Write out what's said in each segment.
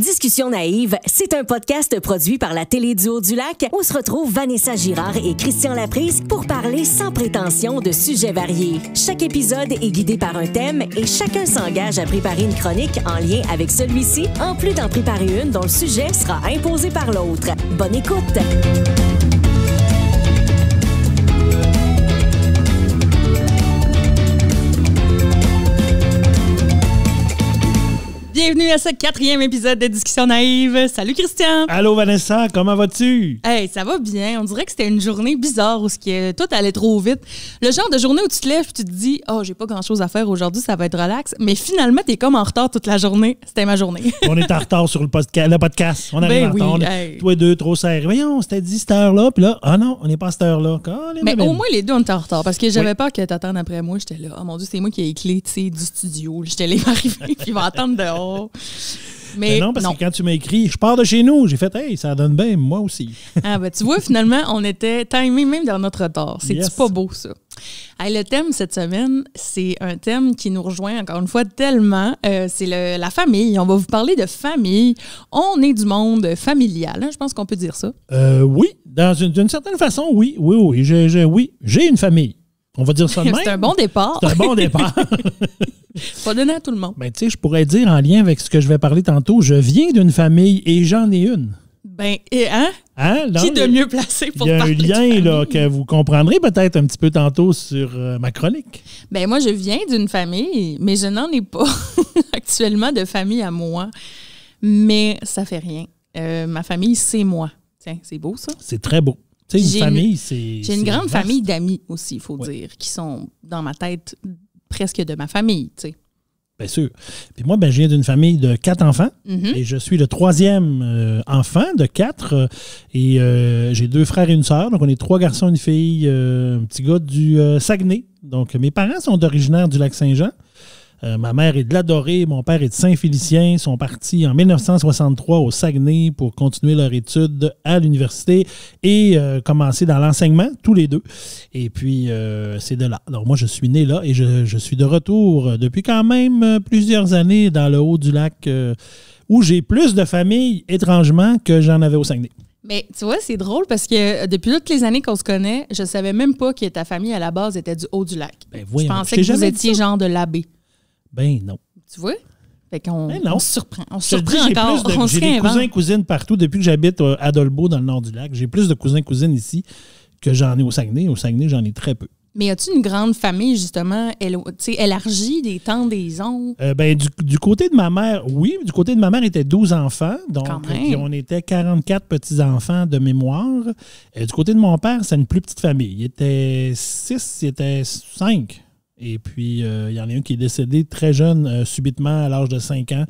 Discussion naïve, c'est un podcast produit par la Télé du Haut-du-Lac où se retrouvent Vanessa Girard et Christian Laprise pour parler sans prétention de sujets variés. Chaque épisode est guidé par un thème et chacun s'engage à préparer une chronique en lien avec celui-ci, en plus d'en préparer une dont le sujet sera imposé par l'autre. Bonne écoute! Bienvenue à ce 4e épisode de Discussion naïve. Salut Christian! Allô Vanessa, comment vas-tu? Hey, ça va bien. On dirait que c'était une journée bizarre où tout allait trop vite. Le genre de journée où tu te lèves et tu te dis « Oh, j'ai pas grand-chose à faire aujourd'hui, ça va être relax. » Mais finalement, t'es comme en retard toute la journée. C'était ma journée. On est en retard sur le podcast. On arrive en retard. Hey. Toi et deux, trop serrés. Voyons, c'était dit cette heure-là. Puis là, ah non, on n'est pas à cette heure-là. Mais au moins, les deux, on était en retard. Parce que j'avais peur que t'attendes après moi. J'étais là, oh mon Dieu, c'est moi qui ai les clés du studio. J'étais là, m'arriver, puis il va attendre dehors. Mais non, parce que quand tu m'as écrit, je pars de chez nous, j'ai fait, hey, ça donne bien, moi aussi. Ah, ben tu vois, finalement, on était timés même dans notre retard. C'est-tu pas beau, ça? Hey, le thème cette semaine, c'est un thème qui nous rejoint encore une fois tellement. C'est la famille. On va vous parler de famille. On est du monde familial, hein? Je pense qu'on peut dire ça. Oui, d'une certaine façon, oui. Oui, j'ai une famille. On va dire ça de même. C'est un bon départ. C'est un bon départ. Pas donné à tout le monde. Ben, tu sais, je pourrais dire en lien avec ce que je vais parler tantôt, je viens d'une famille et j'en ai une. Ben, et hein? Non, qui de mieux placé pour parler de il y a un lien là, famille? que vous comprendrez peut-être un petit peu tantôt sur ma chronique. Ben, moi, je viens d'une famille, mais je n'en ai pas actuellement de famille à moi. Mais ça fait rien. Ma famille, c'est moi. Tiens, c'est beau, ça? C'est très beau. Tu sais, une famille, c'est... J'ai une grande vaste. famille d'amis aussi, il faut dire, qui sont dans ma tête presque de ma famille, tu sais. Bien sûr. Puis moi, je viens d'une famille de 4 enfants et je suis le 3e enfant de 4. Et j'ai 2 frères et une sœur. Donc, on est 3 garçons et une fille. Un petit gars du Saguenay. Donc, mes parents sont originaires du Lac-Saint-Jean. Ma mère est de l'Adoré, mon père est de Saint-Félicien. Ils sont partis en 1963 au Saguenay pour continuer leur étude à l'université et commencer dans l'enseignement, tous les deux. Et puis, c'est de là. Alors, moi, je suis né là et je suis de retour depuis quand même plusieurs années dans le Haut-du-Lac où j'ai plus de famille, étrangement, que j'en avais au Saguenay. Mais tu vois, c'est drôle parce que depuis toutes les années qu'on se connaît, je savais même pas que ta famille, à la base, était du Haut-du-Lac. Ben, voyons, je pensais que vous étiez genre de l'abbé. Ben non. Tu vois? Fait qu'on non. on se surprend. On se surprend dis, encore. j'ai des cousins et cousines partout. Depuis que j'habite à Dolbeau, dans le nord du lac, j'ai plus de cousins et cousines ici que j'en ai au Saguenay. Au Saguenay, j'en ai très peu. Mais as-tu une grande famille, justement, élargie, des tantes, des oncles? Du côté de ma mère, oui. Du côté de ma mère, il était 12 enfants. Donc, on était 44 petits-enfants de mémoire. Du côté de mon père, c'est une plus petite famille. Il était 6, il était 5. Et puis, il y en a un qui est décédé très jeune, subitement, à l'âge de 5 ans.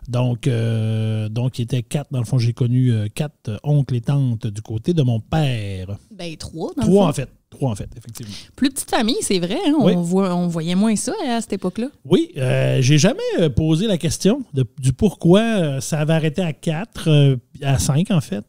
Donc, il était 4. Dans le fond, j'ai connu 4 oncles et tantes du côté de mon père. Ben, 3, dans le fond. 3, en fait, effectivement. Plus petite famille, c'est vrai. Hein? Oui. On voyait moins ça à cette époque-là. Oui, j'ai jamais posé la question du pourquoi ça avait arrêté à 4, à 5 en fait.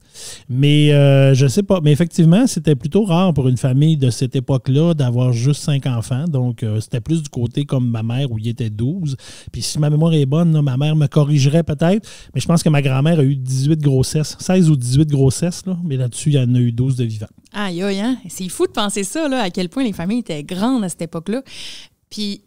Mais je sais pas. Mais effectivement, c'était plutôt rare pour une famille de cette époque-là d'avoir juste 5 enfants. Donc, c'était plus du côté comme ma mère où il était 12. Puis si ma mémoire est bonne, là, ma mère me corrigerait peut-être. Mais je pense que ma grand-mère a eu 18 grossesses, 16 ou 18 grossesses. Là, mais là-dessus, il y en a eu 12 de vivants. Aïe, aïe, hein? C'est fou de penser ça, là, à quel point les familles étaient grandes à cette époque-là. Puis,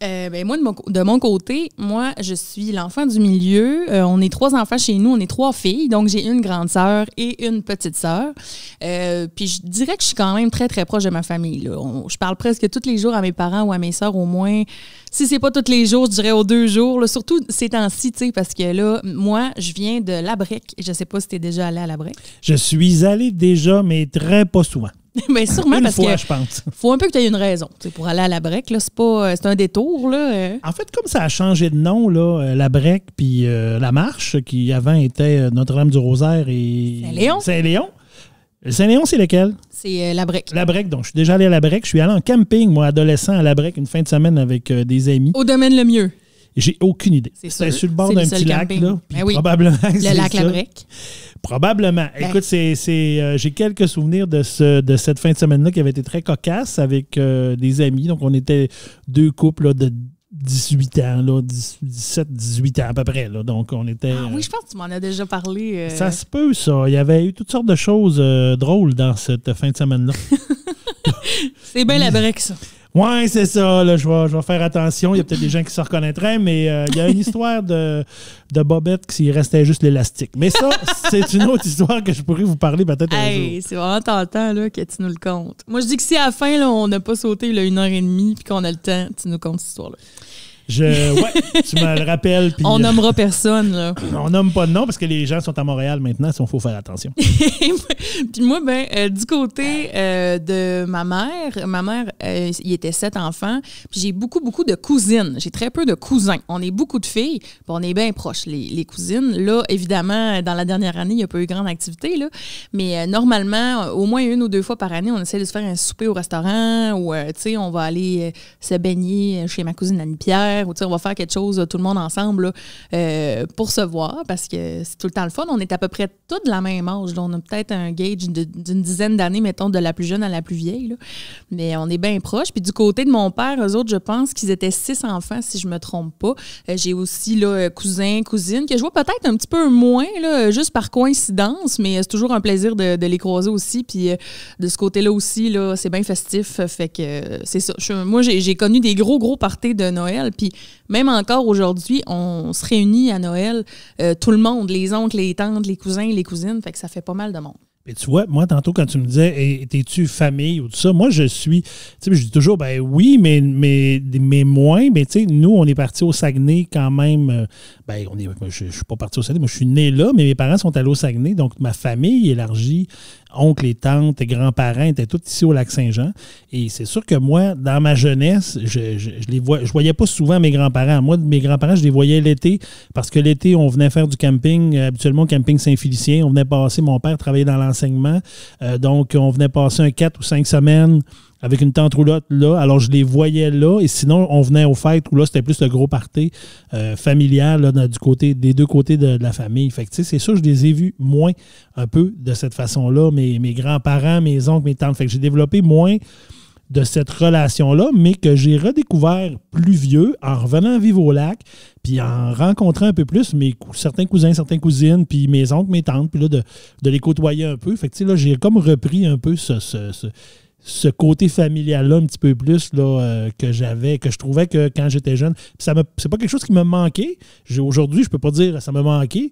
moi, de mon côté, moi, je suis l'enfant du milieu. On est 3 enfants chez nous, on est 3 filles. Donc, j'ai une grande sœur et une petite sœur. Puis, je dirais que je suis quand même très, très proche de ma famille. Là. Je parle presque tous les jours à mes parents ou à mes sœurs au moins. Si c'est pas tous les jours, je dirais aux 2 jours. Là. Surtout ces temps-ci, tu sais, parce que là, moi, je viens de Labrec. Je sais pas si t'es déjà allé à Labrec. Je suis allé déjà, mais très pas souvent. Mais sûrement Une fois, que je pense. Faut un peu que tu aies une raison. Pour aller à Labrec, là, c'est un détour. Là. En fait, comme ça a changé de nom, là, Labrec puis La Marche, qui avant était Notre-Dame-du-Rosaire et Saint-Léon. Saint-Léon, c'est lequel? C'est Labrec. Labrec, donc je suis déjà allé à Labrec. Je suis allé en camping, moi, adolescent, à Labrec, une fin de semaine avec des amis. Au domaine le mieux. J'ai aucune idée. C'était sur le bord d'un petit lac, là. Ben oui. Probablement. Le lac Labrec. Probablement. Ben. Écoute, j'ai quelques souvenirs de cette fin de semaine-là qui avait été très cocasse avec des amis. Donc, on était 2 couples là, 18 ans, là, 17, 18 ans à peu près. Là. Donc, on était... oui, je pense que tu m'en as déjà parlé. Ça se peut, ça. Il y avait eu toutes sortes de choses drôles dans cette fin de semaine-là. C'est bien la break, ça. Oui, c'est ça. Là, je vais faire attention. Il y a peut-être des gens qui se reconnaîtraient, mais il y a une histoire de bobette qui restait juste l'élastique. Mais ça, c'est une autre histoire que je pourrais vous parler peut-être un jour. C'est vraiment tentant là, que tu nous le comptes. Moi, je dis que si à la fin, là, on n'a pas sauté là, 1h30 puis qu'on a le temps, tu nous comptes cette histoire-là. Ouais, tu me le rappelles. Puis, on nommera personne. Là. On nomme pas de nom parce que les gens sont à Montréal maintenant, il faut faire attention. Puis moi, du côté de ma mère, il était 7 enfants. Puis j'ai beaucoup de cousines. J'ai très peu de cousins. On est beaucoup de filles, puis on est bien proches, les cousines. Là, évidemment, dans la dernière année, il n'y a pas eu grande activité. Là. Mais normalement, au moins 1 ou 2 fois par année, on essaie de se faire un souper au restaurant ou, tu sais, on va aller se baigner chez ma cousine Annie-Pierre. Ou on va faire quelque chose tout le monde ensemble là, pour se voir parce que c'est tout le temps le fun. On est à peu près tous de la même âge. Là. On a peut-être un gauge d'une dizaine d'années, mettons, de la plus jeune à la plus vieille. Là. Mais on est bien proches. Puis du côté de mon père, eux autres, je pense qu'ils étaient 6 enfants, si je me trompe pas. J'ai aussi là, cousins, cousines, que je vois peut-être un petit peu moins, là, juste par coïncidence, mais c'est toujours un plaisir de les croiser aussi. Puis de ce côté-là aussi, là, c'est bien festif. Fait que c'est ça. Moi, j'ai connu des gros parties de Noël. Puis même encore aujourd'hui, on se réunit à Noël, tout le monde, les oncles, les tantes, les cousins, les cousines, fait que ça fait pas mal de monde. Et tu vois, moi, tantôt, quand tu me disais, t'es-tu famille ou tout ça, moi, je suis, tu sais, je dis toujours, ben oui, mais moins, mais tu sais, nous, on est partis au Saguenay quand même, je suis pas parti au Saguenay, moi, je suis né là, mais mes parents sont allés au Saguenay, donc ma famille élargie, oncles et tantes et grands-parents étaient tous ici au Lac-Saint-Jean, et c'est sûr que moi, dans ma jeunesse, je voyais pas souvent mes grands-parents. Moi, mes grands-parents, je les voyais l'été, parce que l'été, on venait faire du camping, habituellement au camping Saint-Félicien, on venait passer, mon père travaillait dans l'enseignement, donc on venait passer un 4 ou 5 semaines avec une tante roulotte là, alors je les voyais là, et sinon on venait aux fêtes où là c'était plus le gros party familial là, des deux côtés de la famille. Fait que tu sais, c'est sûr je les ai vus moins un peu de cette façon-là, mes grands-parents, mes oncles, mes tantes. Fait que j'ai développé moins de cette relation-là, mais que j'ai redécouvert plus vieux en revenant vivre au lac, puis en rencontrant un peu plus certains cousins, certaines cousines, puis mes oncles, mes tantes, puis là, de les côtoyer un peu. Fait que tu sais, là, j'ai comme repris un peu ce côté familial-là un petit peu plus là, que je trouvais que quand j'étais jeune. Puis c'est pas quelque chose qui me manquait. Aujourd'hui, je peux pas dire que ça me manquait.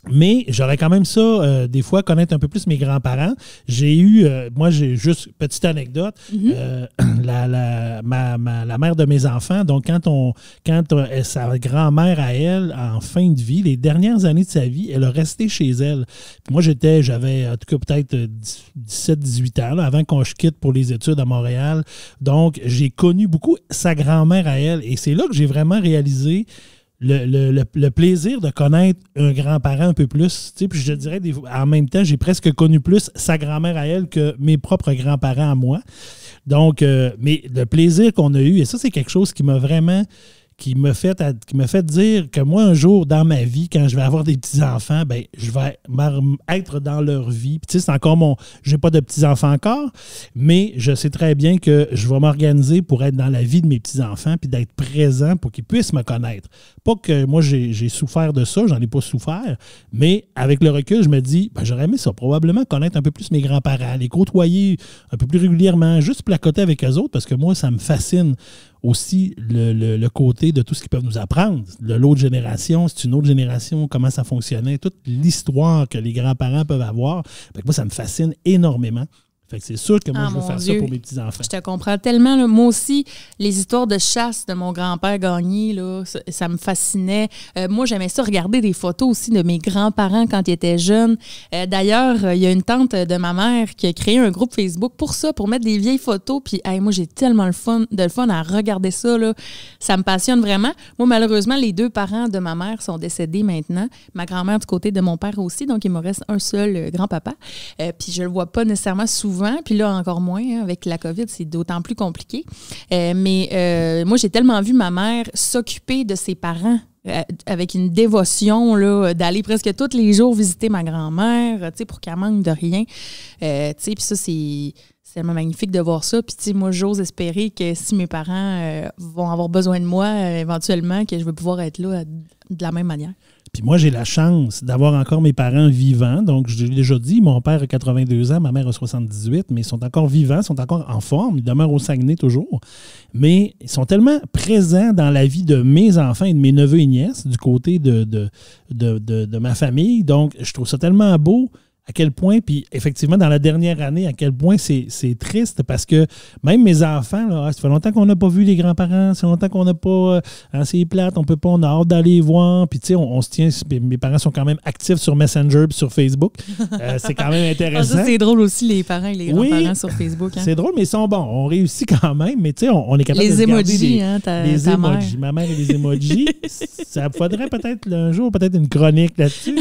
Mais j'aurais quand même ça, des fois, connaître un peu plus mes grands-parents. J'ai eu, moi, j'ai juste, petite anecdote, la mère de mes enfants, donc quand sa grand-mère à elle, en fin de vie, les dernières années de sa vie, elle a resté chez elle. Puis moi, j'avais en tout cas peut-être 17-18 ans, là, avant qu'on je quitte pour les études à Montréal. Donc, j'ai connu beaucoup sa grand-mère à elle. Et c'est là que j'ai vraiment réalisé le plaisir de connaître un grand-parent un peu plus. Tu sais, puis je dirais, en même temps, j'ai presque connu plus sa grand-mère à elle que mes propres grands-parents à moi. Donc, mais le plaisir qu'on a eu, et ça, c'est quelque chose qui m'a vraiment... qui me fait dire que moi, un jour, dans ma vie, quand je vais avoir des petits-enfants, ben je vais être dans leur vie. Puis, tu sais, c'est encore j'ai pas de petits-enfants encore, mais je sais très bien que je vais m'organiser pour être dans la vie de mes petits-enfants puis d'être présent pour qu'ils puissent me connaître. Pas que moi, j'ai souffert de ça, j'en ai pas souffert, mais avec le recul, je me dis, ben, j'aurais aimé ça, probablement connaître un peu plus mes grands-parents, les côtoyer un peu plus régulièrement, juste placoter avec eux autres, parce que moi, ça me fascine aussi le côté de tout ce qu'ils peuvent nous apprendre. De l'autre génération, c'est une autre génération, comment ça fonctionnait, toute l'histoire que les grands-parents peuvent avoir. Fait que moi, ça me fascine énormément. Fait que c'est sûr que moi, je veux faire ça pour mes petits-enfants. Je te comprends tellement. Là. Moi aussi, les histoires de chasse de mon grand-père Gagné, là, ça me fascinait. Moi, j'aimais ça regarder des photos aussi de mes grands-parents quand ils étaient jeunes. D'ailleurs, il y a une tante de ma mère qui a créé un groupe Facebook pour ça, pour mettre des vieilles photos. Puis, moi, j'ai tellement le fun à regarder ça. Là. Ça me passionne vraiment. Moi, malheureusement, les 2 parents de ma mère sont décédés maintenant. Ma grand-mère du côté de mon père aussi. Donc, il me reste un seul grand-papa. Puis, je le vois pas nécessairement souvent. Puis là, encore moins, hein, avec la COVID, c'est d'autant plus compliqué. Mais moi, j'ai tellement vu ma mère s'occuper de ses parents avec une dévotion, là, d'aller presque tous les jours visiter ma grand-mère, pour qu'elle manque de rien. Puis ça, c'est tellement magnifique de voir ça. Puis, tu sais, moi, j'ose espérer que si mes parents vont avoir besoin de moi éventuellement, que je vais pouvoir être là de la même manière. Puis moi, j'ai la chance d'avoir encore mes parents vivants. Donc, je l'ai déjà dit, mon père a 82 ans, ma mère a 78, mais ils sont encore vivants, ils sont encore en forme. Ils demeurent au Saguenay toujours. Mais ils sont tellement présents dans la vie de mes enfants et de mes neveux et nièces du côté de ma famille. Donc, je trouve ça tellement beau. À quel point, puis effectivement, dans la dernière année, à quel point c'est triste parce que même mes enfants, là, ça fait longtemps qu'on n'a pas vu les grands-parents, ça fait longtemps qu'on n'a pas... c'est plate, on peut pas, on a hâte d'aller voir. Puis tu sais, on se tient... Mes parents sont quand même actifs sur Messenger et sur Facebook. C'est quand même intéressant. Ça, c'est drôle aussi, les parents et les grands-parents sur Facebook. Hein? C'est drôle, mais ils sont bons. On réussit quand même, mais tu sais, on est capable les de emojis, les emojis. Ma mère et les emojis. Ça faudrait peut-être un jour, peut-être une chronique là-dessus.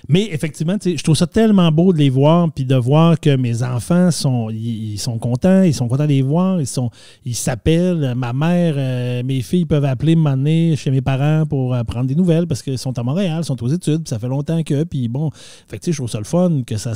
Mais effectivement, je trouve ça tellement beau de les voir puis de voir que mes enfants ils sont contents de les voir, ils s'appellent. Ma mère, mes filles peuvent appeler m'amener chez mes parents pour prendre des nouvelles parce qu'ils sont à Montréal, sont aux études, puis ça fait longtemps que, puis bon, fait que je trouve ça le fun que ça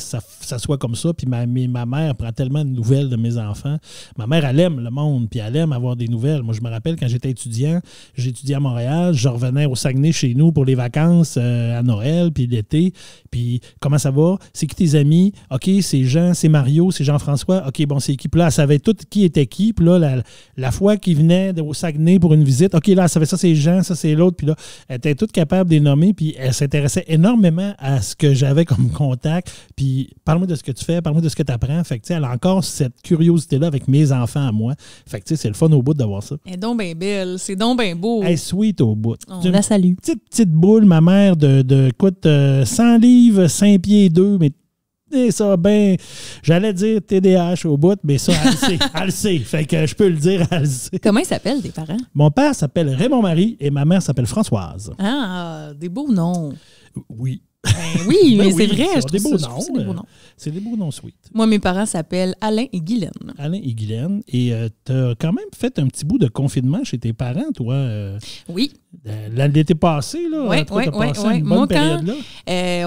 soit comme ça, puis ma mère prend tellement de nouvelles de mes enfants. Ma mère, elle aime le monde, puis elle aime avoir des nouvelles. Moi, je me rappelle quand j'étais étudiant, j'étudiais à Montréal, je revenais au Saguenay chez nous pour les vacances à Noël, puis l'été. Puis, comment ça va? C'est qui tes amis? OK, c'est Jean, c'est Mario, c'est Jean-François. OK, bon, c'est qui? Puis là, elle savait tout qui était qui. Puis là, la fois qu'il venait au Saguenay pour une visite, OK, là, elle savait ça, c'est Jean, ça, c'est l'autre. Puis là, elle était toute capable de les nommer. Puis elle s'intéressait énormément à ce que j'avais comme contact. Puis, parle-moi de ce que tu fais, parle-moi de ce que tu apprends. Fait que, tu sais, elle a encore cette curiosité-là avec mes enfants à moi. Fait que, tu sais, c'est le fun au bout d'avoir ça. Elle est donc bien belle. C'est donc bien beau. Elle est sweet au bout. On la salue. Petite boule, ma mère, écoute, 100 livres, 5 pieds 2, mais ça, ben, j'allais dire TDAH au bout, mais ça, elle le sait. Fait que je peux le dire, elle le sait. Comment ils s'appellent, tes parents? Mon père s'appelle Raymond-Marie et ma mère s'appelle Françoise. Ah, des beaux noms. Oui. Ben oui, mais c'est vrai. C'est des beaux noms. C'est des beaux noms sweet. Moi, mes parents s'appellent Alain et Guylaine. Alain et Guylaine. Et tu as quand même fait un petit bout de confinement chez tes parents, toi. Oui. L'été passé, là. Oui. Moi, quand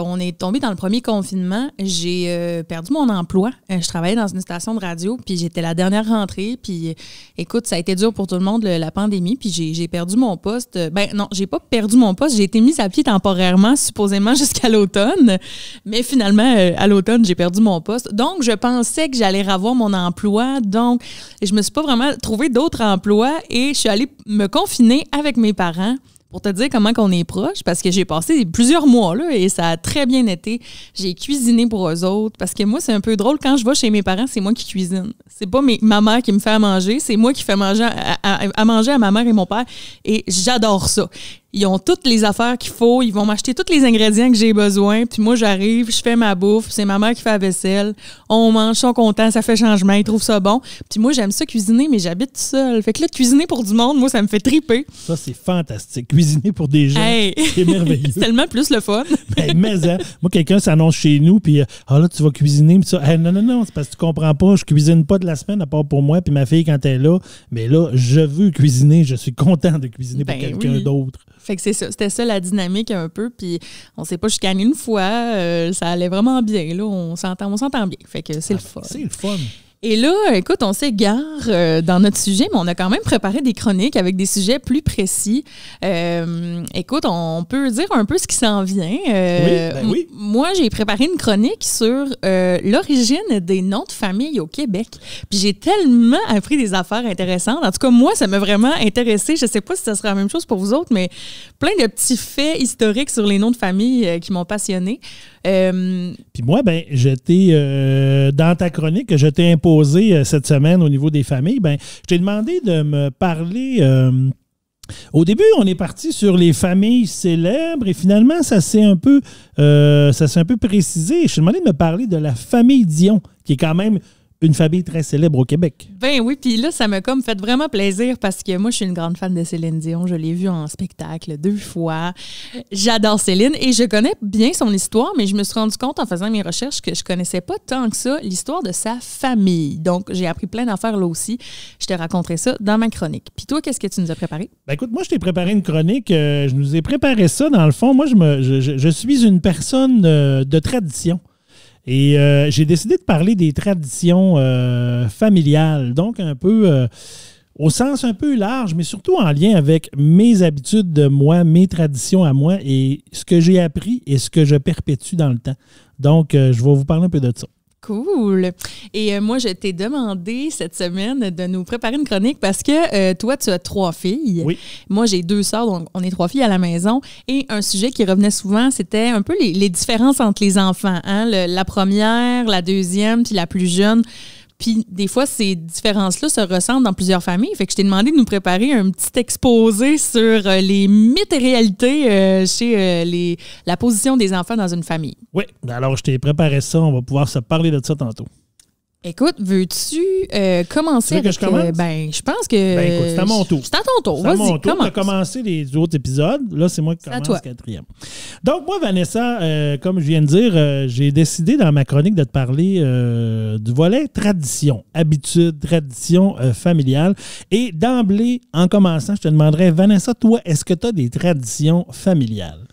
on est tombé dans le premier confinement, j'ai perdu mon emploi. Je travaillais dans une station de radio, puis j'étais la dernière rentrée. Puis, écoute, ça a été dur pour tout le monde, la pandémie. Puis j'ai perdu mon poste. Ben non, j'ai pas perdu mon poste. J'ai été mise à pied temporairement, supposément jusqu'à l'automne. Mais finalement, à l'automne, j'ai perdu mon poste. Donc, je pensais que j'allais revoir mon emploi. Donc, je me suis pas vraiment trouvé d'autres emplois et je suis allée me confiner avec mes parents pour te dire comment qu'on est proche, parce que j'ai passé plusieurs mois là et ça a très bien été. J'ai cuisiné pour eux autres, parce que moi, c'est un peu drôle. Quand je vais chez mes parents, c'est moi qui cuisine. C'est pas ma mère qui me fait à manger, c'est moi qui fais manger à manger à ma mère et mon père. Et j'adore ça. Ils ont toutes les affaires qu'il faut. Ils vont m'acheter tous les ingrédients que j'ai besoin. Puis moi, j'arrive, je fais ma bouffe. C'est ma mère qui fait la vaisselle. On mange, ils sont contents, ça fait changement. Ils trouvent ça bon. Puis moi, j'aime ça cuisiner, mais j'habite seule. Fait que là, cuisiner pour du monde, moi, ça me fait triper. Ça, c'est fantastique. Cuisiner pour des gens, c'est merveilleux. C'est tellement plus le fun. Moi, quelqu'un s'annonce chez nous, puis là, tu vas cuisiner. Puis ça, non, c'est parce que tu comprends pas. Je cuisine pas de la semaine, à part pour moi, puis ma fille quand elle est là. Mais là, je veux cuisiner. Je suis content de cuisiner pour quelqu'un d'autre. Fait que c'est ça. C'était ça la dynamique un peu. Puis on s'est pas chicané une fois. Ça allait vraiment bien. Là, on s'entend bien. Fait que c'est le fun. C'est le fun. Et là, écoute, on s'égare dans notre sujet, mais on a quand même préparé des chroniques avec des sujets plus précis. Écoute, on peut dire un peu ce qui s'en vient. Oui. Moi, j'ai préparé une chronique sur l'origine des noms de famille au Québec. Puis j'ai tellement appris des affaires intéressantes. En tout cas, moi, ça m'a vraiment intéressée. Je sais pas si ça sera la même chose pour vous autres, mais plein de petits faits historiques sur les noms de famille qui m'ont passionnée. Puis moi, dans ta chronique, je t'ai imposé cette semaine au niveau des familles, je t'ai demandé de me parler. Au début, on est parti sur les familles célèbres et finalement, ça s'est un peu précisé. Je t'ai demandé de me parler de la famille Dion, qui est quand même une famille très célèbre au Québec. Ben oui, puis là, ça m'a comme fait vraiment plaisir parce que moi, je suis une grande fan de Céline Dion. Je l'ai vue en spectacle 2 fois. J'adore Céline et je connais bien son histoire, mais je me suis rendu compte en faisant mes recherches que je connaissais pas tant que ça l'histoire de sa famille. Donc, j'ai appris plein d'affaires là aussi. Je te raconterai ça dans ma chronique. Puis toi, qu'est-ce que tu nous as préparé? Écoute, moi, je t'ai préparé une chronique. Je nous ai préparé ça. Dans le fond, moi, je suis une personne de tradition. Et j'ai décidé de parler des traditions familiales, donc un peu au sens un peu large, mais surtout en lien avec mes habitudes de moi, mes traditions à moi et ce que j'ai appris et ce que je perpétue dans le temps. Donc, je vais vous parler un peu de ça. Cool. Et moi, je t'ai demandé cette semaine de nous préparer une chronique parce que toi, tu as 3 filles. Oui. Moi, j'ai 2 sœurs, donc on est 3 filles à la maison. Et un sujet qui revenait souvent, c'était un peu les différences entre les enfants. Hein? La première, la deuxième, puis la plus jeune. Puis des fois, ces différences-là se ressentent dans plusieurs familles. Fait que je t'ai demandé de nous préparer un petit exposé sur les mythes et réalités chez la position des enfants dans une famille. Oui, alors je t'ai préparé ça. On va pouvoir se parler de ça tantôt. Écoute, veux-tu commencer avec... je commence? Je pense que... Écoute, c'est à mon tour. C'est à ton tour. C'est à mon Vas-y, tour commence. de commencer les autres épisodes. Là, c'est moi qui commence le 4e. Donc, moi, Vanessa, comme je viens de dire, j'ai décidé dans ma chronique de te parler du volet tradition, habitude, tradition familiale. Et d'emblée, en commençant, je te demanderais, Vanessa, toi, est-ce que tu as des traditions familiales?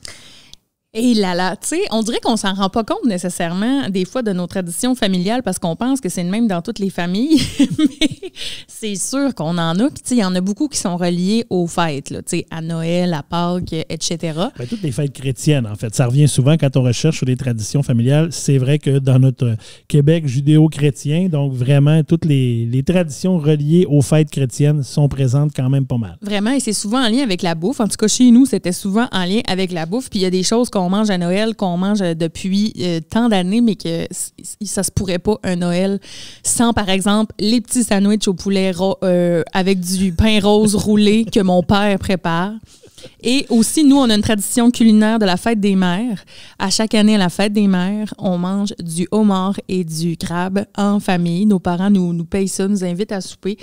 Et là, tu sais, on dirait qu'on s'en rend pas compte nécessairement des fois de nos traditions familiales parce qu'on pense que c'est le même dans toutes les familles, mais c'est sûr qu'on en a. Puis, tu sais, il y en a beaucoup qui sont reliés aux fêtes, là, tu sais, à Noël, à Pâques, etc. Bien, toutes les fêtes chrétiennes, en fait. Ça revient souvent quand on recherche sur les traditions familiales. C'est vrai que dans notre Québec judéo-chrétien, donc vraiment, toutes les traditions reliées aux fêtes chrétiennes sont présentes quand même pas mal. Vraiment, et c'est souvent en lien avec la bouffe. En tout cas, chez nous, c'était souvent en lien avec la bouffe. Puis il y a des choses qu'on mange à Noël, qu'on mange depuis tant d'années, mais que ça se pourrait pas un Noël sans, par exemple, les petits sandwichs au poulet avec du pain rose roulé que mon père prépare. Et aussi, nous, on a une tradition culinaire de la fête des mères. À chaque année, à la fête des mères, on mange du homard et du crabe en famille. Nos parents nous payent ça, nous invitent à souper.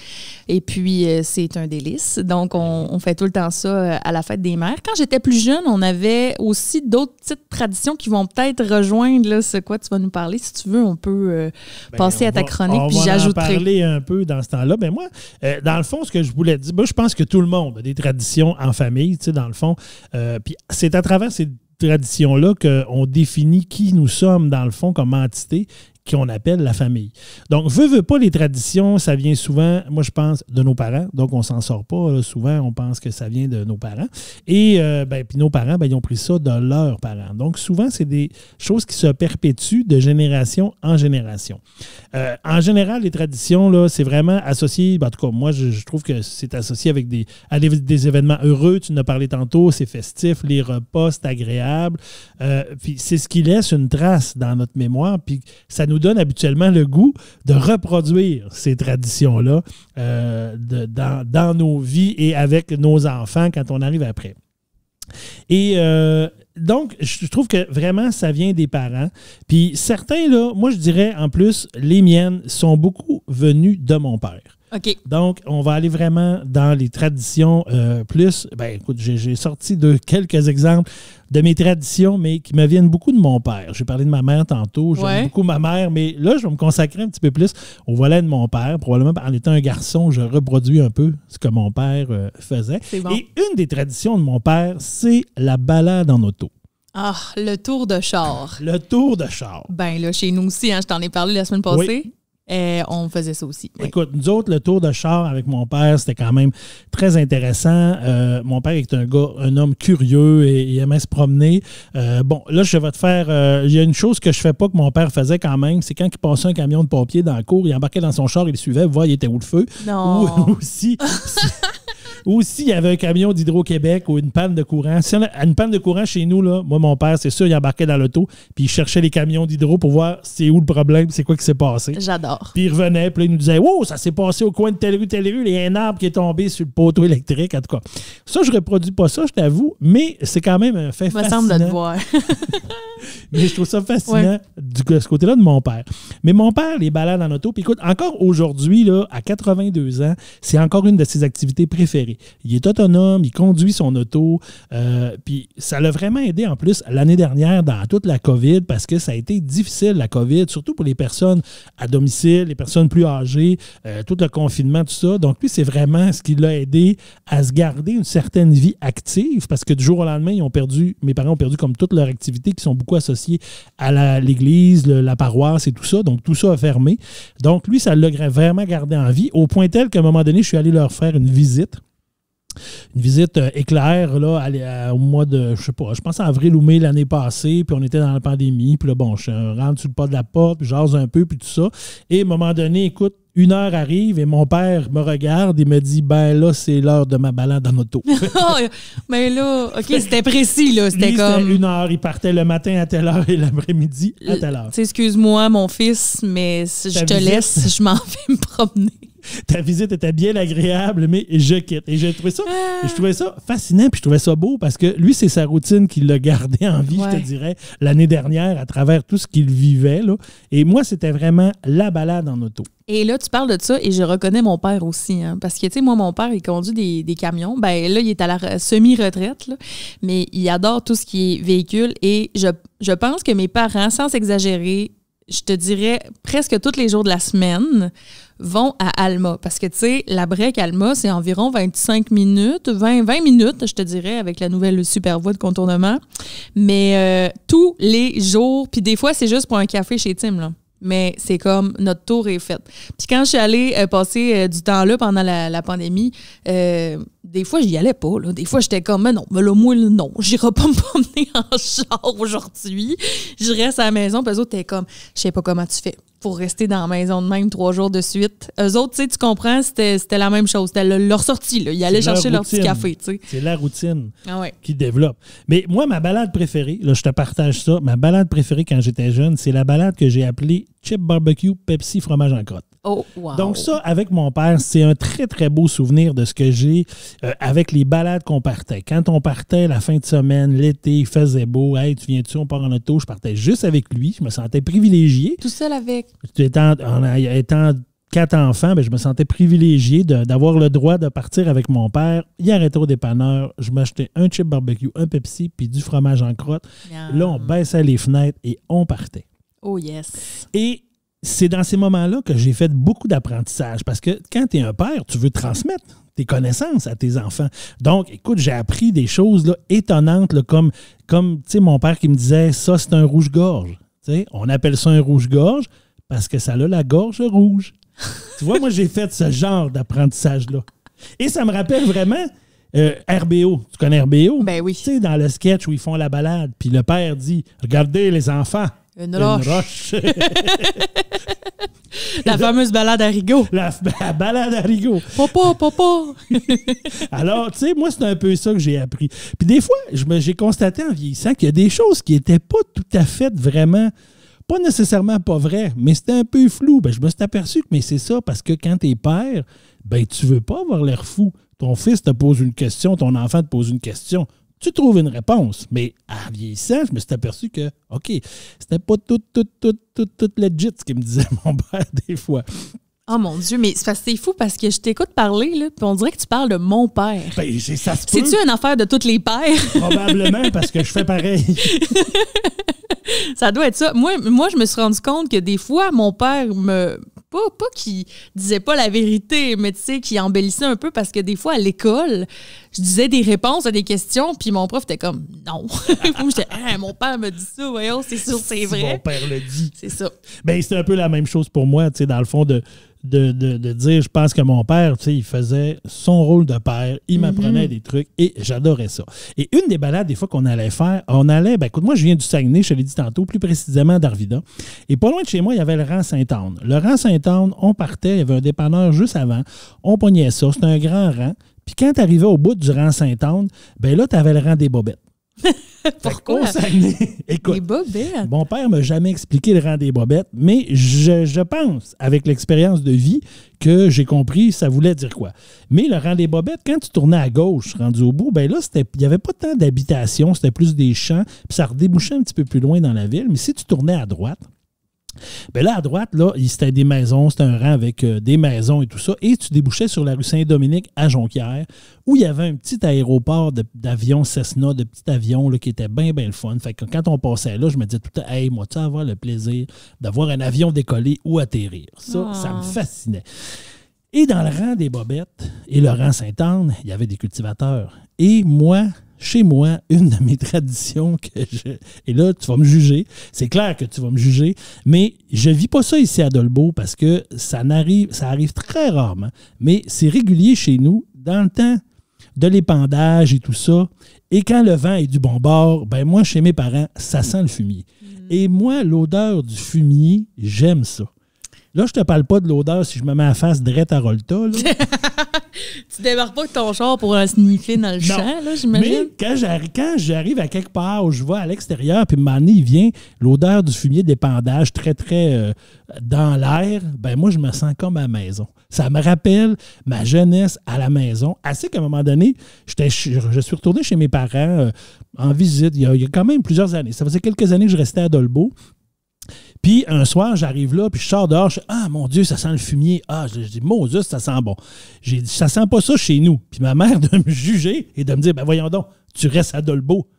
Et puis, c'est un délice. Donc, on fait tout le temps ça à la fête des mères. Quand j'étais plus jeune, on avait aussi d'autres petites traditions qui vont peut-être rejoindre là, ce quoi tu vas nous parler. Si tu veux, on peut passer à ta chronique, puis j'ajouterai. On va en parler un peu dans ce temps-là. Ben moi, dans le fond, ce que je voulais dire, je pense que tout le monde a des traditions en famille, tu sais, dans le fond. Puis c'est à travers ces traditions-là qu'on définit qui nous sommes, dans le fond, comme entité qu'on appelle la famille. Donc, veut pas, les traditions, ça vient souvent, moi je pense, de nos parents. Donc, on s'en sort pas. Là, souvent, on pense que ça vient de nos parents. Et puis nos parents, ils ont pris ça de leurs parents. Donc, souvent, c'est des choses qui se perpétuent de génération en génération. En général, les traditions, là, c'est vraiment associé, en tout cas, moi, je trouve que c'est associé avec des événements heureux. Tu en as parlé tantôt, c'est festif, les repas, c'est agréable. Puis c'est ce qui laisse une trace dans notre mémoire. Puis ça nous donne habituellement le goût de reproduire ces traditions-là dans nos vies et avec nos enfants quand on arrive après. Et donc, je trouve que vraiment, ça vient des parents. Puis certains, là, moi, je dirais, en plus, les miennes sont beaucoup venues de mon père. OK. Donc, on va aller vraiment dans les traditions plus. Ben, écoute, j'ai sorti quelques exemples de mes traditions, mais qui me viennent beaucoup de mon père. J'ai parlé de ma mère tantôt. J'aime beaucoup ma mère, mais là, je vais me consacrer un petit peu plus au volet de mon père. Probablement, en étant un garçon, je reproduis un peu ce que mon père faisait. C'est bon. Et une des traditions de mon père, c'est la balade en auto. Ah, le tour de char. Le tour de char. Ben là, chez nous aussi, hein, je t'en ai parlé la semaine passée. Oui. On faisait ça aussi. Oui. Écoute, nous autres, le tour de char avec mon père, c'était quand même très intéressant. Mon père est un homme curieux et il aimait se promener. Bon, là, je vais te faire... il y a une chose que je fais pas que mon père faisait quand même, c'est quand il passait un camion de pompiers dans la cour, il embarquait dans son char, il le suivait, voir il était où le feu. Non. Ou s'il y avait un camion d'Hydro-Québec ou une panne de courant. Si on a une panne de courant chez nous, là, moi, mon père, c'est sûr, il embarquait dans l'auto, puis il cherchait les camions d'Hydro pour voir c'est où le problème, c'est quoi qui s'est passé. J'adore. Puis il revenait, puis là, il nous disait « Wow, ça s'est passé au coin de telle rue, il y a un arbre qui est tombé sur le poteau électrique. » En tout cas, ça, je ne reproduis pas ça, je t'avoue, mais c'est quand même un fait fascinant. Me semble de te voir. Mais je trouve ça fascinant de ce côté-là de mon père. Mais mon père, les balades en auto, puis écoute, encore aujourd'hui, là, à 82 ans, c'est encore une de ses activités préférées. Il est autonome, il conduit son auto. Puis ça l'a vraiment aidé en plus l'année dernière dans toute la COVID parce que ça a été difficile, la COVID, surtout pour les personnes à domicile, les personnes plus âgées, tout le confinement, tout ça. Donc lui, c'est vraiment ce qui l'a aidé à se garder une certaine vie active parce que du jour au lendemain, mes parents ont perdu comme toutes leurs activités qui sont beaucoup associées à l'église, la paroisse et tout ça. Donc tout ça a fermé. Donc lui, ça l'a vraiment gardé en vie au point tel qu'à un moment donné, je suis allé leur faire une visite éclair là, au mois de, je sais pas, je pense en avril ou mai l'année passée, puis on était dans la pandémie, puis là, bon, je rentre sur le pas de la porte, puis j'ose un peu, puis tout ça. Et à un moment donné, écoute, 1 heure arrive et mon père me regarde et me dit, ben là, c'est l'heure de ma balade en auto. Mais là, OK, c'était précis, là. C'était comme. C'était 1 heure, il partait le matin à telle heure et l'après-midi à telle heure. Excuse-moi, mon fils, mais je te laisse, je m'en vais me promener. Ta visite était bien agréable, mais je quitte. Et je trouvais ça fascinant, puis je trouvais ça beau parce que lui, c'est sa routine qui l'a gardé en vie, je te dirais, l'année dernière, à travers tout ce qu'il vivait. Là. Et moi, c'était vraiment la balade en auto. Et là, tu parles de ça et je reconnais mon père aussi. Hein, parce que, tu sais, moi, mon père, il conduit des camions. Ben là, il est à la semi-retraite, là, mais il adore tout ce qui est véhicule. Et je pense que mes parents, sans exagérer, je te dirais presque tous les jours de la semaine, vont à Alma. Parce que, tu sais, la break Alma, c'est environ 25 minutes, 20 minutes, je te dirais, avec la nouvelle super voie de contournement. Mais tous les jours, puis des fois, c'est juste pour un café chez Tim, là. Mais c'est comme notre tour est fait. Puis quand je suis allée passer du temps là pendant la pandémie, des fois, j'y allais pas. Là. Des fois, j'étais comme, mais non, moi, non, j'irai pas me promener en char aujourd'hui. Je reste à la maison. Puis eux autres, t'es comme, je sais pas comment tu fais pour rester dans la maison de même 3 jours de suite. Eux autres, tu sais, tu comprends, c'était la même chose. C'était leur sortie. Là. Ils allaient chercher leur petit café. Tu sais. C'est la routine qui développe. Mais moi, ma balade préférée, là, je te partage ça, ma balade préférée quand j'étais jeune, c'est la balade que j'ai appelée Chip Barbecue Pepsi Fromage en crotte. Oh, wow. Donc ça, avec mon père, c'est un très, très beau souvenir de ce que j'ai avec les balades qu'on partait. Quand on partait la fin de semaine, l'été, il faisait beau. « Hey, tu viens-tu, on part en auto? » Je partais juste avec lui. Je me sentais privilégié. Tout seul avec? Étant 4 enfants, je me sentais privilégié d'avoir le droit de partir avec mon père. Il arrêtait au dépanneur. Je m'achetais un chip barbecue, un Pepsi, puis du fromage en crotte. Là, on baissait les fenêtres et on partait. Oh yes! Et c'est dans ces moments-là que j'ai fait beaucoup d'apprentissage parce que quand tu es un père, tu veux transmettre tes connaissances à tes enfants. Donc, écoute, j'ai appris des choses là, étonnantes là, comme tu sais, mon père qui me disait « ça, c'est un rouge-gorge ». On appelle ça un rouge-gorge parce que ça a la gorge rouge. Tu vois, moi, j'ai fait ce genre d'apprentissage-là. Et ça me rappelle vraiment RBO. Tu connais RBO? Ben oui. Tu sais, dans le sketch où ils font la balade, puis le père dit « Regardez les enfants ». Une roche. La fameuse balade à Rigaud. La balade à Rigaud. Papa. Alors, tu sais, moi, c'est un peu ça que j'ai appris. Puis des fois, j'ai constaté en vieillissant qu'il y a des choses qui n'étaient pas tout à fait vraiment, pas nécessairement pas vraies, mais c'était un peu flou. Je me suis aperçu que mais c'est ça, parce que quand t'es père, tu veux pas avoir l'air fou. Ton fils te pose une question, ton enfant te pose une question. Tu trouves une réponse. Mais en vieillissant, je me suis aperçu que, OK, c'était pas tout legit ce qu'il me disait mon père des fois. Oh mon Dieu, mais c'est fou parce que je t'écoute parler, là, puis on dirait que tu parles de mon père. Ça se peut. C'est-tu une affaire de tous les pères? Probablement, parce que je fais pareil. Ça doit être ça. Moi, je me suis rendu compte que des fois, mon père Pas qu'il disait pas la vérité, mais tu sais, qu'il embellissait un peu parce que des fois, à l'école, je disais des réponses à des questions, puis mon prof était comme « non ». J'étais « mon père me dit ça, voyons, c'est sûr, c'est vrai ». Mon père le dit. C'est ça. C'est un peu la même chose pour moi, tu sais, dans le fond, de dire, je pense que mon père, tu sais, il faisait son rôle de père, il m'apprenait des trucs et j'adorais ça. Et une des balades, des fois, qu'on allait faire, écoute, moi, je viens du Saguenay, je te l'ai dit tantôt, plus précisément d'Arvida. Et pas loin de chez moi, il y avait le rang Sainte-Anne. Le rang Sainte-Anne, on partait, il y avait un dépanneur juste avant, on pognait ça, c'était un grand rang. Puis quand tu arrivais au bout du rang Sainte-Anne, là, tu avais le rang des bobettes. Pourquoi? Écoute, les bobettes? Mon père ne m'a jamais expliqué le rang des bobettes, mais je pense, avec l'expérience de vie, que j'ai compris ça voulait dire quoi. Mais le rang des bobettes, quand tu tournais à gauche, rendu au bout, là, il n'y avait pas tant d'habitation, c'était plus des champs, puis ça redébouchait un petit peu plus loin dans la ville. Mais si tu tournais à droite, Bien là, à droite, là, c'était des maisons, c'était un rang avec des maisons et tout ça. Et tu débouchais sur la rue Saint-Dominique à Jonquière, où il y avait un petit aéroport d'avions Cessna, de petits avions là, qui était bien, bien le fun. Fait que quand on passait là, je me disais tout le temps, hey, moi, tu vas avoir le plaisir d'avoir un avion décoller ou atterrir. Ça me fascinait. Et dans le rang des Bobettes et le rang Sainte-Anne, il y avait des cultivateurs. Et moi, chez moi, une de mes traditions et là, tu vas me juger, c'est clair que tu vas me juger, mais je ne vis pas ça ici à Dolbeau parce que ça arrive très rarement, mais c'est régulier chez nous, dans le temps de l'épandage et tout ça, et quand le vent est du bon bord, ben moi, chez mes parents, ça sent le fumier. Et moi, l'odeur du fumier, j'aime ça. Là, je te parle pas de l'odeur si je me mets à face drette à Rolta. Là. Tu débarques pas avec ton char pour sniffer dans le champ, là, j'imagine? Mais quand j'arrive à quelque part où je vais à l'extérieur, puis m'en il vient l'odeur du fumier d'épandage très, très dans l'air, ben moi, je me sens comme à la maison. Ça me rappelle ma jeunesse à la maison. Assez qu'à un moment donné, je suis retourné chez mes parents en visite il y a quand même plusieurs années. Ça faisait quelques années que je restais à Dolbeau. Puis un soir, j'arrive là, puis je sors dehors, je dis « Ah, mon Dieu, ça sent le fumier. » Ah, je dis « Mon Dieu, ça sent bon. » J'ai dit « Ça sent pas ça chez nous. » Puis ma mère de me juger et de me dire « Ben voyons donc, tu restes à Dolbeau. »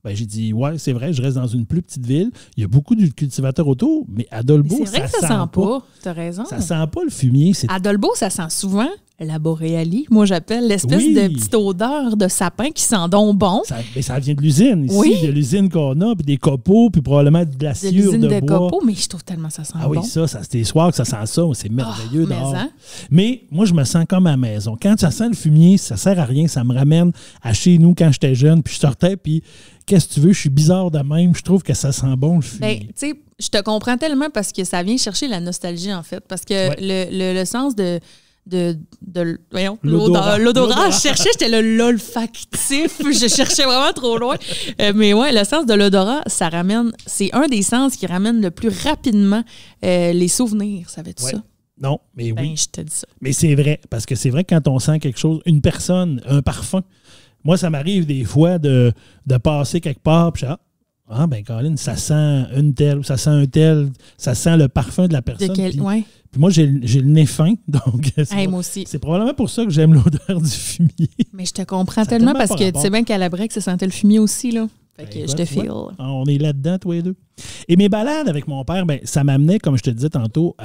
Ben j'ai dit « Ouais, c'est vrai, je reste dans une plus petite ville. Il y a beaucoup de cultivateurs autour, mais à Dolbeau, c'est vrai que ça sent pas. T'as raison. Ça sent pas le fumier. À Dolbeau, ça sent souvent la boréalie. Moi, j'appelle l'espèce de petite odeur de sapin qui sent donc bon. Ça vient de l'usine ici, de l'usine qu'on a, puis des copeaux, puis probablement de la sciure de bois. De l'usine de copeaux, mais je trouve tellement ça sent bon. Ah oui, ça c'est des soirs que ça sent ça, c'est merveilleux dehors. Hein? Mais moi, je me sens comme à la maison. Quand ça sent le fumier, ça sert à rien, ça me ramène à chez nous quand j'étais jeune, puis je sortais, puis qu'est-ce que tu veux, je suis bizarre de même, je trouve que ça sent bon le fumier. Ben, tu sais, je te comprends tellement parce que ça vient chercher la nostalgie, en fait, parce que le sens de l'odorat, je cherchais, j'étais l'olfactif, je cherchais vraiment trop loin. Mais ouais, le sens de l'odorat, ça ramène, c'est un des sens qui ramène le plus rapidement les souvenirs, savais-tu ça? Non, mais oui. Je te dis ça. Mais c'est vrai, parce que c'est vrai que quand on sent quelque chose, une personne, un parfum, moi, ça m'arrive des fois de passer quelque part, puis ben Colin, ça sent une telle, ça sent un tel, ça sent le parfum de la personne. Puis moi, j'ai le nez fin, donc moi aussi. C'est probablement pour ça que j'aime l'odeur du fumier. Mais je te comprends tellement parce que tu sais bien qu'à la break, ça sentait le fumier aussi, là. Fait que je te feel. On est là-dedans, tous les deux. Et mes balades avec mon père, ben, ça m'amenait, comme je te disais tantôt,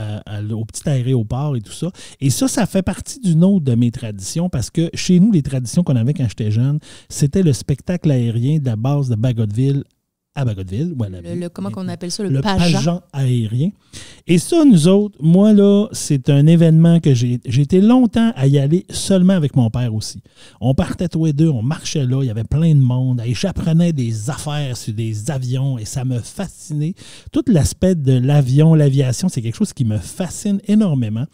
au petit aéroport et tout ça. Et ça fait partie d'une autre de mes traditions parce que chez nous, les traditions qu'on avait quand j'étais jeune, c'était le spectacle aérien de la base de Bagotville à Bagotville. Comment qu'on appelle ça? Le pageant aérien. Et ça, nous autres, moi, là, c'est un événement que j'ai été longtemps à y aller seulement avec mon père aussi. On partait tous les deux, on marchait là, il y avait plein de monde. Et j'apprenais des affaires sur des avions et ça me fascinait. Tout l'aspect de l'avion, l'aviation, c'est quelque chose qui me fascine énormément.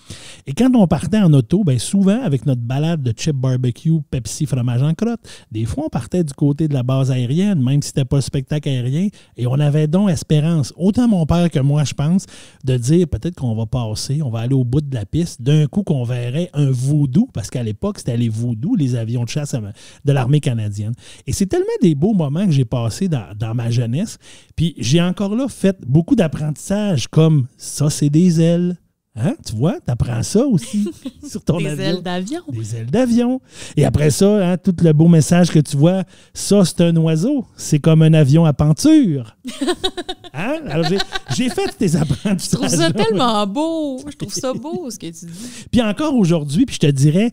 Et quand on partait en auto, bien souvent, avec notre balade de chip barbecue, Pepsi, fromage en crotte, des fois, on partait du côté de la base aérienne, même si c'était pas le spectacle aérien. Et on avait donc espérance, autant mon père que moi, je pense, de dire peut-être qu'on va passer, on va aller au bout de la piste, d'un coup qu'on verrait un voodoo, parce qu'à l'époque, c'était les voodoo, les avions de chasse de l'armée canadienne. Et c'est tellement des beaux moments que j'ai passés dans ma jeunesse. Puis j'ai encore là fait beaucoup d'apprentissage comme ça, c'est des ailes. Hein? Tu vois, tu apprends ça aussi sur ton avion. Des ailes d'avion. Des ailes d'avion. Et après ça, hein, tout le beau message que tu vois, ça, c'est un oiseau. C'est comme un avion à penture. Hein? Alors, j'ai fait tes apprentissages. Je trouve ça tellement beau. Je trouve ça beau, ce que tu dis. Puis encore aujourd'hui, puis je te dirais,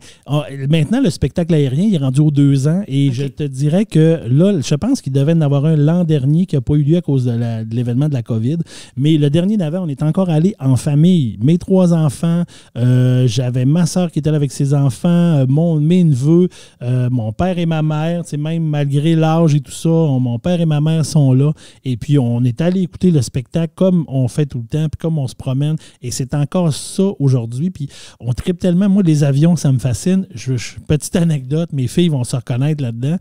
maintenant, le spectacle aérien, il est rendu aux 2 ans. Et je te dirais que là, je pense qu'il devait en avoir un l'an dernier qui n'a pas eu lieu à cause de l'événement de la COVID. Mais le dernier d'avant, on est encore allé en famille. Mes 3 enfants, j'avais ma soeur qui était là avec ses enfants, mes neveux, mon père et ma mère, même malgré l'âge et tout ça, mon père et ma mère sont là. Et puis, on est allé écouter le spectacle comme on fait tout le temps, puis comme on se promène. Et c'est encore ça aujourd'hui. Puis, on tripe tellement. Moi, les avions, ça me fascine. Petite anecdote, mes filles vont se reconnaître là-dedans.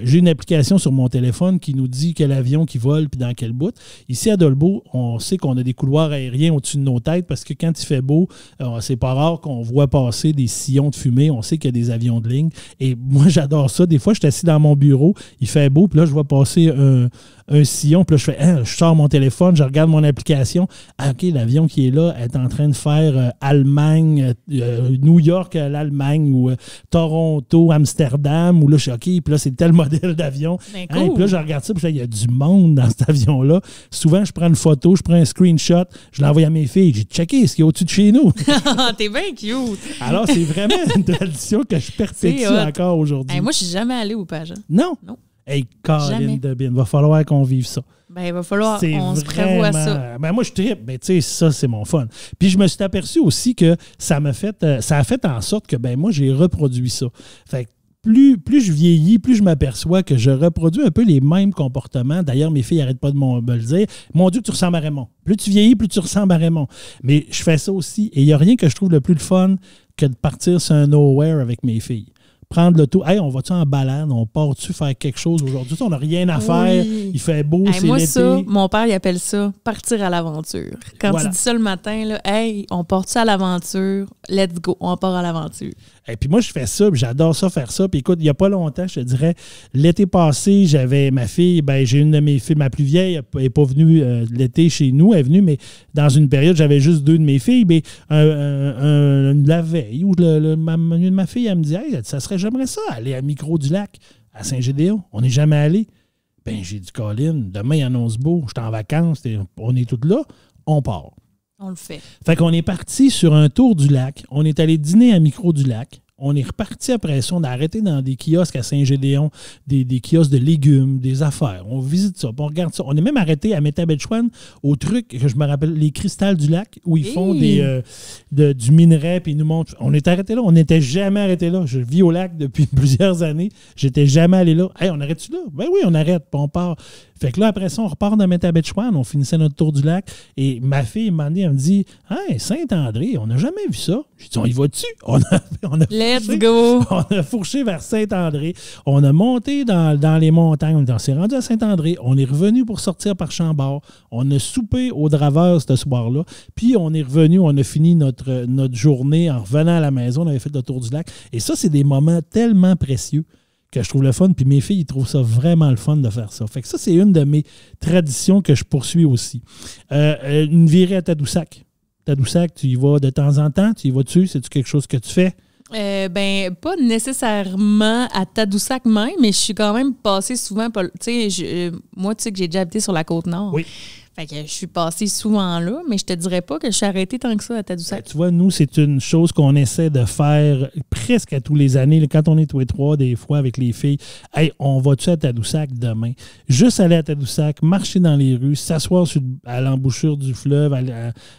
J'ai une application sur mon téléphone qui nous dit quel avion qui vole puis dans quel bout. Ici, à Dolbeau, on sait qu'on a des couloirs aériens au-dessus de nos têtes parce que quand il fait beau, c'est pas rare qu'on voit passer des sillons de fumée. On sait qu'il y a des avions de ligne. Et moi, j'adore ça. Des fois, je suis assis dans mon bureau, il fait beau, puis là, je vois passer un sillon. Puis là, je sors mon téléphone, je regarde mon application. Ah, OK, l'avion qui est là est en train de faire Allemagne, New York, l'Allemagne, ou Toronto, Amsterdam, ou là, je suis OK, puis là, c'est tel modèle d'avion. Ben, cool. Puis là, je regarde ça, puis là, il y a du monde dans cet avion-là. Souvent, je prends une photo, je prends un screenshot, je l'envoie à mes filles. J'ai checké ce qu'il y a au-dessus de chez nous. T'es bien cute. Alors, c'est vraiment une tradition que je perpétue encore aujourd'hui. Moi, je suis jamais allée au Page. Non? Hey, Caroline Debine, va falloir qu'on vive ça. Ben, il va falloir qu'on se prévoie ça. Ben, moi, je trippe. Ben, tu sais, ça, c'est mon fun. Puis, je me suis aperçu aussi que ça a fait en sorte que, ben, moi, j'ai reproduit ça. Fait que plus je vieillis, plus je m'aperçois que je reproduis un peu les mêmes comportements. D'ailleurs, mes filles n'arrêtent pas de me le dire. Mon Dieu, tu ressembles à Raymond. Plus tu vieillis, plus tu ressembles à Raymond. Mais je fais ça aussi. Et il n'y a rien que je trouve le plus fun que de partir sur un nowhere avec mes filles. Prendre le tout. Hey, on va-tu en balade? On part-tu faire quelque chose aujourd'hui? On n'a rien à faire. Il fait beau, c'est moi, l'été. Ça, mon père, il appelle ça partir à l'aventure. Quand tu dis ça le matin, là, hey, on part-tu à l'aventure? Let's go, on part à l'aventure. Et puis moi, je fais ça, puis j'adore ça, faire ça. Puis écoute, il n'y a pas longtemps, je te dirais, l'été passé, j'avais ma fille, j'ai une de mes filles, ma plus vieille, elle n'est pas venue l'été chez nous, elle est venue, mais dans une période, j'avais juste 2 de mes filles. Mais la veille, où ma fille, elle me dit, hey, j'aimerais ça, aller à Micro-du-Lac, à Saint-Gédéon. On n'est jamais allé. Ben, j'ai dit, Colin, demain, il annonce beau, je suis en vacances, on est toutes là, on part. On le fait. Fait qu'on est parti sur un tour du lac. On est allé dîner à Micro-du-Lac. On est reparti après ça. On a arrêté dans des kiosques à Saint-Gédéon, des kiosques de légumes, des affaires. On visite ça, on regarde ça. On est même arrêté à Métabetchouan au truc que je me rappelle, les Cristals du lac, où ils font du minerai, puis ils nous montrent. On est arrêté là. On n'était jamais arrêté là. Je vis au lac depuis plusieurs années. J'étais jamais allé là. Hey, on arrête-tu là? Ben oui, on arrête, puis on part. Fait que là, après ça, on repart de Métabetchouan. On finissait notre tour du lac. Et ma fille, elle me dit, hey, Saint-André, on n'a jamais vu ça. J'ai dit, on y va-tu? Let's go! On a fourché vers Saint-André. On a monté dans les montagnes. On s'est rendu à Saint-André. On est revenu pour sortir par Chambord. On a soupé au Draveur ce soir-là. Puis on est revenu, on a fini notre journée en revenant à la maison. On avait fait le tour du lac. Et ça, c'est des moments tellement précieux que je trouve le fun. Puis mes filles, ils trouvent ça vraiment le fun de faire ça. Fait que ça, c'est une de mes traditions que je poursuis aussi. Une virée à Tadoussac. Tadoussac, tu y vas de temps en temps? Tu y vas-tu? C'est-tu quelque chose que tu fais? Pas nécessairement à Tadoussac même, mais je suis quand même passée souvent. Moi, tu sais que j'ai déjà habité sur la Côte-Nord. Oui. Fait que je suis passée souvent là, mais je te dirais pas que je suis arrêtée tant que ça à Tadoussac. Tu vois, nous, c'est une chose qu'on essaie de faire presque à tous les années. Quand on est tous les trois, des fois, avec les filles, hey, on va-tu à Tadoussac demain? Juste aller à Tadoussac, marcher dans les rues, s'asseoir à l'embouchure du fleuve,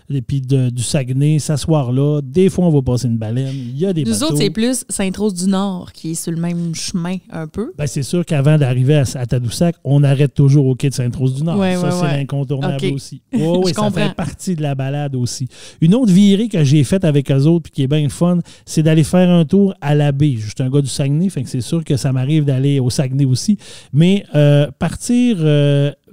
et puis du Saguenay, s'asseoir là. Des fois, on va passer une baleine. Il y a des bateaux. Nous autres, c'est plus Sainte-Rose-du-Nord qui est sur le même chemin un peu. Ben, c'est sûr qu'avant d'arriver à Tadoussac, on arrête toujours au quai de Sainte-Rose-du-Nord. C'est l'incontournable aussi. Oui, ça fait partie de la balade aussi. Une autre virée que j'ai faite avec eux autres, puis qui est bien fun, c'est d'aller faire un tour à la baie. Je suis un gars du Saguenay, fait que c'est sûr que ça m'arrive d'aller au Saguenay aussi. Mais partir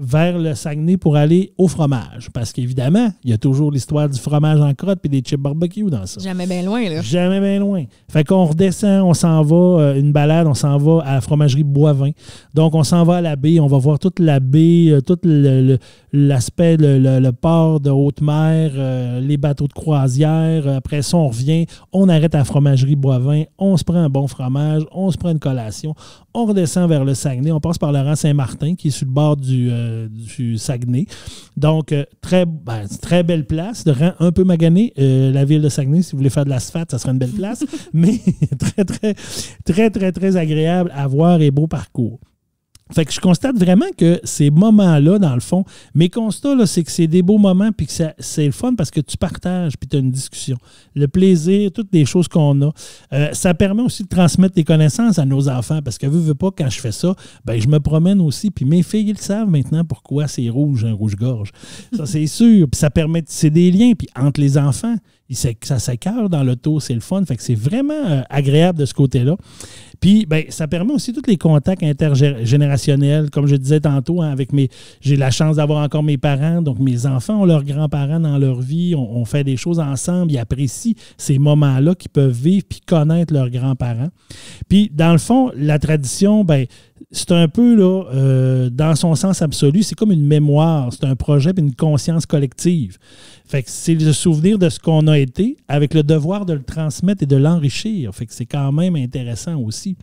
vers le Saguenay pour aller au fromage. Parce qu'évidemment, il y a toujours l'histoire du fromage en crotte puis des chips barbecue dans ça. Jamais bien loin, là. Jamais bien loin. Fait qu'on redescend, on s'en va, une balade, on s'en va à la fromagerie Boivin. Donc, on s'en va à la baie, on va voir toute la baie, tout l'aspect, le port de haute mer, les bateaux de croisière. Après ça, on revient, on arrête à la fromagerie Boivin, on se prend un bon fromage, on se prend une collation, on redescend vers le Saguenay, on passe par le rang Saint-Martin qui est sur le bord du Saguenay. Donc, très belle place, de rang un peu magané. La ville de Saguenay, si vous voulez faire de l'asphalte, ça serait une belle place, mais très agréable à voir et beau parcours. Fait que je constate vraiment que ces moments-là, dans le fond, mes constats, là, c'est que c'est des beaux moments puis que c'est le fun parce que tu partages puis tu as une discussion. Le plaisir, toutes les choses qu'on a. Ça permet aussi de transmettre des connaissances à nos enfants parce que, veux pas, quand je fais ça, je me promène aussi puis mes filles, ils savent maintenant pourquoi c'est rouge, un rouge-gorge. Ça, c'est sûr. Puis ça permet de tisser des liens. Puis entre les enfants, ça s'écœure dans l'auto, c'est le fun. Fait que c'est vraiment agréable de ce côté-là. Puis, ça permet aussi tous les contacts intergénérationnels. Comme je disais tantôt, j'ai la chance d'avoir encore mes parents. Donc, mes enfants ont leurs grands-parents dans leur vie. On fait des choses ensemble. Ils apprécient ces moments-là qu'ils peuvent vivre puis connaître leurs grands-parents. Puis, dans le fond, la tradition, c'est un peu, là, dans son sens absolu, c'est comme une mémoire, c'est un projet et une conscience collective. Fait que c'est le souvenir de ce qu'on a été avec le devoir de le transmettre et de l'enrichir. Fait que c'est quand même intéressant aussi.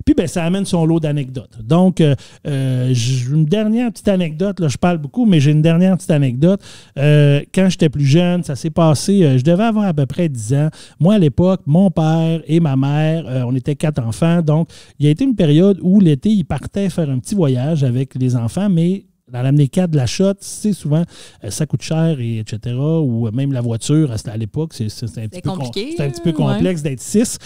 Puis, ben, ça amène son lot d'anecdotes. Donc, une dernière petite anecdote, là, je parle beaucoup, mais j'ai une dernière petite anecdote. Quand j'étais plus jeune, ça s'est passé, je devais avoir à peu près 10 ans. Moi, à l'époque, mon père et ma mère, on était 4 enfants. Donc, il y a été une période où l'été, ils partaient faire un petit voyage avec les enfants, mais dans l'amener 4 de la shot, c'est souvent, ça coûte cher, et etc. Ou même la voiture, à l'époque, c'est un petit peu complexe d'être 6.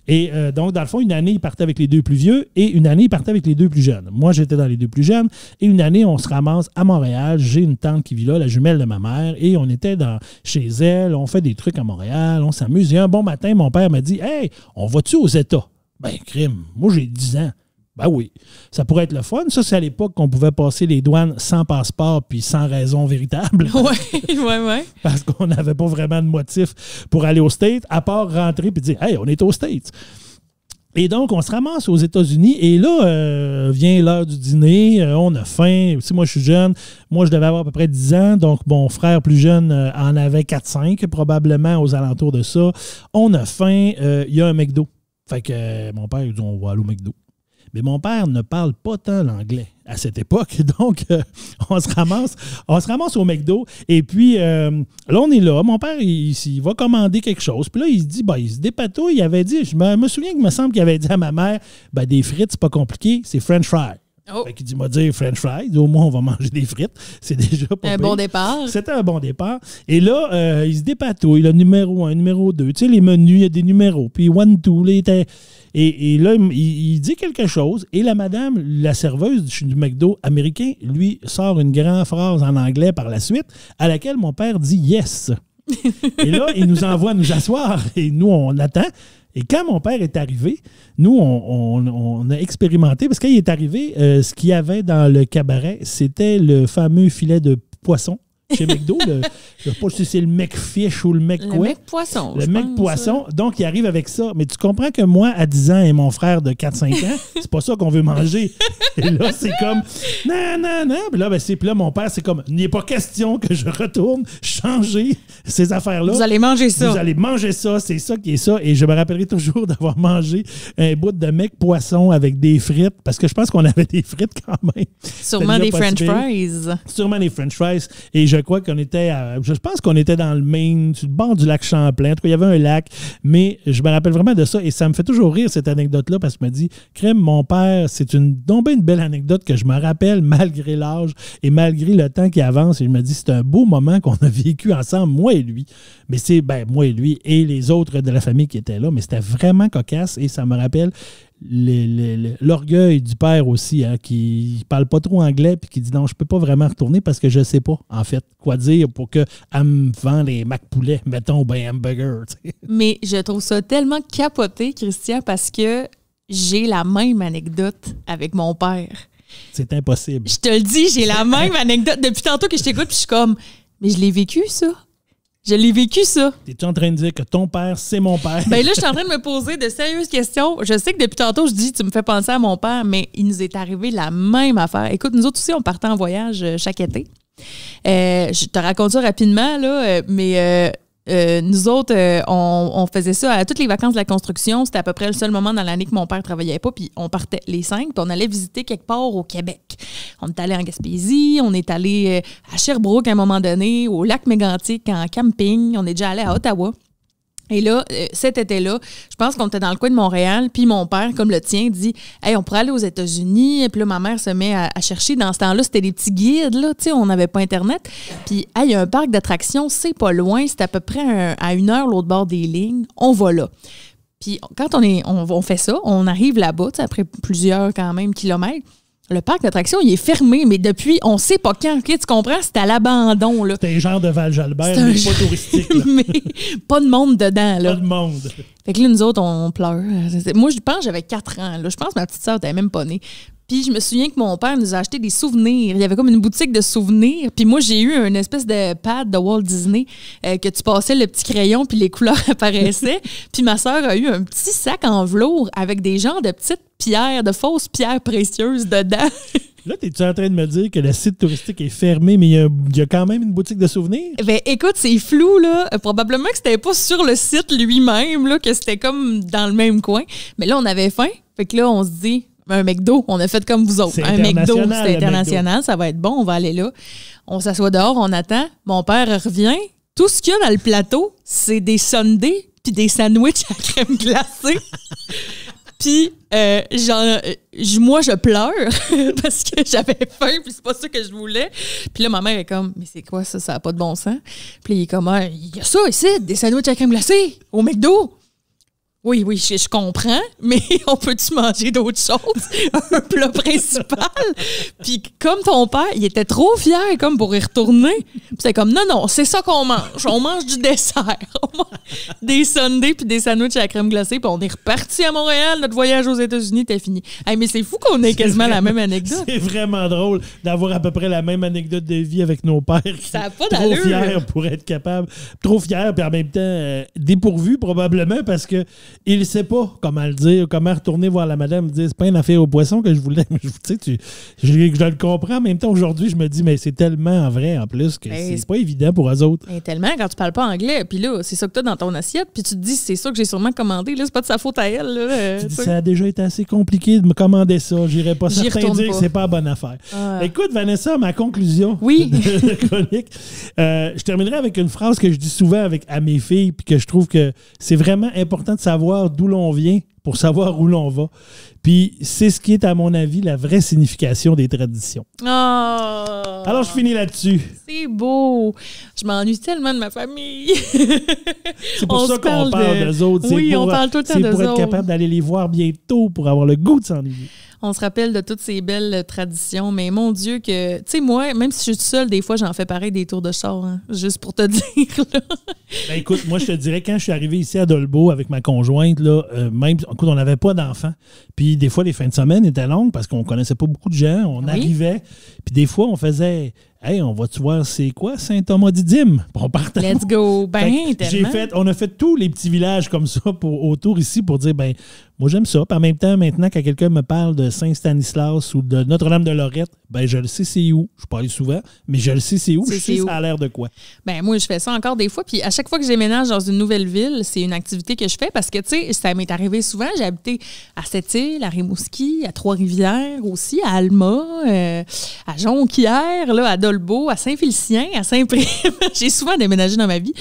Et donc, dans le fond, une année, ils partaient avec les 2 plus vieux et une année, ils partaient avec les 2 plus jeunes. Moi, j'étais dans les 2 plus jeunes et une année, on se ramasse à Montréal. J'ai une tante qui vit là, la jumelle de ma mère, et on était chez elle, on fait des trucs à Montréal, on s'amuse. Et un bon matin, mon père m'a dit « Hey, on va-tu aux États? » Ben, crime, moi, j'ai 10 ans. Ben oui, ça pourrait être le fun. Ça, c'est à l'époque qu'on pouvait passer les douanes sans passeport puis sans raison véritable. Oui. Parce qu'on n'avait pas vraiment de motif pour aller aux States, à part rentrer puis dire « Hey, on est aux States ». Et donc, on se ramasse aux États-Unis et là, vient l'heure du dîner, on a faim. Si moi, je suis jeune, moi, je devais avoir à peu près 10 ans, donc mon frère plus jeune en avait 4-5, probablement aux alentours de ça. On a faim, il y a un McDo. Fait que mon père, il dit « On va aller au McDo ». Mais mon père ne parle pas tant l'anglais à cette époque. Donc, on se ramasse au McDo. Et puis, là, on est là. Mon père, il va commander quelque chose. Puis là, il se dit, il se dépatouille. Il avait dit, je me souviens qu'il me semble qu'il avait dit à ma mère, des frites, c'est pas compliqué, c'est French fry. Oh. Fait qu'il dit, m'a dit French fries, au moins on va manger des frites. C'est déjà pas un bon départ. C'était un bon départ. Et là, il se dépatouille, le numéro 1, numéro 2. Tu sais, les menus, il y a des numéros. Puis 1, 2, et là, il dit quelque chose. Et la madame, la serveuse du McDo américain, lui, sort une grande phrase en anglais par la suite, à laquelle mon père dit « yes ». Et là, il nous envoie nous asseoir. Et nous, on attend. Et quand mon père est arrivé, nous, on a expérimenté, parce qu'il est arrivé, ce qu'il y avait dans le cabaret, c'était le fameux filet de poisson chez McDo. Je ne sais pas si c'est le McFish ou le McQuay. Le McPoisson. Le McPoisson. Donc, il arrive avec ça. Mais tu comprends que moi, à 10 ans, et mon frère de 4-5 ans, c'est pas ça qu'on veut manger. Et là, c'est comme, non. Puis là, mon père, c'est comme, il n'est pas question que je retourne changer ces affaires-là. Vous allez manger ça. Vous allez manger ça. C'est ça qui est ça. Et je me rappellerai toujours d'avoir mangé un bout de McPoisson avec des frites, parce que je pense qu'on avait des frites quand même. Sûrement des French fries. Sûrement des French fries. Et je crois qu'on était je pense qu'on était dans le Maine, sur le bord du lac Champlain. En tout cas, il y avait un lac, mais je me rappelle vraiment de ça et ça me fait toujours rire cette anecdote-là parce que je me dis, crème, mon père, c'est donc une belle anecdote que je me rappelle malgré l'âge et malgré le temps qui avance et je me dis, c'est un beau moment qu'on a vécu ensemble, moi et lui. Mais c'est, moi et lui et les autres de la famille qui étaient là, mais c'était vraiment cocasse et ça me rappelle l'orgueil du père aussi, hein, qui ne parle pas trop anglais puis qui dit non, je ne peux pas vraiment retourner parce que je ne sais pas, en fait, quoi dire pour qu'elle me vende les McPoulets, mettons, ou bien hamburger. T'sais. Mais je trouve ça tellement capoté, Christian, parce que j'ai la même anecdote avec mon père. C'est impossible. Je te le dis, j'ai la même anecdote. Depuis tantôt que je t'écoute, puis je suis comme, mais je l'ai vécu, ça. Je l'ai vécu, ça. T'es-tu en train de dire que ton père, c'est mon père? Ben là, je suis en train de me poser de sérieuses questions. Je sais que depuis tantôt, je dis, tu me fais penser à mon père, mais il nous est arrivé la même affaire. Écoute, nous autres aussi, on partait en voyage chaque été. Je te raconte ça rapidement, là, mais nous autres, on faisait ça à toutes les vacances de la construction. C'était à peu près le seul moment dans l'année que mon père travaillait pas. Puis on partait les 5, puis on allait visiter quelque part au Québec. On est allé en Gaspésie, on est allé à Sherbrooke à un moment donné, au lac Mégantic en camping. On est déjà allé à Ottawa. Et là, cet été-là, je pense qu'on était dans le coin de Montréal, puis mon père, comme le tien, dit « Hey, on pourrait aller aux États-Unis. » Puis là, ma mère se met à chercher. Dans ce temps-là, c'était des petits guides, là, tu sais, on n'avait pas Internet. Puis, il y a un parc d'attractions, c'est pas loin, c'est à peu près à 1 heure l'autre bord des lignes. On va là. Puis, quand on fait ça, on arrive là-bas, tu sais, après plusieurs, quand même, kilomètres. Le parc d'attractions, il est fermé, mais depuis, on sait pas quand. Okay, tu comprends? C'est à l'abandon, là. C'était un genre de Val-Jalbert, mais pas touristique, là. Mais pas de monde dedans, là. Pas de monde. Fait que là, nous autres, on pleure. Moi, je pense que j'avais 4 ans, là. Je pense que ma petite sœur n'était même pas née. Puis je me souviens que mon père nous a acheté des souvenirs. Il y avait comme une boutique de souvenirs. Puis moi, j'ai eu une espèce de pad de Walt Disney que tu passais le petit crayon puis les couleurs apparaissaient. Puis ma sœur a eu un petit sac en velours avec des genres de petites pierres, de fausses pierres précieuses dedans. Là, es-tu en train de me dire que le site touristique est fermé, mais il y a quand même une boutique de souvenirs? Ben, écoute, c'est flou, là. Probablement que c'était pas sur le site lui-même, là, que c'était comme dans le même coin. Mais là, on avait faim. Fait que là, on se dit, un McDo, on a fait comme vous autres. Un McDo, c'est international, ça va être bon, on va aller là. On s'assoit dehors, on attend. Mon père revient. Tout ce qu'il y a dans le plateau, c'est des sundaes puis des sandwichs à crème glacée. Puis, moi, je pleure parce que j'avais faim, puis c'est pas ça que je voulais. Puis là, ma mère est comme, mais c'est quoi ça? Ça n'a pas de bon sens. Puis il est comme, il y a ça ici, des sandwichs à crème glacée au McDo. Oui, je comprends, mais on peut-tu manger d'autres choses? Un plat principal? Puis comme ton père, il était trop fier comme pour y retourner. Puis c'est comme, non, c'est ça qu'on mange. On mange du dessert. On mange des sundaes puis des sandwichs à la crème glacée. Puis on est reparti à Montréal. Notre voyage aux États-Unis était fini. Hey, mais c'est fou qu'on ait quasiment la même anecdote. C'est vraiment drôle d'avoir à peu près la même anecdote de vie avec nos pères. Ça n'a pas d'allure. Trop d'allure. fiers pour être capable. Trop fiers, puis en même temps dépourvus probablement parce que il ne sait pas comment le dire, comment retourner voir la madame et dire c'est pas une affaire au poisson que je voulais. Je le comprends. En même temps, aujourd'hui, je me dis, mais c'est tellement vrai en plus que c'est pas évident pour eux autres. Tellement quand tu parles pas anglais. Puis là, c'est ça que tu as dans ton assiette. Puis tu te dis, c'est ça que j'ai sûrement commandé. Là, c'est pas de sa faute à elle. Là, tu dis, ça a déjà été assez compliqué de me commander ça. J'irais pas certain dire que c'est pas la bonne affaire. Écoute, Vanessa, ma conclusion de chronique. Je terminerai avec une phrase que je dis souvent à mes filles puis que je trouve que c'est vraiment important de savoir d'où l'on vient pour savoir où l'on va. Puis c'est ce qui est, à mon avis, la vraie signification des traditions. Oh, alors, je finis là-dessus. C'est beau. Je m'ennuie tellement de ma famille. C'est pour ça qu'on parle d'eux autres. Oui, on parle tout le temps d'eux autres. C'est pour être capable d'aller les voir bientôt pour avoir le goût de s'ennuyer. On se rappelle de toutes ces belles traditions, mais mon Dieu que... Tu sais, moi, même si je suis toute seule, des fois, j'en fais pareil des tours de char, hein, juste pour te dire, là. Ben écoute, moi, je te dirais, quand je suis arrivé ici à Dolbeau avec ma conjointe, là, écoute, on n'avait pas d'enfants. Puis des fois, les fins de semaine étaient longues parce qu'on connaissait pas beaucoup de gens. On arrivait. Puis des fois, on faisait... Hey, on va-tu voir c'est quoi Saint-Thomas-Didyme? On partait. Let's go. Ben, tellement. On a fait tous les petits villages comme ça autour ici pour dire, ben moi, j'aime ça. Puis en même temps, maintenant, quand quelqu'un me parle de Saint-Stanislas ou de Notre-Dame-de-Lorette, ben je le sais c'est où. Je parle souvent, mais je le sais c'est où. Je sais ça a l'air de quoi. Ben moi, je fais ça encore des fois. Puis à chaque fois que je déménage dans une nouvelle ville, c'est une activité que je fais parce que, tu sais, ça m'est arrivé souvent. J'ai habité à Sept-Îles, à Rimouski, à Trois-Rivières aussi, à Alma, à Jonquière, là, à Dolbeau, à Saint-Félicien, à Saint-Prime. J'ai souvent déménagé dans ma vie.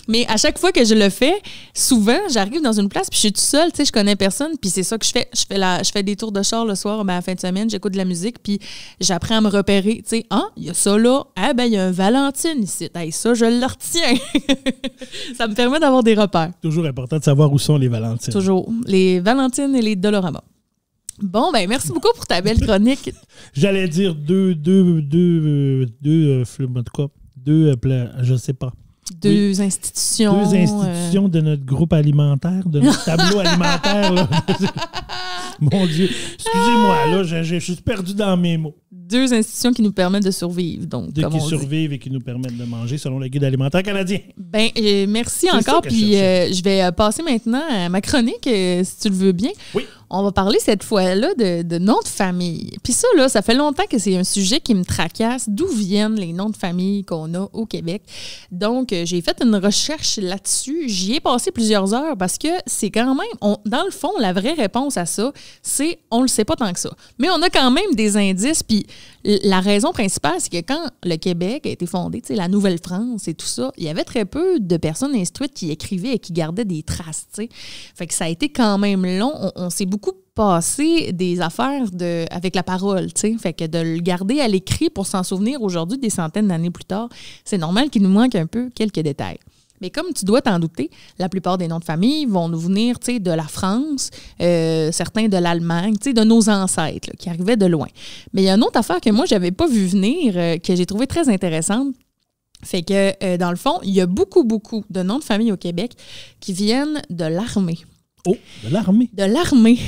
Mais à chaque fois que je le fais, souvent, j'arrive dans une place puis je suis toute seule, tu sais, je connais personne, puis c'est ça que je fais. Je fais des tours de char le soir, ben, à la fin de semaine, j'écoute de la musique, puis j'apprends à me repérer. Tu sais, il y a ça là, ben, il y a un Valentine ici. Hey, ça, je le retiens. Ça me permet d'avoir des repères. Toujours important de savoir où sont les Valentines. Toujours. Les Valentines et les Dolorama. Bon, ben merci beaucoup pour ta belle chronique. J'allais dire deux je sais pas. Deux institutions. Deux institutions de notre groupe alimentaire, de notre tableau alimentaire. Là. Mon Dieu. Excusez-moi, là, je suis perdu dans mes mots. Deux institutions qui nous permettent de survivre. Donc, qui survivent et qui nous permettent de manger selon le guide alimentaire canadien. Ben, merci encore. Puis je vais passer maintenant à ma chronique, si tu le veux bien. Oui. On va parler cette fois-là de noms de famille. Puis ça, là, ça fait longtemps que c'est un sujet qui me tracasse. D'où viennent les noms de famille qu'on a au Québec? Donc, j'ai fait une recherche là-dessus. J'y ai passé plusieurs heures parce que c'est quand même... dans le fond, la vraie réponse à ça, c'est on le sait pas tant que ça. Mais on a quand même des indices. Puis la raison principale, c'est que quand le Québec a été fondé, tu sais, la Nouvelle-France et tout ça, il y avait très peu de personnes instruites qui écrivaient et qui gardaient des traces, tu sais. Fait que ça a été quand même long. On s'est beaucoup passé des affaires avec la parole, tu sais. Fait que de le garder à l'écrit pour s'en souvenir aujourd'hui, des centaines d'années plus tard, c'est normal qu'il nous manque un peu quelques détails. Mais comme tu dois t'en douter, la plupart des noms de famille vont nous venir, tu sais, de la France, certains de l'Allemagne, tu sais, de nos ancêtres là, qui arrivaient de loin. Mais il y a une autre affaire que moi, je n'avais pas vu venir, que j'ai trouvée très intéressante. Fait que, dans le fond, il y a beaucoup de noms de famille au Québec qui viennent de l'armée. Oh, de l'armée. De l'armée.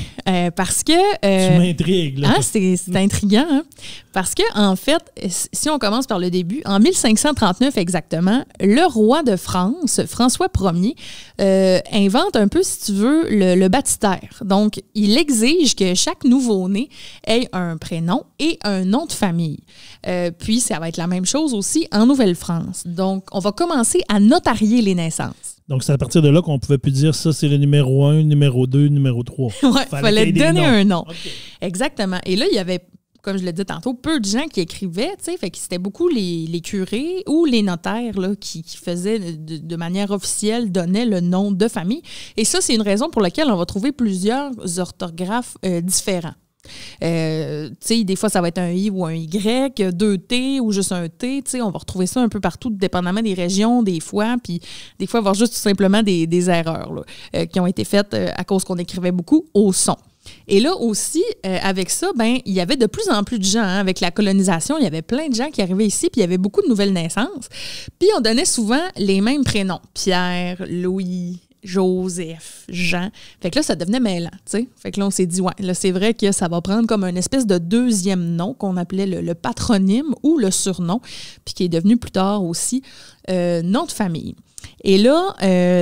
Parce que... tu m'intrigues, là. Hein, c'est intriguant, hein? Parce que, en fait, si on commence par le début, en 1539 exactement, le roi de France, François Ier, invente un peu, si tu veux, le baptistère. Donc, il exige que chaque nouveau-né ait un prénom et un nom de famille. Puis, ça va être la même chose aussi en Nouvelle-France. Donc, on va commencer à notarier les naissances. Donc, c'est à partir de là qu'on pouvait plus dire ça, c'est le numéro 1, numéro 2, numéro 3. Oui, il fallait donner un nom. Okay. Exactement. Et là, il y avait, comme je le disais tantôt, peu de gens qui écrivaient, tu sais, fait que c'était beaucoup les curés ou les notaires là, qui faisaient de manière officielle, donnaient le nom de famille. Et ça, c'est une raison pour laquelle on va trouver plusieurs orthographes différents. Tu sais, des fois, ça va être un I ou un Y, 2 T ou juste un T. Tu sais, on va retrouver ça un peu partout, dépendamment des régions, des fois. Puis, des fois, avoir juste tout simplement des erreurs là, qui ont été faites à cause qu'on écrivait beaucoup au son. Et là aussi, avec ça, ben, il y avait de plus en plus de gens. Hein, avec la colonisation, il y avait plein de gens qui arrivaient ici, puis il y avait beaucoup de nouvelles naissances. Puis, on donnait souvent les mêmes prénoms. Pierre, Louis, Joseph, Jean. Fait que là, ça devenait mêlant, tu sais. Fait que là, on s'est dit, ouais, là, c'est vrai que ça va prendre comme une espèce de deuxième nom qu'on appelait le patronyme ou le surnom, puis qui est devenu plus tard aussi nom de famille. Et là,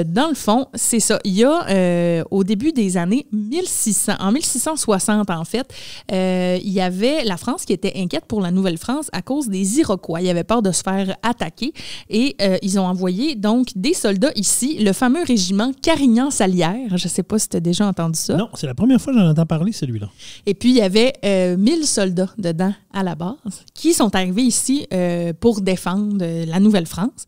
dans le fond, c'est ça. Il y a, au début des années 1600, en 1660, en fait, il y avait la France qui était inquiète pour la Nouvelle-France à cause des Iroquois. Ils avaient peur de se faire attaquer et ils ont envoyé donc des soldats ici, le fameux régiment Carignan-Salière. Je ne sais pas si tu as déjà entendu ça. Non, c'est la première fois que j'en entends parler, celui-là. Et puis, il y avait 1000 soldats dedans à la base qui sont arrivés ici pour défendre la Nouvelle-France.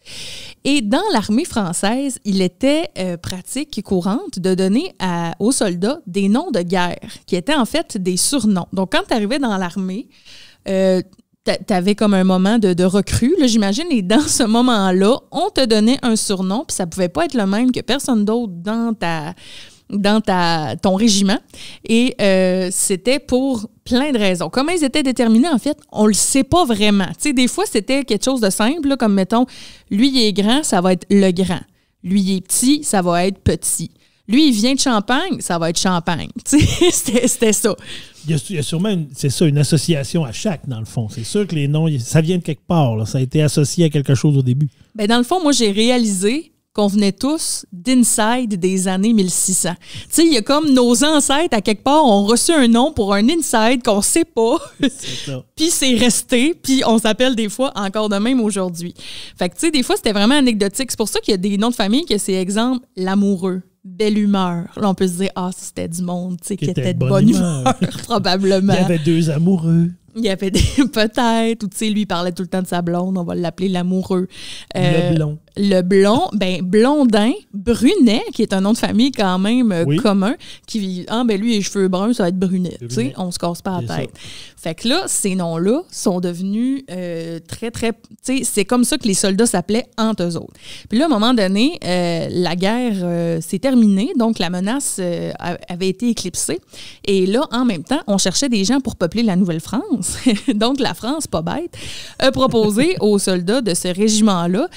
Et dans l'armée française, il était pratique et courante de donner aux soldats des noms de guerre, qui étaient en fait des surnoms. Donc, quand tu arrivais dans l'armée, tu avais comme un moment de recrue, là, j'imagine, et dans ce moment-là, on te donnait un surnom, puis ça pouvait pas être le même que personne d'autre dans ton régiment. Et c'était pour plein de raisons. Comment ils étaient déterminés, en fait, on le sait pas vraiment. Tu sais, des fois, c'était quelque chose de simple, là, comme, mettons, lui, il est grand, ça va être le grand. Lui, il est petit, ça va être petit. Lui, il vient de Champagne, ça va être Champagne. Tu sais, c'était ça. Il y a sûrement, une association à chaque, dans le fond. C'est sûr que les noms, ça vient de quelque part. Là. Ça a été associé à quelque chose au début. Bien, dans le fond, moi, j'ai réalisé qu'on venait tous d'inside des années 1600. Tu sais, il y a comme nos ancêtres, à quelque part, ont reçu un nom pour un inside qu'on sait pas. Puis c'est resté, puis on s'appelle des fois encore de même aujourd'hui. Fait que, tu sais, des fois, c'était vraiment anecdotique. C'est pour ça qu'il y a des noms de famille que c'est, exemple, l'amoureux, belle humeur. Là, on peut se dire, ça, c'était du monde, tu sais, qui était de bonne humeur, probablement. Il y avait 2 amoureux. Il y avait peut-être, ou tu sais, lui, il parlait tout le temps de sa blonde, on va l'appeler l'amoureux. Le blond. Le blond, Blondin, Brunet, qui est un nom de famille quand même commun, qui lui, les cheveux bruns, ça va être Brunet. Tu sais, on se casse pas la tête. Fait que là, ces noms-là sont devenus très, très... Tu sais, c'est comme ça que les soldats s'appelaient entre eux autres. Puis là, à un moment donné, la guerre s'est terminée, donc la menace avait été éclisée. Et là, en même temps, on cherchait des gens pour peupler la Nouvelle-France. Donc, la France, pas bête, a proposé aux soldats de ce régiment-là,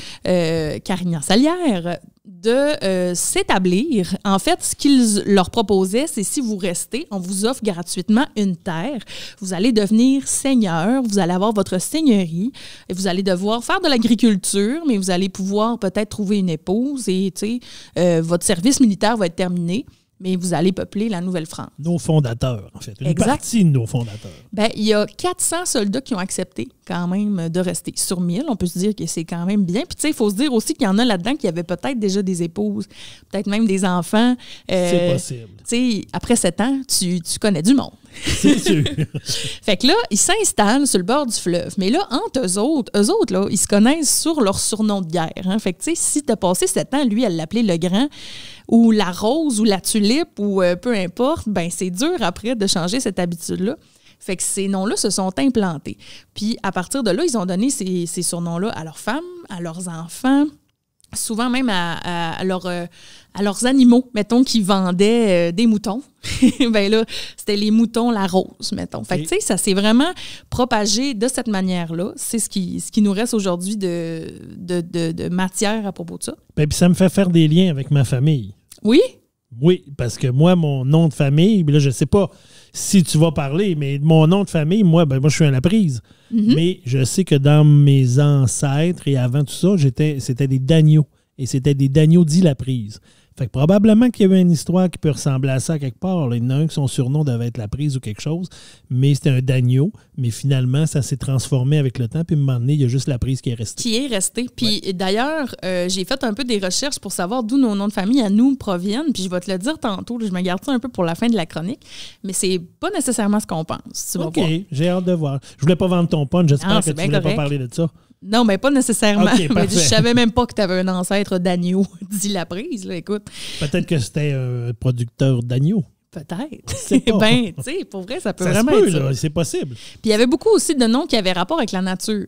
Carignan-Salière, de s'établir. En fait, ce qu'ils leur proposaient, c'est si vous restez, on vous offre gratuitement une terre. Vous allez devenir seigneur, vous allez avoir votre seigneurie, et vous allez devoir faire de l'agriculture, mais vous allez pouvoir peut-être trouver une épouse et, tu sais, votre service militaire va être terminé. Mais vous allez peupler la Nouvelle-France. Nos fondateurs, en fait. Une partie de nos fondateurs. Bien, il y a 400 soldats qui ont accepté quand même de rester. Sur 1000, on peut se dire que c'est quand même bien. Puis, tu sais, il faut se dire aussi qu'il y en a là-dedans qui avaient peut-être déjà des épouses, peut-être même des enfants. C'est possible. Tu sais, après 7 ans, tu connais du monde. C'est sûr. Fait que là, ils s'installent sur le bord du fleuve. Mais là, entre eux autres, là, ils se connaissent sur leur surnom de guerre. Hein? Fait que, tu sais, si tu as passé 7 ans, lui, elle l'appelait le grand, ou la rose, ou la tulipe, ou peu importe, ben c'est dur après de changer cette habitude-là. Fait que ces noms-là se sont implantés. Puis, à partir de là, ils ont donné ces surnoms-là à leurs femmes, à leurs enfants, souvent même à leurs animaux, mettons, qui vendaient des moutons. Ben là, c'était les moutons la rose, mettons. Fait que, tu sais, ça s'est vraiment propagé de cette manière-là. C'est ce qui nous reste aujourd'hui de matière à propos de ça. Ben, puis ça me fait faire des liens avec ma famille. Oui? Oui, parce que moi, mon nom de famille, là, je ne sais pas si tu vas parler, mais mon nom de famille, moi, je suis un Laprise. Mm-hmm. Mais je sais que dans mes ancêtres et avant tout ça, c'était des Dagneaux. Et c'était des Dagneaux dits Laprise. Fait que probablement qu'il y avait une histoire qui peut ressembler à ça quelque part. Là. Il y en a un que son surnom devait être Laprise ou quelque chose, mais c'était un Dagneau. Mais finalement, ça s'est transformé avec le temps. Puis à un moment donné, il y a juste Laprise qui est resté. Qui est resté. Puis d'ailleurs, j'ai fait un peu des recherches pour savoir d'où nos noms de famille à nous proviennent. Puis je vais te le dire tantôt. Je me garde ça un peu pour la fin de la chronique. Mais c'est pas nécessairement ce qu'on pense. Tu vas voir. J'ai hâte de voir. Je voulais pas vendre ton punch. J'espère que tu voulais pas parler de ça. Non, mais pas nécessairement. Okay, mais je savais même pas que tu avais un ancêtre d'agneau, dit Laprise, là, écoute. Peut-être que c'était un producteur d'agneau. Peut-être. Ben, tu sais, pour vrai, ça peut vraiment être ça. Là, c'est possible. Puis il y avait beaucoup aussi de noms qui avaient rapport avec la nature.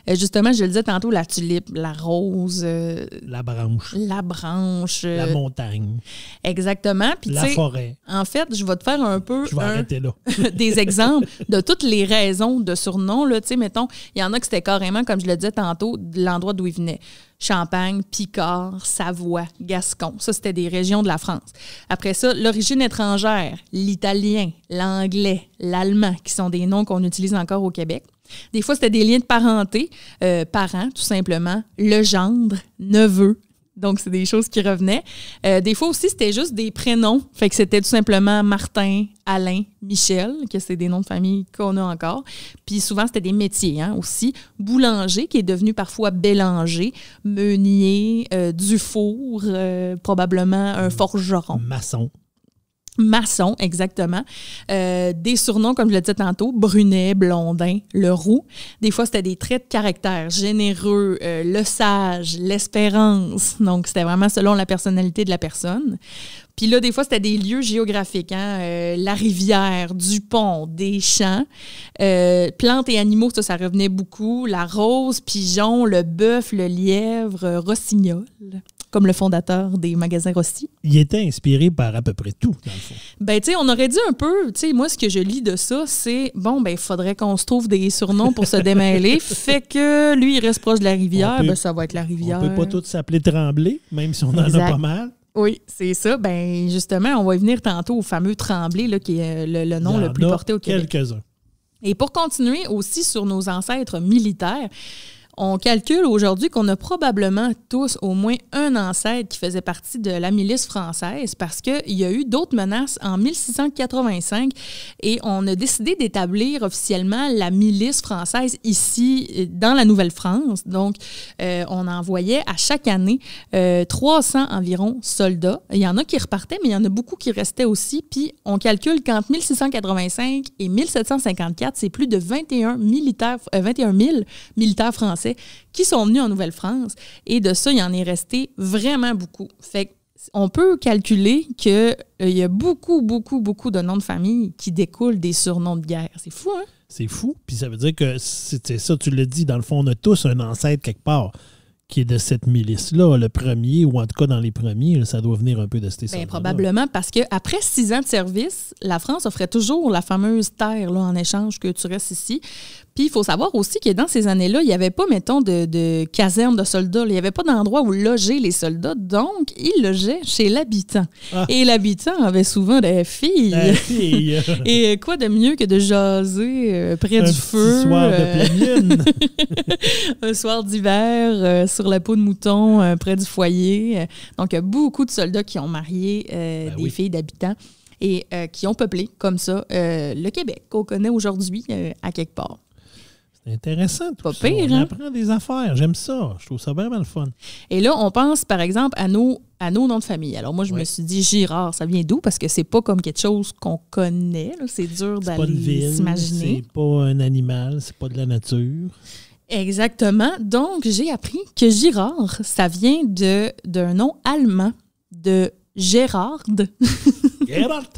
Justement, je le disais tantôt, la tulipe, la rose. La branche. La branche. La montagne. Exactement. Puis, la forêt. En fait, je vais te faire un peu arrêter là. des exemples de toutes les raisons de surnoms. Tu sais, mettons, il y en a que c'était carrément, comme je le disais tantôt, de l'endroit d'où ils venaient. Champagne, Picard, Savoie, Gascon. Ça, c'était des régions de la France. Après ça, l'origine étrangère, l'italien, l'anglais, l'allemand, qui sont des noms qu'on utilise encore au Québec. Des fois, c'était des liens de parenté, parents, tout simplement, le gendre, neveu. Donc, c'est des choses qui revenaient. Des fois aussi, c'était juste des prénoms. Fait que c'était tout simplement Martin, Alain, Michel, que c'est des noms de famille qu'on a encore. Puis souvent, c'était des métiers aussi. Boulanger, qui est devenu parfois Bélanger. Meunier, Dufour, probablement un forgeron. Maçon, exactement. Des surnoms, comme je le disais tantôt, Brunet, Blondin, Leroux. Des fois, c'était des traits de caractère, généreux, le sage, l'espérance. Donc, c'était vraiment selon la personnalité de la personne. Puis là, des fois, c'était des lieux géographiques, la rivière, du pont, des champs. Plantes et animaux, ça revenait beaucoup. La rose, pigeon, le bœuf, le lièvre, rossignol, comme le fondateur des magasins Rossi. Il était inspiré par à peu près tout, dans le fond. Ben, tu sais, on aurait dit un peu, tu sais, moi, ce que je lis de ça, c'est, il faudrait qu'on se trouve des surnoms pour se démêler. Fait que lui, il reste proche de la rivière, ça va être la rivière. On peut pas tous s'appeler Tremblay, même si on en a pas mal. Oui, c'est ça. Ben justement, on va y venir tantôt au fameux Tremblay, là, qui est le nom le plus porté au Québec. Quelques-uns. Et pour continuer aussi sur nos ancêtres militaires, on calcule aujourd'hui qu'on a probablement tous au moins un ancêtre qui faisait partie de la milice française parce qu'il y a eu d'autres menaces en 1685 et on a décidé d'établir officiellement la milice française ici dans la Nouvelle-France. Donc, on envoyait à chaque année 300 environ soldats. Il y en a qui repartaient, mais il y en a beaucoup qui restaient aussi. Puis, on calcule qu'entre 1685 et 1754, c'est plus de 21 000 militaires français qui sont venus en Nouvelle-France. Et de ça, il y en est resté vraiment beaucoup. Fait qu'on peut calculer qu'il y a beaucoup, beaucoup, beaucoup de noms de famille qui découlent des surnoms de guerre. C'est fou, hein? C'est fou. Puis ça veut dire que, c'est ça, tu l'as dit, dans le fond, on a tous un ancêtre quelque part qui est de cette milice-là, le premier, ou en tout cas dans les premiers, ça doit venir un peu de ces soldats-là. Probablement, parce qu'après 6 ans de service, la France offrait toujours la fameuse terre là, en échange que tu restes ici. Puis, il faut savoir aussi que dans ces années-là, il n'y avait pas, mettons, de caserne de soldats. Il n'y avait pas d'endroit où loger les soldats. Donc, ils logeaient chez l'habitant. Ah. Et l'habitant avait souvent des filles. Et quoi de mieux que de jaser près du feu. Un soir de pleine lune. Un soir d'hiver, sur la peau de mouton, près du foyer. Donc, il y a beaucoup de soldats qui ont marié des filles d'habitants et qui ont peuplé, comme ça, le Québec, qu'on connaît aujourd'hui à quelque part. C'est intéressant tout pas ça. Pire, on apprend des affaires. J'aime ça. Je trouve ça vraiment le fun. Et là, on pense, par exemple, à nos noms de famille. Alors moi, je me suis dit Girard, ça vient d'où? Parce que c'est pas comme quelque chose qu'on connaît. Là. C'est dur d'aller s'imaginer. C'est pas un animal, c'est pas de la nature. Exactement. Donc, j'ai appris que Girard, ça vient d'un nom allemand de Gérard. Gerard.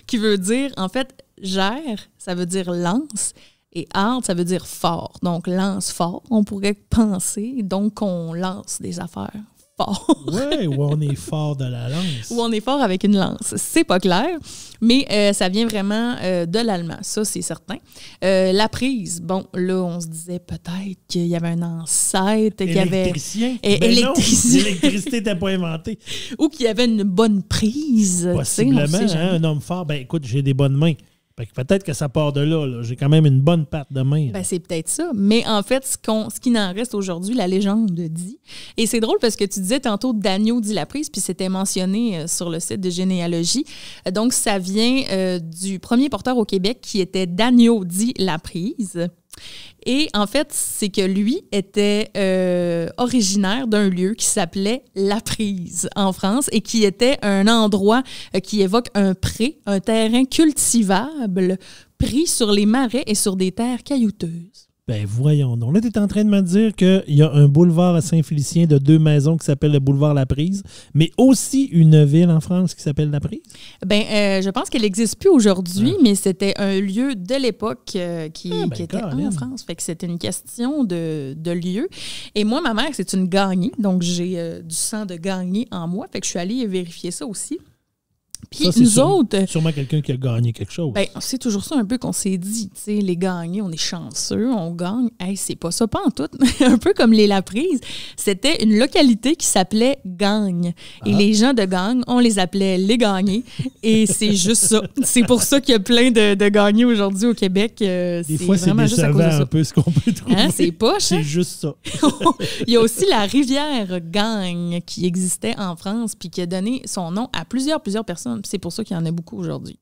Qui veut dire, en fait, gère, ça veut dire lance. Et ard, ça veut dire fort. Donc, lance fort, on pourrait penser. Donc, on lance des affaires fort. Oui, ou on est fort de la lance. Ou on est fort avec une lance. C'est pas clair, mais ça vient vraiment de l'allemand, ça, c'est certain. La prise, bon, là, on se disait peut-être qu'il y avait un ancêtre, qu'il y avait... Électricien? Électricien. Non, l'électricité n'était pas inventée. Ou qu'il y avait une bonne prise. Possiblement, un homme fort. Ben écoute, j'ai des bonnes mains. Peut-être que ça part de là. J'ai quand même une bonne patte de main. Ben, c'est peut-être ça. Mais en fait, ce qui n'en reste aujourd'hui, la légende dit. Et c'est drôle parce que tu disais tantôt Dagneau dit la prise, puis c'était mentionné sur le site de généalogie. Donc, ça vient du premier porteur au Québec qui était Dagneau dit la prise. Et en fait, c'est que lui était originaire d'un lieu qui s'appelait La Prise en France et qui était un endroit qui évoque un pré, un terrain cultivable pris sur les marais et sur des terres caillouteuses. Ben voyons donc. Là, tu es en train de me dire qu'il y a un boulevard à Saint-Félicien de 2 maisons qui s'appelle le boulevard La Prise, mais aussi une ville en France qui s'appelle La Prise? Ben, je pense qu'elle n'existe plus aujourd'hui, mais c'était un lieu de l'époque qui était en France. Fait que c'était une question de lieu. Et moi, ma mère, c'est une gagnée, donc j'ai du sang de gagnée en moi. Fait que je suis allée vérifier ça aussi. Puis nous autres... Sûrement quelqu'un qui a gagné quelque chose. Ben, c'est toujours ça un peu qu'on s'est dit. Tu sais, les gagnés, on est chanceux, on gagne. Hey, c'est pas ça, pas en tout. Un peu comme les Laprise. C'était une localité qui s'appelait Gagne. Et les gens de Gagne, on les appelait les gagnés. Et c'est juste ça. C'est pour ça qu'il y a plein de gagnés aujourd'hui au Québec. Des fois, c'est décevant un peu ce qu'on peut trouver. Hein, c'est poche. C'est juste ça. Il y a aussi la rivière Gagne qui existait en France puis qui a donné son nom à plusieurs personnes. C'est pour ça qu'il y en a beaucoup aujourd'hui.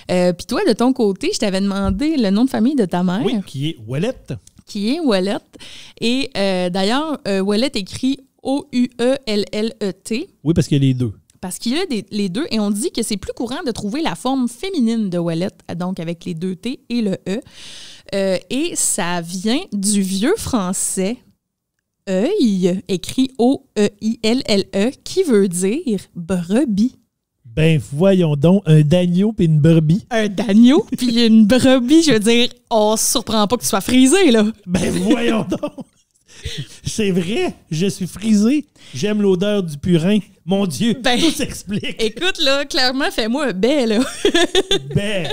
Puis toi, de ton côté, je t'avais demandé le nom de famille de ta mère. Oui, qui est Ouellette. Qui est Ouellette. Et d'ailleurs, Ouellette écrit O-U-E-L-L-E-T. Oui, parce qu'il y a les deux. Parce qu'il y a les deux. Et on dit que c'est plus courant de trouver la forme féminine de Ouellette, donc avec les 2 T et le E. Et ça vient du vieux français œil, écrit O-E-I-L-L-E, qui veut dire brebis. Ben, voyons donc, un dagneau puis une brebis. Un dagneau puis une brebis, je veux dire, on se surprend pas que tu sois frisé, là. Ben, voyons donc. C'est vrai, je suis frisé. J'aime l'odeur du purin. Mon Dieu, ben, tout s'explique. Écoute, là, clairement, fais-moi un baie, là. Ben.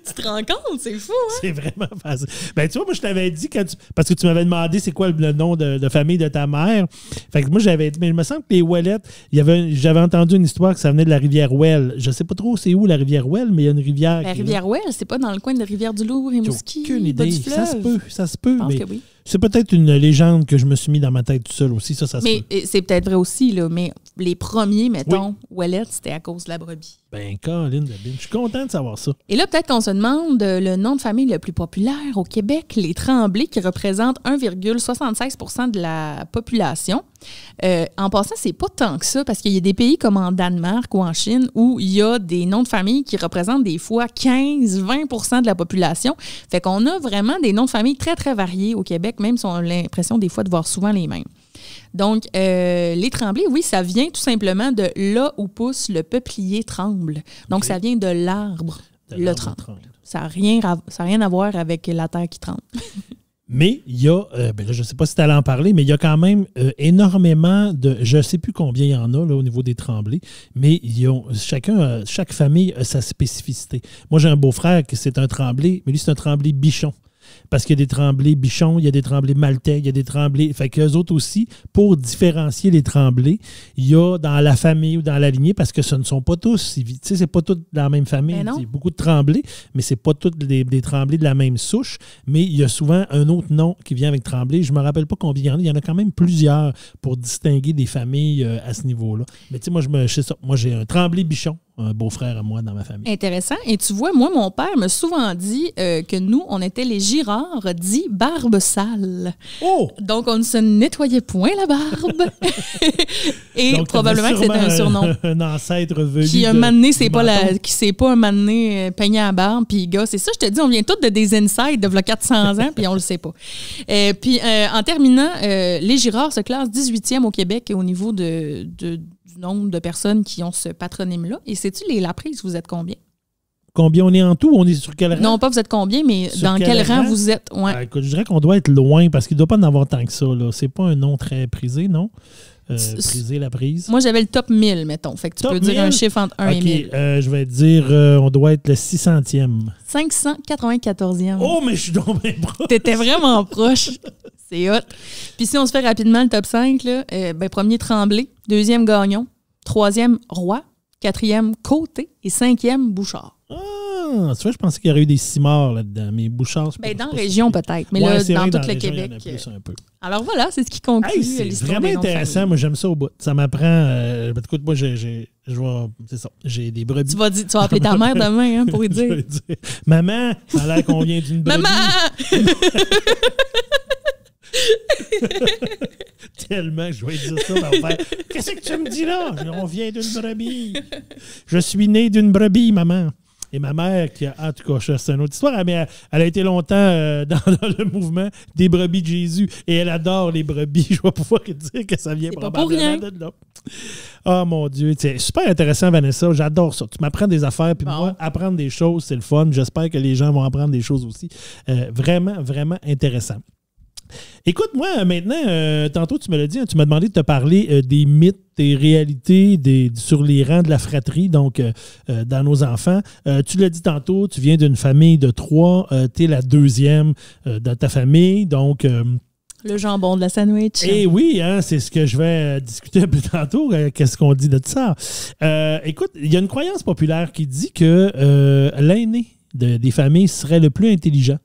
Tu te rends compte? C'est fou, hein? C'est vraiment facile. Ben, tu vois, moi, je t'avais dit, parce que tu m'avais demandé c'est quoi le nom de famille de ta mère. Fait que moi, j'avais dit, mais il me semble que les Ouellettes, j'avais entendu une histoire que ça venait de la rivière Ouelle. Je sais pas trop c'est où la rivière Ouelle, mais il y a une rivière. La rivière Ouelle, c'est pas dans le coin de la rivière du Louvre et Rimouski? J'ai aucune idée. Ça se peut. Je pense mais que oui. C'est peut-être une légende que je me suis mis dans ma tête tout seul aussi. Ça se peut. Mais c'est peut-être vrai aussi, là. Mais les premiers, mettons, Ouellette, c'était à cause de la brebis. Ben, Caroline de Bin, je suis content de savoir ça. Et là, peut-être qu'on se demande le nom de famille le plus populaire au Québec, les Tremblay, qui représentent 1,76 % de la population. En passant, c'est pas tant que ça, parce qu'il y a des pays comme en Danemark ou en Chine où il y a des noms de famille qui représentent des fois 15-20 % de la population. Fait qu'on a vraiment des noms de famille très, très variés au Québec, même si on a l'impression des fois de voir souvent les mêmes. Donc, les Tremblay, oui, ça vient tout simplement de là où pousse le peuplier tremble. Donc, ça vient de l'arbre, le tremble. Ça n'a rien à voir avec la terre qui tremble. Mais il y a, ben là, je ne sais pas si tu allais en parler, mais il y a quand même énormément de, je ne sais plus combien il y en a là, au niveau des Tremblay, mais chaque famille a sa spécificité. Moi, j'ai un beau-frère qui c'est un Tremblay, mais lui, c'est un Tremblay bichon. Parce qu'il y a des Tremblay bichons, il y a des Tremblay maltais, il y a des Tremblay... Fait qu'eux autres aussi, pour différencier les Tremblay, il y a dans la famille ou dans la lignée, parce que ce ne sont pas tous... Tu sais, c'est pas tous de la même famille. Il y a beaucoup de Tremblay, mais c'est pas tous des Tremblay de la même souche. Mais il y a souvent un autre nom qui vient avec Tremblay. Je me rappelle pas combien il y en a. Il y en a quand même plusieurs pour distinguer des familles à ce niveau-là. Mais tu sais, moi, j'ai un Tremblay bichon, un beau-frère à moi dans ma famille. Intéressant. Et tu vois, moi, mon père m'a souvent dit que nous, on était les Girard, dit barbe sale. Oh! Donc, on ne se nettoyait point la barbe. Et donc, probablement que c'était un surnom. Un ancêtre velu. Qui, un moment donné, qui s'est pas un moment donné peigné à la barbe. Puis, gars, c'est ça, je te dis, on vient tous de des insides de 400 ans, puis on le sait pas. Puis, en terminant, les Girard se classent 18e au Québec au niveau du nombre de personnes qui ont ce patronyme-là. Et sais-tu, les Laprise, vous êtes combien? combien on est en tout? On est sur quel rang? Non, pas vous êtes combien, mais Sur dans quel rang vous êtes. Ouais. Écoute, je dirais qu'on doit être loin parce qu'il ne doit pas en avoir tant que ça. Là. C'est pas un nom très prisé, non? Priser la prise. Moi, j'avais le top 1000, mettons. Fait que tu peux dire un chiffre entre 1 et 1000. Je vais dire, on doit être le 600e. 594e. Oh, mais je suis donc bien proche. T'étais vraiment proche. C'est hot. Puis si on se fait rapidement le top 5, là, premier Tremblay, deuxième Gagnon, troisième Roy, quatrième Côté et cinquième Bouchard. Ah, tu vois, je pensais qu'il y aurait eu des Simard là-dedans, mais Bouchard, c'est dans la région peut-être, mais là, dans tout le Québec. Il y en a plus un peu. Alors voilà, c'est ce qui conclut l'histoire. C'est vraiment intéressant. Moi, j'aime ça au bout. Ça m'apprend. Écoute, moi, c'est ça. J'ai des brebis. Tu vas appeler ta mère demain pour lui dire. Maman, ça a l'air qu'on vient d'une brebis. Maman! Tellement que je vais dire ça, mon père. Qu'est-ce que tu me dis là? On vient d'une brebis. Je suis né d'une brebis, maman. Et ma mère, en tout cas, c'est une autre histoire, mais elle a été longtemps dans le mouvement des brebis de Jésus et elle adore les brebis. Je vais pouvoir dire que ça vient probablement de là. Oh mon Dieu, c'est super intéressant, Vanessa. J'adore ça. Tu m'apprends des affaires, puis moi, apprendre des choses, c'est le fun. J'espère que les gens vont apprendre des choses aussi. Vraiment, vraiment intéressant. Écoute, moi, maintenant, tantôt, tu me l'as dit, tu m'as demandé de te parler des mythes, des réalités sur les rangs de la fratrie, donc dans nos enfants. Tu l'as dit tantôt, tu viens d'une famille de 3, tu es la deuxième de ta famille, donc... le jambon de la sandwich. Eh oui, hein, c'est ce que je vais discuter un peu tantôt. Qu'est-ce qu'on dit de ça? Écoute, il y a une croyance populaire qui dit que l'aîné des familles serait le plus intelligent.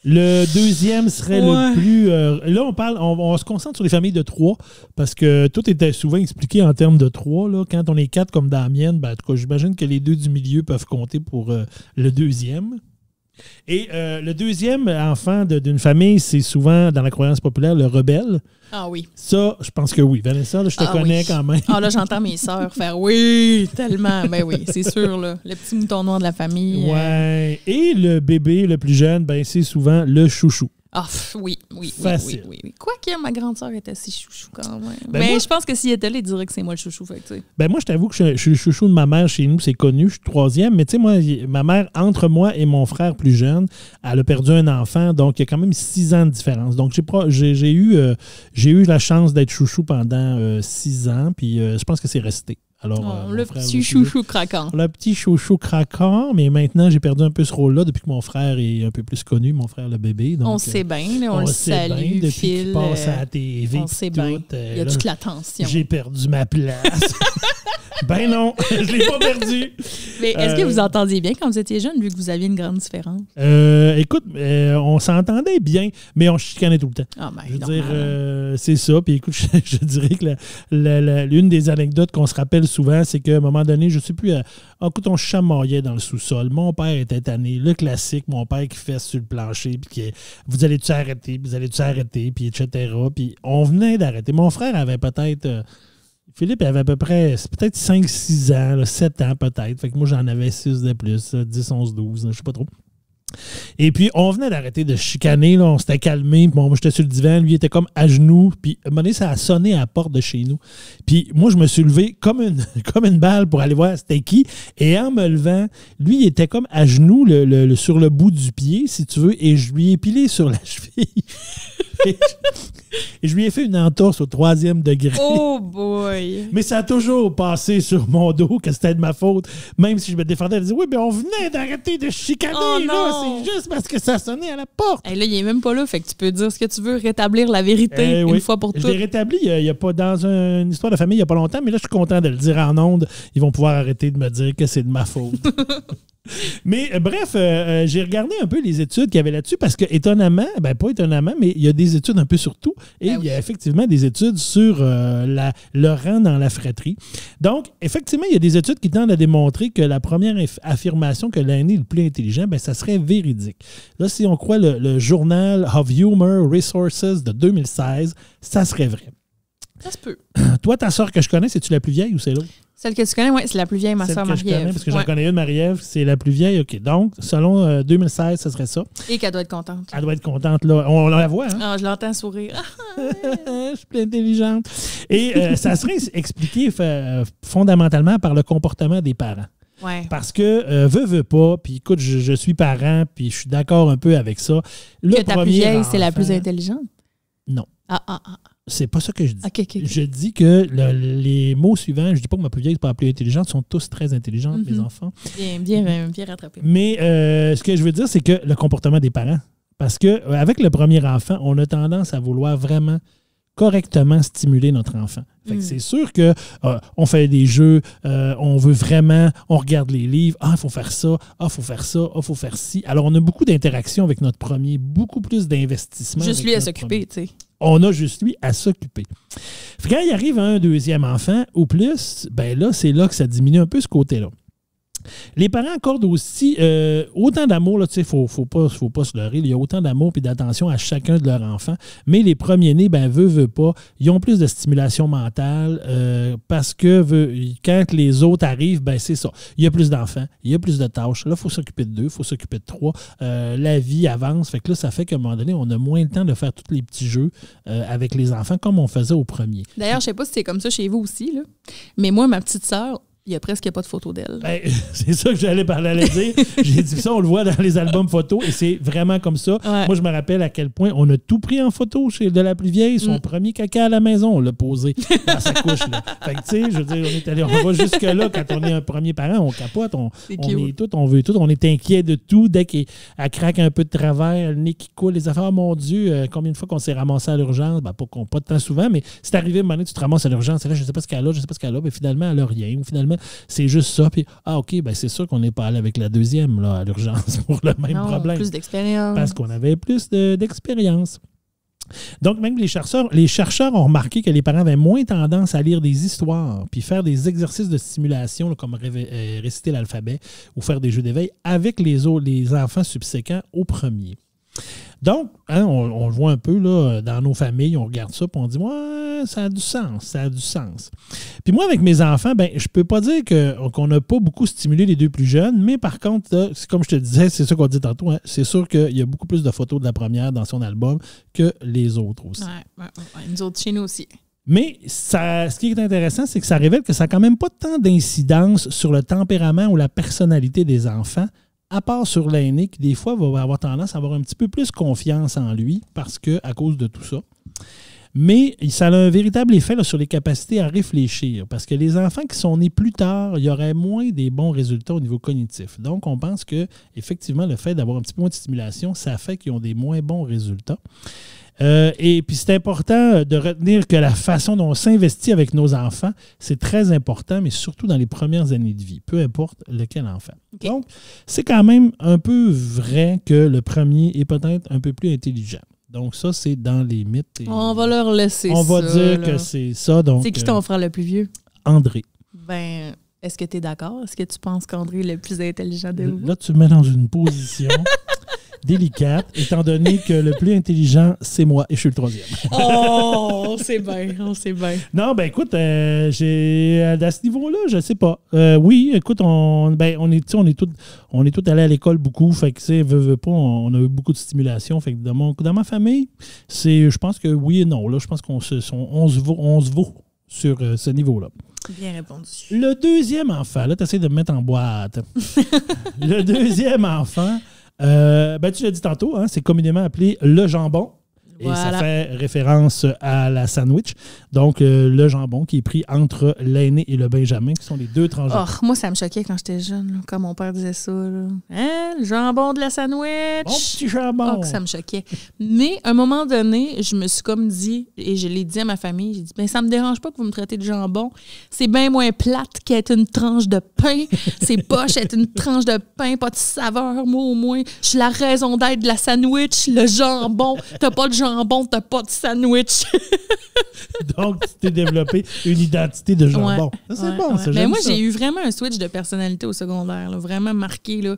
Le deuxième serait le plus... là, on se concentre sur les familles de 3 parce que tout était souvent expliqué en termes de 3. Là. Quand on est 4 comme dans la mienne, en tout cas, j'imagine que les 2 du milieu peuvent compter pour le deuxième. Et le deuxième enfant d'une famille, c'est souvent, dans la croyance populaire, le rebelle. Ah oui. Ça, je pense que oui. Vanessa, là, je te connais quand même. Ah là, j'entends mes sœurs faire oui, tellement. Ben oui, c'est sûr, là. Le petit mouton noir de la famille. Ouais. Et le bébé, le plus jeune, ben c'est souvent le chouchou. Ah oui. Quoique ma grande sœur est assez chouchou quand même. Ben mais moi, je pense que s'il était là, il dirait que c'est moi le chouchou. Fait que, ben moi, je t'avoue que je suis le chouchou de ma mère chez nous, c'est connu, je suis 3e. Mais tu sais, moi, ma mère, entre moi et mon frère plus jeune, elle a perdu un enfant, donc il y a quand même 6 ans de différence. Donc j'ai eu la chance d'être chouchou pendant 6 ans, puis je pense que c'est resté. Alors, le petit chouchou craquant. Le petit chouchou craquant, mais maintenant, j'ai perdu un peu ce rôle-là depuis que mon frère est un peu plus connu, mon frère le bébé. Donc, on sait bien, on le salue, depuis Phil. qu'il passe à la TV. On sait bien. Il y a toute l'attention. J'ai perdu ma place. Ben non, je ne l'ai pas perdu. Mais est-ce que vous entendiez bien quand vous étiez jeune, vu que vous aviez une grande différence? Écoute, on s'entendait bien, mais on chicanait tout le temps. Ah ben, je veux dire, c'est ça. Puis écoute, je dirais que l'une des anecdotes qu'on se rappelle souvent, c'est qu'à un moment donné, je ne sais plus, écoute, on chamaillait dans le sous-sol. Mon père était tanné, le classique, mon père qui fesse sur le plancher, puis qui vous allez-tu arrêter, puis etc. Puis on venait d'arrêter. Mon frère avait peut-être... Philippe avait à peu près, c'est peut-être 5-6 ans, là, 7 ans peut-être. Fait que moi, j'en avais 6 de plus, 10, 11, 12, je sais pas trop. Et puis, on venait d'arrêter de chicaner, là, on s'était calmé. Bon, moi, j'étais sur le divan, lui, il était comme à genoux. Puis, à un moment donné, ça a sonné à la porte de chez nous. Puis, moi, je me suis levé comme une balle pour aller voir c'était qui. Et en me levant, lui, il était comme à genoux sur le bout du pied, si tu veux, et je lui ai pilé sur la cheville. Et je lui ai fait une entorse au 3e degré. Oh boy! Mais ça a toujours passé sur mon dos que c'était de ma faute. Même si je me défendais, elle disait oui, mais on venait d'arrêter de chicaner, là. C'est juste parce que ça sonnait à la porte. Là, il est même pas là, fait que tu peux dire ce que tu veux, rétablir la vérité une fois pour toutes. Je l'ai rétabli, il y a pas dans une histoire de famille il n'y a pas longtemps, mais là, je suis content de le dire en ondes. Ils vont pouvoir arrêter de me dire que c'est de ma faute. Mais bref, j'ai regardé un peu les études qu'il y avait là-dessus parce que étonnamment, pas étonnamment, mais il y a des études un peu sur tout et il y a effectivement des études sur le rang dans la fratrie. Donc, effectivement, il y a des études qui tendent à démontrer que la première affirmation que l'aîné est le plus intelligent, ça serait véridique. Là, si on croit le Journal of Human Resources de 2016, ça serait vrai. Ça se peut. Toi, ta sœur que je connais, c'est-tu la plus vieille ou c'est l'autre? Celle que tu connais, oui, c'est la plus vieille, ma sœur Marie-Ève. Parce que j'en connais une, Marie-Ève, c'est la plus vieille. OK. Donc, selon 2016, ce serait ça. Et qu'elle doit être contente. Elle doit être contente, là. On la voit, hein? Ah, je l'entends sourire. Je suis plus intelligente. Et ça serait expliqué fondamentalement par le comportement des parents. Ouais. Parce que, veux pas, puis écoute, je suis parent, puis je suis d'accord un peu avec ça. Que ta plus vieille, c'est la plus intelligente? Non. Ah. C'est pas ça que je dis. Okay. Je dis que les mots suivants, je dis pas que ma plus vieille n'est pas la plus intelligente, sont tous très intelligents, mes enfants. Bien rattrapé. Mais ce que je veux dire, c'est que le comportement des parents. Parce que avec le premier enfant, on a tendance à vouloir vraiment correctement stimuler notre enfant. Fait que c'est sûr que on fait des jeux, on veut vraiment, on regarde les livres, il faut faire ça, il faut faire ça, il faut faire ci. Alors, on a beaucoup d'interactions avec notre premier, beaucoup plus d'investissement. Juste lui à s'occuper, tu sais. On a juste lui à s'occuper. Quand il arrive un deuxième enfant ou plus, ben là, c'est là que ça diminue un peu ce côté-là. Les parents accordent aussi autant d'amour, il ne faut pas se leurrer, il y a autant d'amour et d'attention à chacun de leurs enfants, mais les premiers-nés, veulent pas, ils ont plus de stimulation mentale parce que quand les autres arrivent, c'est ça. Il y a plus d'enfants, il y a plus de tâches. Là, il faut s'occuper de 2, il faut s'occuper de 3. La vie avance, fait que là, ça fait qu'à un moment donné, on a moins le temps de faire tous les petits jeux avec les enfants comme on faisait au premier. D'ailleurs, je ne sais pas si c'est comme ça chez vous aussi, là, mais moi, ma petite sœur, il n'y a presque pas de photos d'elle. C'est ça que j'allais dire. J'ai dit ça, on le voit dans les albums photos et c'est vraiment comme ça. Ouais. Moi, je me rappelle à quel point on a tout pris en photo de la plus vieille. Son premier caca à la maison, on l'a posé dans sa couche. Là. Fait que, tu sais, je veux dire, on va jusque-là quand on est un premier parent, on capote, on veut tout, on est inquiet de tout. Dès qu'elle craque un peu de travers, le nez qui coule, les affaires, mon Dieu, combien de fois qu'on s'est ramassé à l'urgence? Pas de temps souvent, mais c'est arrivé, à un moment donné, tu te ramasses à l'urgence. Là, je ne sais pas ce qu'elle a, mais finalement, elle n'a rien. Ou finalement, c'est juste ça. Puis, OK, c'est sûr qu'on n'est pas allé avec la deuxième là, à l'urgence pour le même problème. Plus d'expérience. Parce qu'on avait plus d'expérience. Donc, même les chercheurs ont remarqué que les parents avaient moins tendance à lire des histoires puis faire des exercices de stimulation, là, comme réciter l'alphabet ou faire des jeux d'éveil avec les enfants subséquents au premier. Donc, on le voit un peu là, dans nos familles, on regarde ça et on dit « Ouais, ça a du sens. » Puis moi, avec mes enfants, je peux pas dire qu'on n'a pas beaucoup stimulé les deux plus jeunes, mais par contre, là, comme je te disais, c'est ça qu'on dit tantôt, c'est sûr qu'il y a beaucoup plus de photos de la première dans son album que les autres aussi. Ouais, nous autres, chez nous aussi. Mais ce qui est intéressant, c'est que ça révèle que ça n'a quand même pas tant d'incidence sur le tempérament ou la personnalité des enfants, à part sur l'aîné qui, des fois, va avoir tendance à avoir un petit peu plus confiance en lui à cause de tout ça. Mais ça a un véritable effet là, sur les capacités à réfléchir parce que les enfants qui sont nés plus tard, il y aurait moins des bons résultats au niveau cognitif. Donc, on pense que effectivement, le fait d'avoir un petit peu moins de stimulation, ça fait qu'ils ont des moins bons résultats. Et puis, c'est important de retenir que la façon dont on s'investit avec nos enfants, c'est très important, mais surtout dans les premières années de vie, peu importe lequel enfant. Okay. Donc, c'est quand même un peu vrai que le premier est peut-être un peu plus intelligent. Donc, ça, c'est dans les mythes. On va leur laisser ça. On va dire que c'est ça. Donc, c'est qui ton frère le plus vieux? André. Est-ce que tu es d'accord? Est-ce que tu penses qu'André est le plus intelligent de vous? Là, tu me mets dans une position délicate, étant donné que le plus intelligent, c'est moi et je suis le troisième. On sait bien. Non, écoute, à ce niveau-là, je sais pas. Oui, écoute, on est tous allés à l'école beaucoup, fait que, tu sais, veut pas, on a eu beaucoup de stimulation, fait que dans ma famille, je pense que oui et non. Là, je pense qu'on se vaut sur ce niveau-là. Bien répondu. Le deuxième enfant, là, tu essaies de me mettre en boîte. Le deuxième enfant, tu l'as dit tantôt, c'est communément appelé le jambon. Et voilà. Ça fait référence à la sandwich. Donc, le jambon qui est pris entre l'aîné et le benjamin, qui sont les deux tranches. Moi, ça me choquait quand j'étais jeune, là, quand mon père disait ça. Là. Le jambon de la sandwich. Mon petit jambon. Ça me choquait. Mais, à un moment donné, je me suis comme dit, et je l'ai dit à ma famille, j'ai dit, ça me dérange pas que vous me traitez de jambon. C'est bien moins plate qu'être une tranche de pain. C'est poche être une tranche de pain, pas de saveur. Moi, au moins, je suis la raison d'être de la sandwich, le jambon. T'as pas de jambon, t'as pas de sandwich. Donc, tu t'es développé une identité de jambon. Ouais, c'est bon, ça. Mais moi, j'ai eu vraiment un switch de personnalité au secondaire, là, vraiment marqué. Là.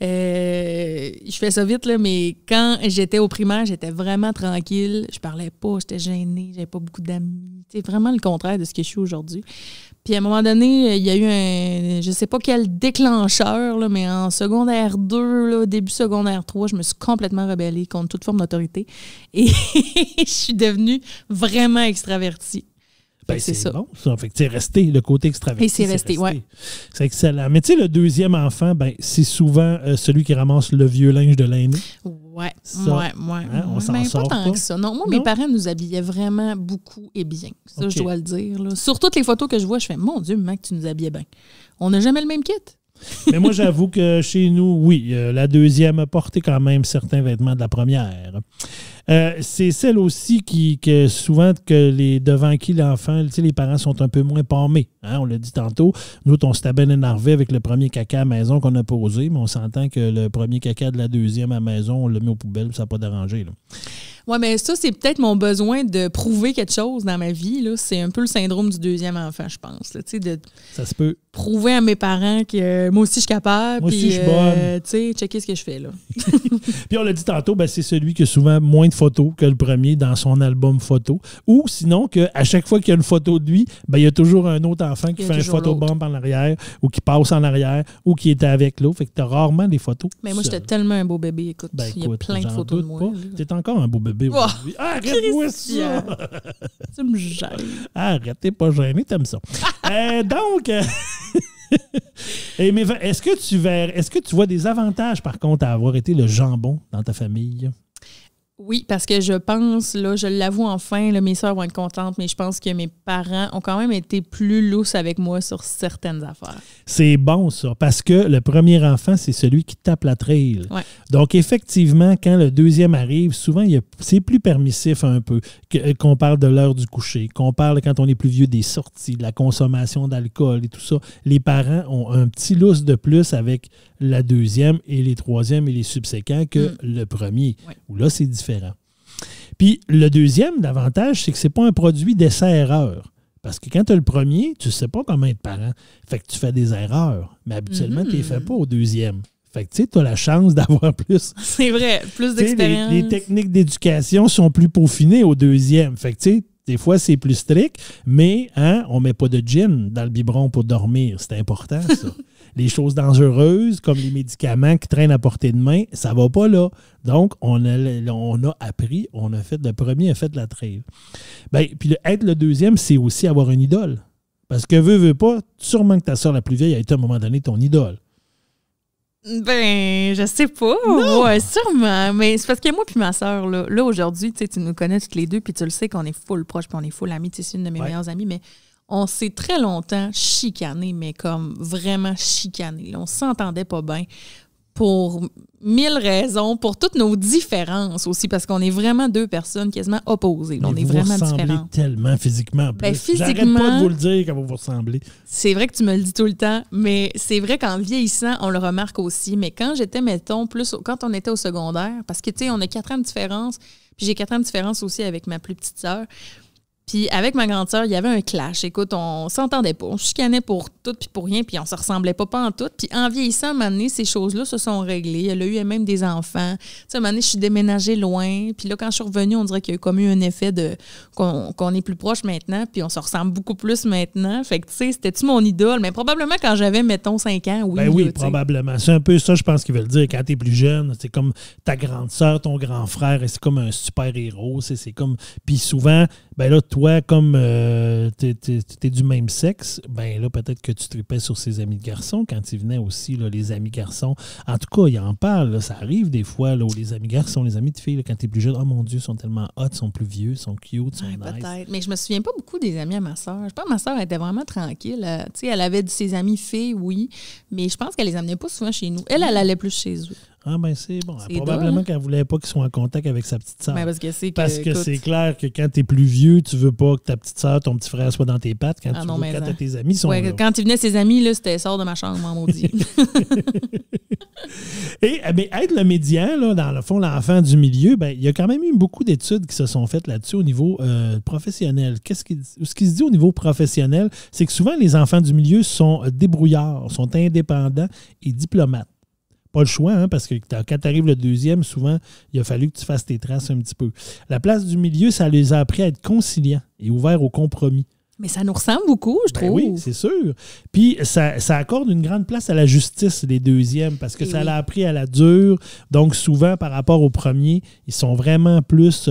Je fais ça vite, là, mais quand j'étais au primaire, j'étais vraiment tranquille. Je parlais pas, j'étais gênée, j'avais pas beaucoup d'amis. C'est vraiment le contraire de ce que je suis aujourd'hui. Puis à un moment donné, il y a eu je sais pas quel déclencheur, là, mais en secondaire 2, là, début secondaire 3, je me suis complètement rebellée contre toute forme d'autorité. Et je suis devenue vraiment extravertie. Ben, c'est ça. Bon, ça. Fait que c'est resté, le côté extraverti. Et c'est resté, oui. C'est excellent. Mais tu sais, le deuxième enfant, ben, c'est souvent celui qui ramasse le vieux linge de l'aîné. Oui, On s'en sort pas tant que ça. Non, moi, mes parents nous habillaient vraiment beaucoup et bien. Ça, je dois le dire. Là. Sur toutes les photos que je vois, je fais, mon Dieu, maman, que tu nous habillais bien. On n'a jamais le même kit. Mais moi, j'avoue que chez nous, oui, la deuxième a porté quand même certains vêtements de la première. C'est celle aussi que souvent devant qui l'enfant, les parents sont un peu moins pâmés. Hein, on l'a dit tantôt. Nous autres, on s'était bien énervé avec le premier caca à la maison qu'on a posé, mais on s'entend que le premier caca de la deuxième à la maison, on l'a mis aux poubelles, ça n'a pas dérangé. Oui, mais ça, c'est peut-être mon besoin de prouver quelque chose dans ma vie. Là. C'est un peu le syndrome du deuxième enfant, je pense. Là, ça se peut. Prouver à mes parents que moi aussi, je suis capable. Moi aussi, je suis bonne. Checker ce que je fais. Là. Puis on l'a dit tantôt, ben, c'est celui qui a souvent moins de photos que le premier dans son album photo. Ou sinon, qu'à chaque fois qu'il y a une photo de lui, ben, il y a toujours un autre enfant qui fait un photobomb en arrière ou qui passe en arrière ou qui était avec l'autre. Fait que tu as rarement des photos. Mais moi, j'étais tellement un beau bébé. Écoute, il y a plein de photos de moi. Tu es encore un beau bébé aujourd'hui. Arrête-moi ça! Tu me gênes. Arrête, t'es pas gêné, t'aimes ça. Donc... mais est-ce que tu vois des avantages, par contre, à avoir été le jambon dans ta famille? Oui, parce que je pense, là, je l'avoue enfin, là, mes sœurs vont être contentes, mais je pense que mes parents ont quand même été plus lousses avec moi sur certaines affaires. C'est bon, ça, parce que le premier enfant, c'est celui qui tape la trail. Ouais. Donc, effectivement, quand le deuxième arrive, souvent, c'est plus permissif un peu qu'on parle de l'heure du coucher, qu'on parle, quand on est plus vieux, des sorties, de la consommation d'alcool et tout ça. Les parents ont un petit lousse de plus avec la deuxième et les troisièmes et les subséquents que le premier, où là, c'est différent. Puis le deuxième, l'avantage, c'est que c'est pas un produit d'essai-erreur. Parce que quand tu as le premier, tu ne sais pas comment être parent. Fait que tu fais des erreurs. Mais habituellement, tu ne les fais pas au deuxième. Fait que tu as la chance d'avoir plus. C'est vrai, plus d'expérience. Les techniques d'éducation sont plus peaufinées au deuxième. Fait que tu sais, des fois, c'est plus strict, mais on ne met pas de gin dans le biberon pour dormir. C'est important, ça. Les choses dangereuses, comme les médicaments qui traînent à portée de main, ça ne va pas là. Donc, on a appris, le premier a fait la trail. Bien, puis être le deuxième, c'est aussi avoir une idole. Parce que veux pas, sûrement que ta soeur la plus vieille a été à un moment donné ton idole. Ben, je sais pas. Non. Ouais, sûrement. Mais c'est parce que moi puis ma soeur, là aujourd'hui, tu nous connais toutes les deux, puis tu le sais qu'on est full proche, puis on est full amis. C'est une de mes meilleures amies, mais on s'est très longtemps chicanés, mais comme vraiment chicanés. Là, on s'entendait pas bien pour 1000 raisons, pour toutes nos différences aussi, parce qu'on est vraiment deux personnes quasiment opposées. Là, on est vraiment différentes. Vous ressemblez tellement physiquement. En plus. Ben, physiquement, j'arrête pas de vous le dire quand vous vous ressemblez. C'est vrai que tu me le dis tout le temps, mais c'est vrai qu'en vieillissant, on le remarque aussi. Mais quand j'étais, mettons, quand on était au secondaire, parce que, tu sais, on a 4 ans de différence, puis j'ai 4 ans de différence aussi avec ma plus petite sœur. Puis avec ma grande sœur, il y avait un clash. Écoute, on s'entendait pas. On chicanait pour tout puis pour rien, puis on se ressemblait pas en tout. Puis en vieillissant, à un moment donné, ces choses-là se sont réglées. Elle a eu même des enfants. Tu sais, à un moment donné, je suis déménagée loin. Puis là, quand je suis revenue, on dirait qu'il y a comme eu un effet qu'on est plus proche maintenant, puis on se ressemble beaucoup plus maintenant. Fait que, tu sais, c'était-tu mon idole? Mais probablement quand j'avais, mettons, 5 ans, oui. Ben oui, là, probablement. C'est un peu ça, je pense qu'ils veulent dire. Quand t'es plus jeune, c'est comme ta grande sœur, ton grand frère, et c'est comme un super-héros. C'est comme... Puis souvent, ben là, toi, comme t'es du même sexe, ben là, peut-être que tu tripais sur ses amis de garçons quand ils venaient aussi, là, les amis garçons. En tout cas, ils en parlent. Là, ça arrive des fois, là, où les amis garçons, les amis de filles, là, quand t'es plus jeune, oh mon Dieu, ils sont tellement hot, ils sont plus vieux, ils sont cute, ils sont nice. Peut-être. Mais je me souviens pas beaucoup des amis à ma soeur. Je pense que ma soeur était vraiment tranquille. Tu sais, elle avait ses amis filles, oui, mais je pense qu'elle les amenait pas souvent chez nous. Elle allait plus chez eux. Ah ben c'est bon. Probablement qu'elle ne voulait pas qu'ils soient en contact avec sa petite sœur. Ben parce que c'est clair que quand tu es plus vieux, tu veux pas que ta petite sœur, ton petit frère soit dans tes pattes. Quand quand tes amis sont là. Quand il venait ses amis, là, c'était sort de ma chambre, mon maudit. Et mais être le médian, là, dans le fond, l'enfant du milieu, ben, il y a quand même eu beaucoup d'études qui se sont faites là-dessus au niveau professionnel. Ce qui se dit au niveau professionnel, c'est que souvent les enfants du milieu sont débrouillards, sont indépendants et diplomates. Pas le choix, hein, parce que quand tu arrives le deuxième, souvent, il a fallu que tu fasses tes traces un petit peu. La place du milieu, ça les a appris à être conciliants et ouverts au compromis. Mais ça nous ressemble beaucoup, je trouve. Oui, c'est sûr. Puis ça accorde une grande place à la justice, les deuxièmes, parce que ça l'a appris à la dure. Donc souvent, par rapport aux premiers, ils sont vraiment plus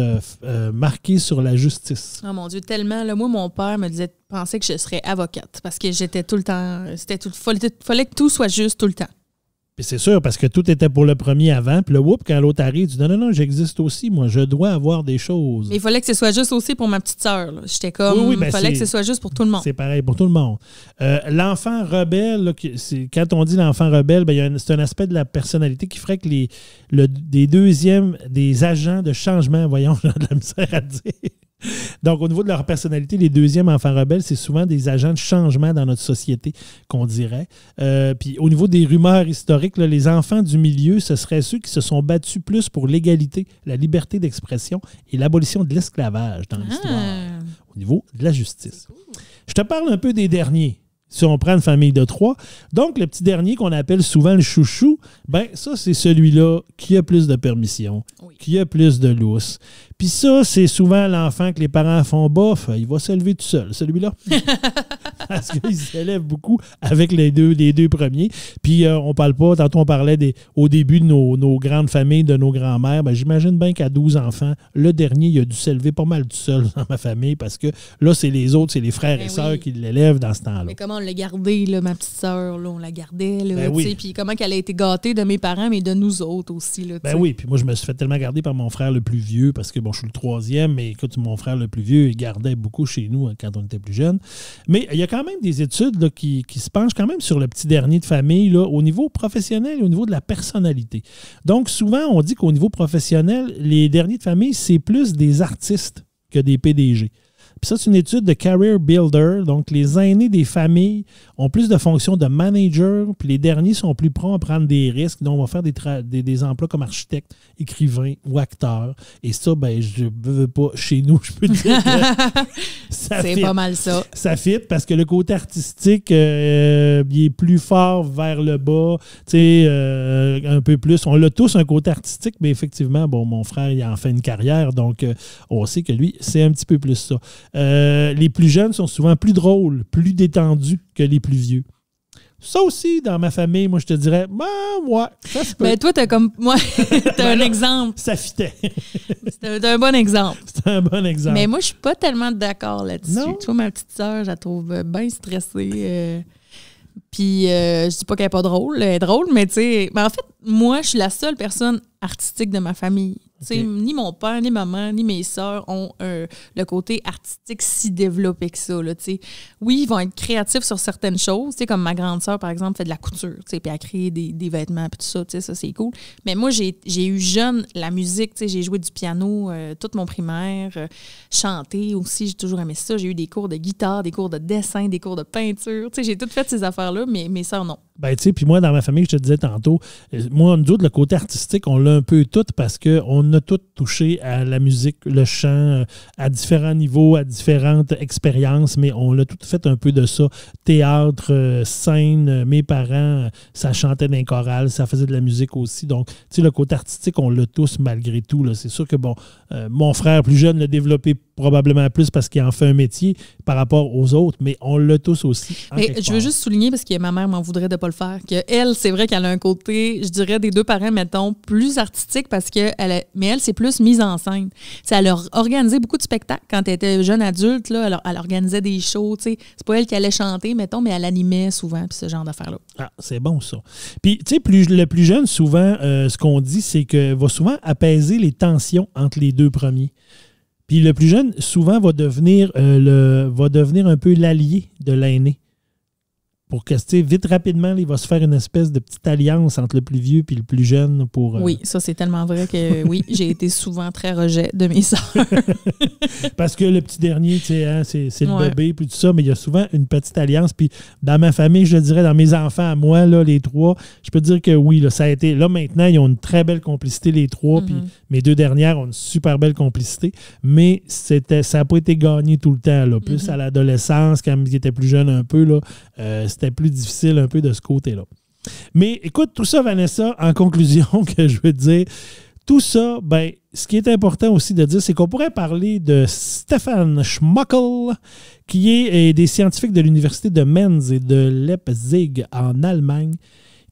marqués sur la justice. Oh mon Dieu, tellement. Là, moi, mon père me pensait que je serais avocate parce que j'étais tout le temps... fallait que tout soit juste tout le temps. Puis c'est sûr, parce que tout était pour le premier avant, puis quand l'autre arrive, tu dis non, j'existe aussi, moi, je dois avoir des choses. Mais il fallait que ce soit juste aussi pour ma petite sœur. Là. J'étais comme, il fallait que ce soit juste pour tout le monde. C'est pareil pour tout le monde. L'enfant rebelle, là, quand on dit l'enfant rebelle, c'est un aspect de la personnalité qui ferait que des deuxièmes, des agents de changement, voyons, j'ai de la misère à dire. Donc, au niveau de leur personnalité, les deuxièmes enfants rebelles, c'est souvent des agents de changement dans notre société, qu'on dirait. Puis, au niveau des rumeurs historiques, là, les enfants du milieu, ce seraient ceux qui se sont battus plus pour l'égalité, la liberté d'expression et l'abolition de l'esclavage dans l'histoire, au niveau de la justice. Je te parle un peu des derniers. Si on prend une famille de 3. Donc, le petit dernier qu'on appelle souvent le chouchou, ça, c'est celui-là qui a plus de permission, qui a plus de lousse. Puis ça, c'est souvent l'enfant que les parents font bof, il va se lever tout seul, celui-là. Parce qu'il s'élève beaucoup avec les deux premiers. Puis on parle pas, tantôt on parlait au début de nos grandes familles, de nos grands-mères. J'imagine bien qu'à 12 enfants, le dernier, il a dû s'élever pas mal tout seul dans ma famille parce que là, c'est les autres, c'est les frères et sœurs qui l'élèvent dans ce temps-là. Mais comment on l'a gardé, là, ma petite sœur, là, on la gardait, là, puis comment qu'elle a été gâtée de mes parents, mais de nous autres aussi. Là, oui, puis moi, je me suis fait tellement garder par mon frère le plus vieux parce que, je suis le troisième, mais écoute, mon frère le plus vieux, il gardait beaucoup chez nous quand on était plus jeune. Mais il y a quand même des études là, qui se penchent quand même sur le petit dernier de famille là, au niveau professionnel et au niveau de la personnalité. Donc, souvent, on dit qu'au niveau professionnel, les derniers de famille, c'est plus des artistes que des PDG. Puis ça, c'est une étude de Career Builder. Donc, les aînés des familles ont plus de fonctions de manager, puis les derniers sont plus prompts à prendre des risques. Donc, on va faire des emplois comme architecte, écrivain ou acteur. Et ça, je ne veux pas chez nous, je peux te dire que ça c'est fit. pas mal ça. Ça fit parce que le côté artistique, il est plus fort vers le bas, un peu plus. On a tous un côté artistique, mais effectivement, mon frère, il en fait une carrière, donc on sait que lui, c'est un petit peu plus ça. Les plus jeunes sont souvent plus drôles, plus détendus que les plus vieux. Ça aussi, dans ma famille, moi, je te dirais, ça se peut. Mais toi, t'as comme moi, t'as un exemple. Ça fitait. C'est un bon exemple. C'est un bon exemple. Mais moi, je suis pas tellement d'accord là-dessus. Non. Tu vois, ma petite sœur, je la trouve bien stressée. Puis, je dis pas qu'elle est pas drôle. Elle est drôle, mais tu sais... en fait, moi, je suis la seule personne artistique de ma famille. Okay. Ni mon père, ni maman, ni mes sœurs ont le côté artistique si développé que ça. Là, oui, ils vont être créatifs sur certaines choses. Comme ma grande sœur, par exemple, fait de la couture. Puis elle crée des vêtements et tout ça. Ça, c'est cool. Mais moi, j'ai eu jeune la musique. J'ai joué du piano toute mon primaire. Chanter aussi, j'ai toujours aimé ça. J'ai eu des cours de guitare, des cours de dessin, des cours de peinture. J'ai toutes fait ces affaires-là, mais mes sœurs, non. Puis moi, dans ma famille, je te disais tantôt, moi, nous autres, le côté artistique, on l'a un peu tout parce qu'on a tout touché à la musique, le chant, à différents niveaux, à différentes expériences, mais on l'a tout fait un peu de ça. Théâtre, scène, mes parents, ça chantait dans les chorales, ça faisait de la musique aussi. Donc, tu sais, le côté artistique, on l'a tous malgré tout. Là. C'est sûr que, mon frère plus jeune l'a développé probablement plus parce qu'il en fait un métier par rapport aux autres, mais on l'a tous aussi. Mais je veux juste souligner, parce que ma mère m'en voudrait de ne pas le faire, qu'elle, c'est vrai qu'elle a un côté, je dirais, des deux parents, mettons, plus artistique parce que mais elle, c'est plus mise en scène. T'sais, elle a organisé beaucoup de spectacles quand elle était jeune adulte. Là, alors, elle organisait des shows. C'est pas elle qui allait chanter, mettons, mais elle animait souvent, puis ce genre d'affaires-là. Ah, c'est bon, ça. Puis, tu sais, le plus jeune, souvent, ce qu'on dit, c'est qu'il va souvent apaiser les tensions entre les deux premiers. Puis le plus jeune, souvent, va devenir un peu l'allié de l'aîné. Pour que, vite, rapidement, il va se faire une espèce de petite alliance entre le plus vieux et le plus jeune pour... Oui, ça, c'est tellement vrai que, oui, j'ai été souvent très rejet de mes sœurs. Parce que le petit dernier, tu sais, c'est le bébé, puis tout ça, mais il y a souvent une petite alliance. Puis dans ma famille, je dirais, dans mes enfants, à moi, là, les trois, je peux dire que oui, là, ça a été... Là, maintenant, ils ont une très belle complicité, les trois, puis mes deux dernières ont une super belle complicité, mais ça n'a pas été gagné tout le temps, là. Plus à l'adolescence, quand ils étaient plus jeunes un peu, là, c'était plus difficile un peu de ce côté-là. Mais écoute, tout ça, Vanessa, en conclusion, que je veux te dire, Tout ça, ben, ce qui est important aussi de dire, c'est qu'on pourrait parler de Stefan Schmockel, qui est des scientifiques de l'Université de Mainz et de Leipzig en Allemagne,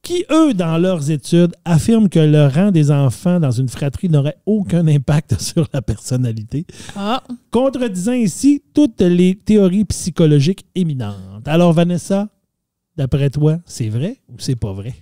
qui, eux, dans leurs études, affirment que le rang des enfants dans une fratrie n'aurait aucun impact sur la personnalité, contredisant ici toutes les théories psychologiques éminentes. Alors, Vanessa, d'après toi, c'est vrai ou c'est pas vrai?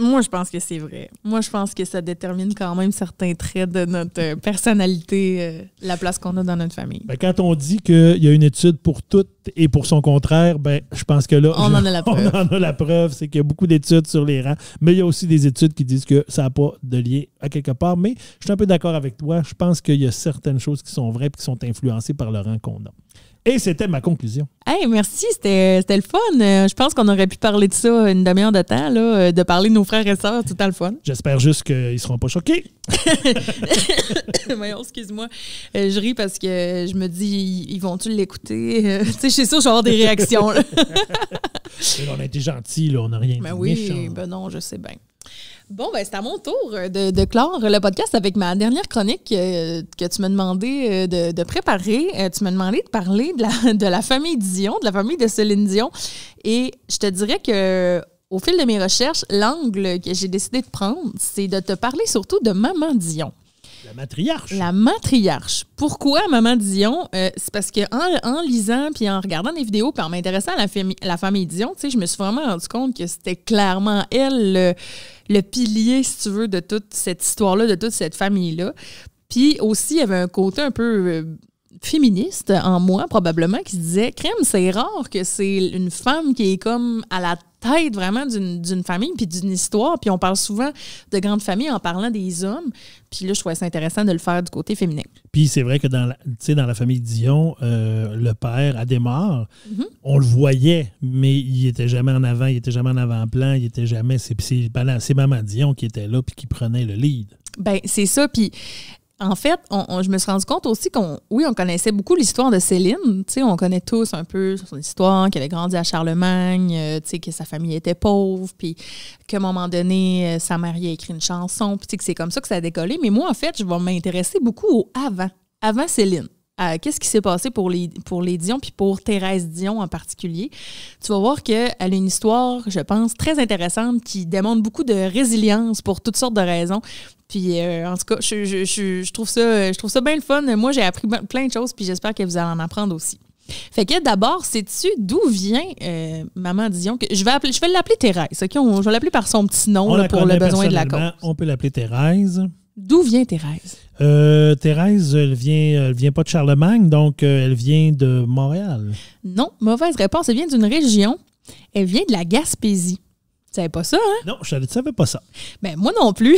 Moi, je pense que c'est vrai. Moi, je pense que ça détermine quand même certains traits de notre personnalité, la place qu'on a dans notre famille. Ben, quand on dit qu'il y a une étude pour tout et pour son contraire, ben, je pense que là, on en a la preuve. On en a la preuve, c'est qu'il y a beaucoup d'études sur les rangs, mais il y a aussi des études qui disent que ça n'a pas de lien à quelque part. Mais je suis un peu d'accord avec toi. Je pense qu'il y a certaines choses qui sont vraies et qui sont influencées par le rang qu'on a. Et c'était ma conclusion. Hey, merci, c'était le fun. Je pense qu'on aurait pu parler de ça une demi-heure de temps, là, de parler de nos frères et sœurs, tout le temps le fun. J'espère juste qu'ils ne seront pas choqués. Voyons, excuse-moi. Je ris parce que je me dis, ils vont-tu l'écouter? Tu sais, je suis sûre que je vais avoir des réactions. Là. On a été gentils, là, on n'a rien dit méchant. Oui, ben non, je sais bien. Bon, ben c'est à mon tour de clore le podcast avec ma dernière chronique que tu m'as demandé de préparer. Tu m'as demandé de parler de la famille Dion, de la famille de Céline Dion. Et je te dirais que au fil de mes recherches, l'angle que j'ai décidé de prendre, c'est de te parler surtout de Maman Dion. La matriarche. La matriarche. Pourquoi Maman Dion? C'est parce qu'en lisant puis en regardant des vidéos puis en m'intéressant à la famille Dion, tu sais, je me suis vraiment rendu compte que c'était clairement elle le pilier, si tu veux, de toute cette histoire-là, de toute cette famille-là. Puis aussi, il y avait un côté un peu féministe en moi, probablement, qui se disait, crème, c'est rare que c'est une femme qui est comme à la tête vraiment d'une famille puis d'une histoire. Puis on parle souvent de grandes familles en parlant des hommes. Puis là, je trouvais ça intéressant de le faire du côté féminin. Puis c'est vrai que dans la famille Dion, le père Adhémar, on le voyait, mais il n'était jamais en avant, il n'était jamais en avant-plan, il était jamais... C'est Maman Dion qui était là puis qui prenait le lead. Ben c'est ça. Puis en fait, je me suis rendu compte aussi on connaissait beaucoup l'histoire de Céline. Tu sais, on connaît tous un peu son histoire, qu'elle a grandi à Charlemagne, tu sais, que sa famille était pauvre, puis qu'à un moment donné, sa mère a écrit une chanson, puis tu sais, que c'est comme ça que ça a décollé. Mais moi, en fait, je vais m'intéresser beaucoup au avant Céline. Qu'est-ce qui s'est passé pour les Dion, puis pour Thérèse Dion en particulier. Tu vas voir qu'elle a une histoire, je pense, très intéressante qui démontre beaucoup de résilience pour toutes sortes de raisons. Puis, en tout cas, je trouve ça bien le fun. Moi, j'ai appris plein de choses, puis j'espère que vous allez en apprendre aussi. Fait que d'abord, sais-tu d'où vient Maman Dion? Je vais l'appeler Thérèse. Okay? Je vais l'appeler par son petit nom là, pour le besoin de la cause. On peut l'appeler Thérèse. D'où vient Thérèse? Thérèse, elle vient pas de Charlemagne, donc elle vient de Montréal. Non, mauvaise réponse. Elle vient d'une région. Elle vient de la Gaspésie. Tu savais pas ça, hein? Non, je ne savais pas ça. Ben moi non plus.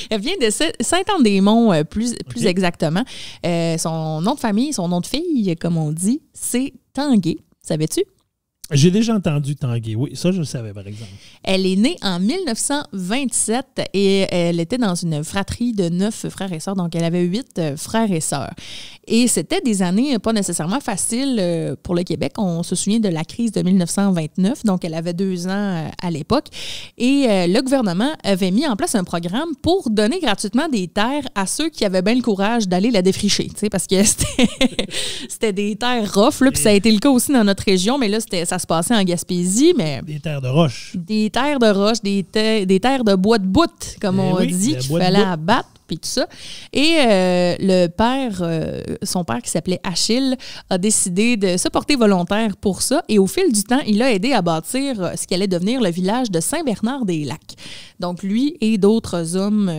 Elle vient de Saint-Anne-des-Monts, plus exactement. Son nom de famille, son nom de fille, comme on dit, c'est Tanguay. Savais-tu? J'ai déjà entendu Tanguay, oui, ça je le savais par exemple. Elle est née en 1927 et elle était dans une fratrie de 9 frères et sœurs, donc elle avait 8 frères et sœurs. Et c'était des années pas nécessairement faciles pour le Québec. On se souvient de la crise de 1929, donc elle avait 2 ans à l'époque. Et le gouvernement avait mis en place un programme pour donner gratuitement des terres à ceux qui avaient bien le courage d'aller la défricher, tu sais, parce que c'était des terres rough, là, puis ça a été le cas aussi dans notre région, mais là, ça se passait en Gaspésie, mais... Des terres de roche. Des terres de roche, des terres de bois de bout, comme on dit, qu'il fallait abattre, puis tout ça. Et le père, son père qui s'appelait Achille, a décidé de se porter volontaire pour ça. Et au fil du temps, il a aidé à bâtir ce qui allait devenir le village de Saint-Bernard-des-Lacs. Donc, lui et d'autres hommes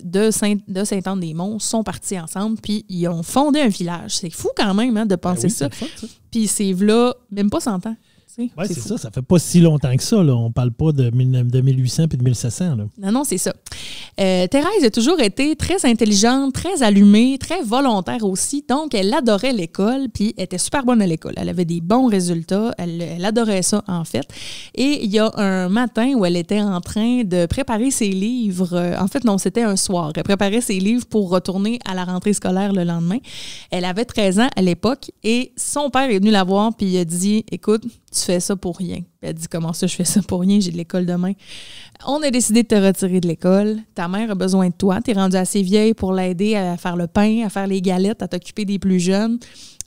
de Saint-Anne-des-Monts sont partis ensemble, puis ils ont fondé un village. C'est fou quand même hein, de penser ça. Puis c'est là, même pas 100 ans. Oui, c'est ça. Ça fait pas si longtemps que ça. Là. On parle pas de 1800 puis de 1700. Là. Non, c'est ça. Thérèse a toujours été très intelligente, très allumée, très volontaire aussi. Donc, elle adorait l'école puis était super bonne à l'école. Elle avait des bons résultats. Elle adorait ça, en fait. Et il y a un matin où elle était en train de préparer ses livres. En fait, non, c'était un soir. Elle préparait ses livres pour retourner à la rentrée scolaire le lendemain. Elle avait 13 ans à l'époque et son père est venu la voir puis il a dit « Écoute, tu fais ça pour rien. Puis elle dit, comment ça, je fais ça pour rien, j'ai de l'école demain. On a décidé de te retirer de l'école. Ta mère a besoin de toi. T'es rendue assez vieille pour l'aider à faire le pain, à faire les galettes, à t'occuper des plus jeunes.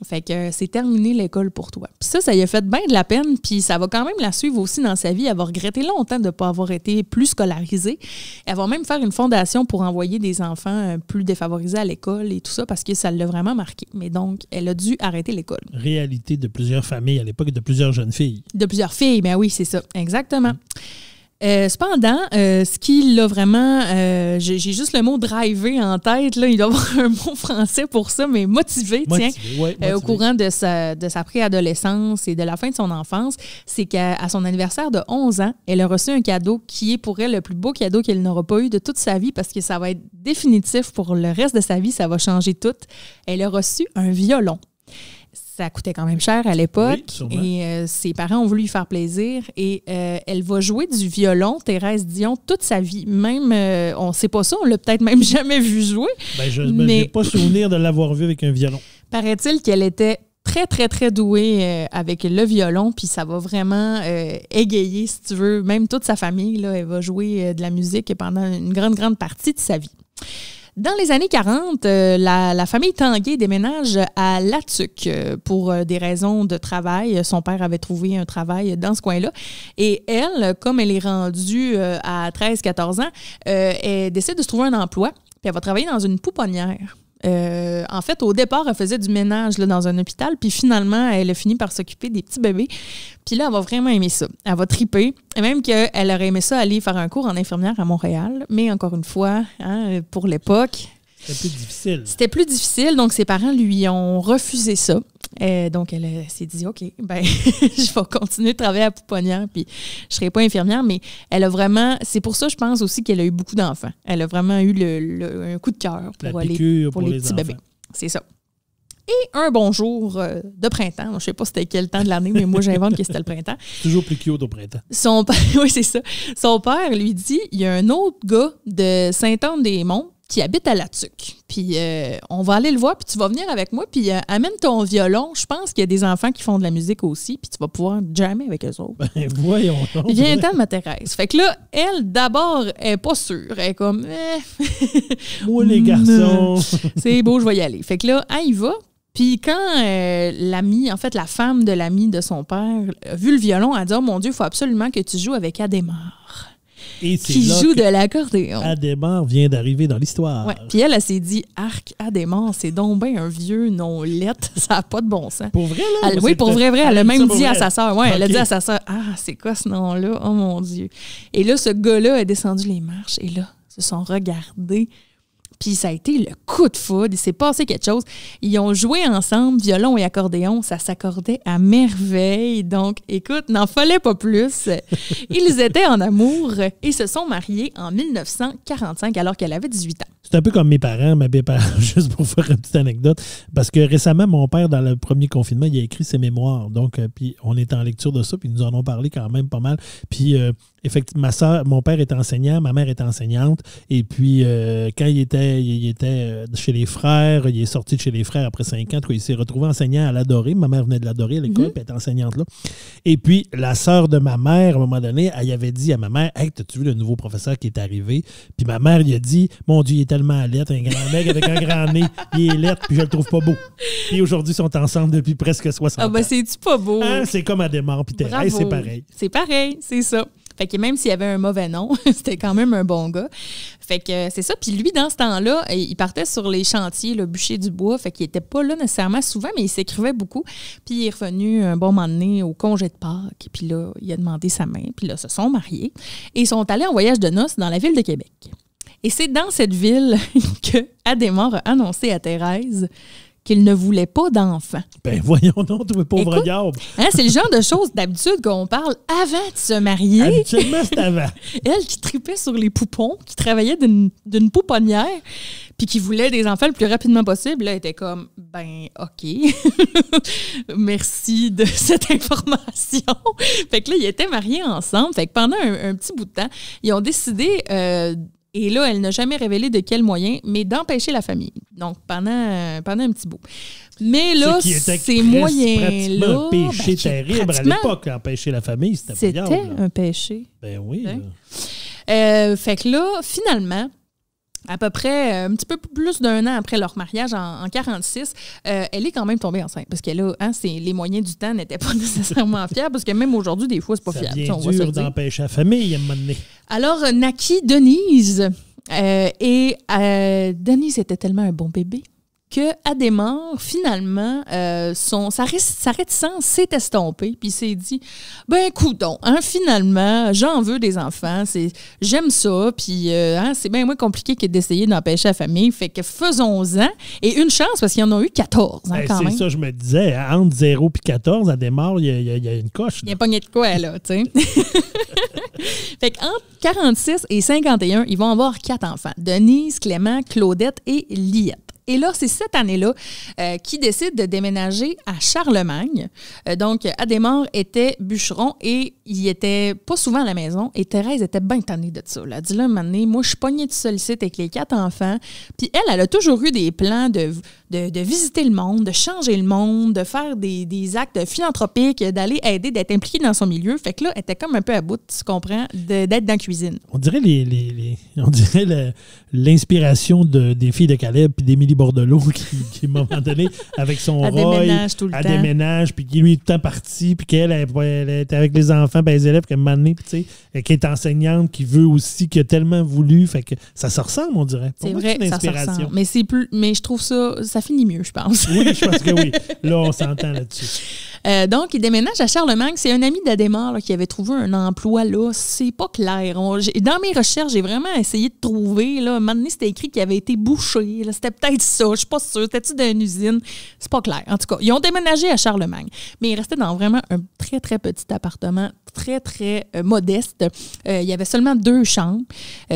Fait que c'est terminé l'école pour toi. Puis ça lui a fait bien de la peine, puis ça va quand même la suivre aussi dans sa vie. Elle va regretter longtemps de ne pas avoir été plus scolarisée. Elle va même faire une fondation pour envoyer des enfants plus défavorisés à l'école et tout ça, parce que ça l'a vraiment marqué. Mais donc, elle a dû arrêter l'école. Réalité de plusieurs familles à l'époque et de plusieurs jeunes filles. De plusieurs filles, ben oui, c'est ça, exactement. Cependant, ce qui l'a vraiment... j'ai juste le mot « driver » en tête. Là, il doit y avoir un mot français pour ça, mais motivé, motivé. Au courant de sa préadolescence et de la fin de son enfance, c'est qu'à son anniversaire de 11 ans, elle a reçu un cadeau qui est pour elle le plus beau cadeau qu'elle n'aura pas eu de toute sa vie parce que ça va être définitif pour le reste de sa vie, ça va changer tout. Elle a reçu un violon. Ça coûtait quand même cher à l'époque et ses parents ont voulu lui faire plaisir et elle va jouer du violon, Thérèse Dion, toute sa vie. Même, on ne sait pas ça, on l'a peut-être même jamais vu jouer. Je n'ai pas souvenir de l'avoir vu avec un violon. Paraît-il qu'elle était très, très, très douée avec le violon, puis ça va vraiment égayer, si tu veux, même toute sa famille. Là, elle va jouer de la musique pendant une grande, grande partie de sa vie. Dans les années 40, la famille Tanguay déménage à Latuc pour des raisons de travail. Son père avait trouvé un travail dans ce coin-là. Et elle, comme elle est rendue à 13-14 ans, elle décide de se trouver un emploi. Puis elle va travailler dans une pouponnière. En fait, au départ, elle faisait du ménage là, dans un hôpital, puis finalement, elle a fini par s'occuper des petits bébés. Puis là, elle va vraiment aimer ça. Elle va triper. Et même qu'elle aurait aimé ça aller faire un cours en infirmière à Montréal. Mais encore une fois, pour l'époque... C'était plus difficile. C'était plus difficile, donc ses parents lui ont refusé ça. Donc, elle s'est dit, OK, je vais continuer de travailler à pouponnière, puis je ne serai pas infirmière, mais elle a vraiment, c'est pour ça, je pense aussi qu'elle a eu beaucoup d'enfants. Elle a vraiment eu un coup de cœur pour les petits bébés. C'est ça. Et un bon jour de printemps, je ne sais pas c'était quel temps de l'année, mais moi, j'invente que c'était le printemps. Toujours plus cute au printemps. Oui, c'est ça. Son père lui dit, il y a un autre gars de Sainte-Anne-des-Monts qui habite à Latuc. Puis on va aller le voir, puis tu vas venir avec moi, puis amène ton violon. Je pense qu'il y a des enfants qui font de la musique aussi, puis tu vas pouvoir jammer avec eux autres. Voyons donc. Viens-t'en, ma Thérèse. Fait que là, elle, d'abord, elle n'est pas sûre. Elle est comme... Moi, les garçons. C'est beau, je vais y aller. Fait que là, elle y va. Puis quand l'amie, en fait, la femme de l'amie de son père, a vu le violon, elle a dit « Oh mon Dieu, il faut absolument que tu joues avec Adhémar. » Qui joue de l'accordéon. Adhémar vient d'arriver dans l'histoire. Ouais. Puis elle s'est dit, arc, Adhémar, c'est donc bien un vieux nom lettre, ça n'a pas de bon sens. Pour vrai, là? Oui, pour vrai. Elle a même dit à sa sœur. Ouais, okay. Elle a dit à sa sœur, c'est quoi ce nom-là? Oh mon Dieu. Et là, ce gars-là a descendu les marches et là, ils se sont regardés. Puis ça a été le coup de foudre. Il s'est passé quelque chose. Ils ont joué ensemble, violon et accordéon. Ça s'accordait à merveille. Donc, écoute, n'en fallait pas plus. Ils étaient en amour et se sont mariés en 1945 alors qu'elle avait 18 ans. C'est un peu comme mes parents, juste pour faire une petite anecdote, parce que récemment, mon père, dans le premier confinement, il a écrit ses mémoires. Donc, puis on était en lecture de ça, puis ils nous en ont parlé quand même pas mal. Puis, effectivement, mon père était enseignant, ma mère était enseignante, et puis quand il était chez les frères, il est sorti de chez les frères après 5 ans, il s'est retrouvé enseignant à l'Adoré. Ma mère venait de l'Adoré à l'école, puis elle était enseignante là. Et puis, la sœur de ma mère, à un moment donné, elle avait dit à ma mère, « Hey, t'as-tu vu le nouveau professeur qui est arrivé? » Puis ma mère, il a dit, « Mon Dieu, il est tellement laid, un grand mec avec un grand nez, il est laid, puis je le trouve pas beau. » Et aujourd'hui, ils sont ensemble depuis presque 60 ans. Ah ben, c'est-tu pas beau? C'est comme Adhémar, puis Thérèse, c'est pareil. C'est pareil, c'est ça. Fait que même s'il avait un mauvais nom, c'était quand même un bon gars. Fait que c'est ça. Puis lui, dans ce temps-là, il partait sur les chantiers, le bûcher du bois. Fait qu'il était pas là nécessairement souvent, mais il s'écrivait beaucoup. Puis il est revenu un bon moment donné au congé de Pâques. Puis là, il a demandé sa main. Puis là, ils se sont mariés. Et ils sont allés en voyage de noces dans la ville de Québec. Et c'est dans cette ville que Adhémar a annoncé à Thérèse qu'il ne voulait pas d'enfants. Ben voyons donc, tu pauvre garde. C'est le genre de choses d'habitude qu'on parle avant de se marier. Habituellement, c'est avant. Elle qui tripait sur les poupons, qui travaillait d'une pouponnière, puis qui voulait des enfants le plus rapidement possible, là, elle était comme, ben, OK. Merci de cette information. Fait que là, ils étaient mariés ensemble. Fait que pendant un petit bout de temps, ils ont décidé... Et là, elle n'a jamais révélé de quel moyen, mais d'empêcher la famille. Donc, pendant un petit bout. Mais là, ces moyens-là... un péché terrible à l'époque, empêcher la famille, c'était un péché. Ben oui. Fait que là, finalement... À peu près un petit peu plus d'1 an après leur mariage, en 1946, elle est quand même tombée enceinte. Parce que là, les moyens du temps n'étaient pas nécessairement fiables, parce que même aujourd'hui, des fois, c'est pas fiable. C'est dur d'empêcher la famille à un moment donné. Alors, naquit Denise. Denise était tellement un bon bébé que Adhémar, finalement, sa réticence s'est estompée, puis il s'est dit, ben coudonc, finalement, j'en veux des enfants, j'aime ça, puis c'est bien moins compliqué que d'essayer d'empêcher la famille, fait que faisons-en, et une chance, parce qu'il y en a eu 14, quand même. C'est ça, je me disais, entre 0 et 14, Adhémar, il y a une coche. Il y a pogné de quoi, là, tu sais. Fait qu'entre 46 et 51, ils vont avoir 4 enfants, Denise, Clément, Claudette et Liette. Et là, c'est cette année-là qu'ils décident de déménager à Charlemagne. Donc, Adhémar était bûcheron et il était pas souvent à la maison. Et Thérèse était bien tannée de ça. Elle a dit là, un moment donné, moi, je suis pognée de sollicite avec les 4 enfants. Puis elle a toujours eu des plans de visiter le monde, de changer le monde, de faire des actes philanthropiques, d'aller aider, d'être impliquée dans son milieu. Fait que là, elle était comme un peu à bout, tu comprends, d'être dans la cuisine. On dirait l'inspiration des filles de Caleb puis d'Émilie Bordelot qui, à un moment donné, avec son Roy, elle déménage, puis qui lui est tout le temps parti, puis qu'elle est avec les enfants, ben les élèves, qu'à un moment donné, puis tu sais, qui est enseignante, qui veut aussi, qui a tellement voulu, fait que ça se ressemble, on dirait. C'est vrai, ça se ressemble. Mais je trouve ça finit mieux, je pense. Oui, je pense que oui. Là, on s'entend là-dessus. Donc, il déménage à Charlemagne. C'est un ami d'Adhémar qui avait trouvé un emploi là. C'est pas clair. Dans mes recherches, j'ai vraiment essayé de trouver. Là, un moment donné, c'était écrit qu'il avait été bouché. Là. C'était peut-être ça. Je suis pas sûre. C'était-tu dans une usine? C'est pas clair. En tout cas, ils ont déménagé à Charlemagne. Mais ils restaient dans vraiment un très, très petit appartement, très, très modeste. Il y avait seulement 2 chambres.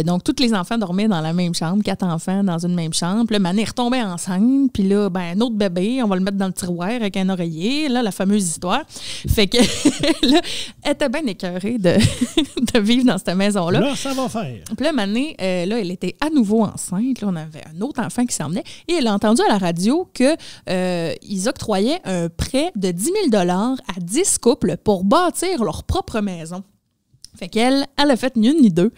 Donc, tous les enfants dormaient dans la même chambre. 4 enfants dans une même chambre. Puis là, Mané retombait enceinte. Puis là, un autre bébé, on va le mettre dans le tiroir avec un oreiller. Là, la fameuse histoire. Fait que là, elle était bien écœurée de vivre dans cette maison-là. Là, ça va faire. Puis là, Mané, là, elle était à nouveau enceinte. Là, on avait un autre enfant qui s'en venait. Et elle a entendu à la radio qu'ils octroyaient un prêt de 10 000 $ à 10 couples pour bâtir leur propre maison. Fait qu'elle a fait ni une ni deux.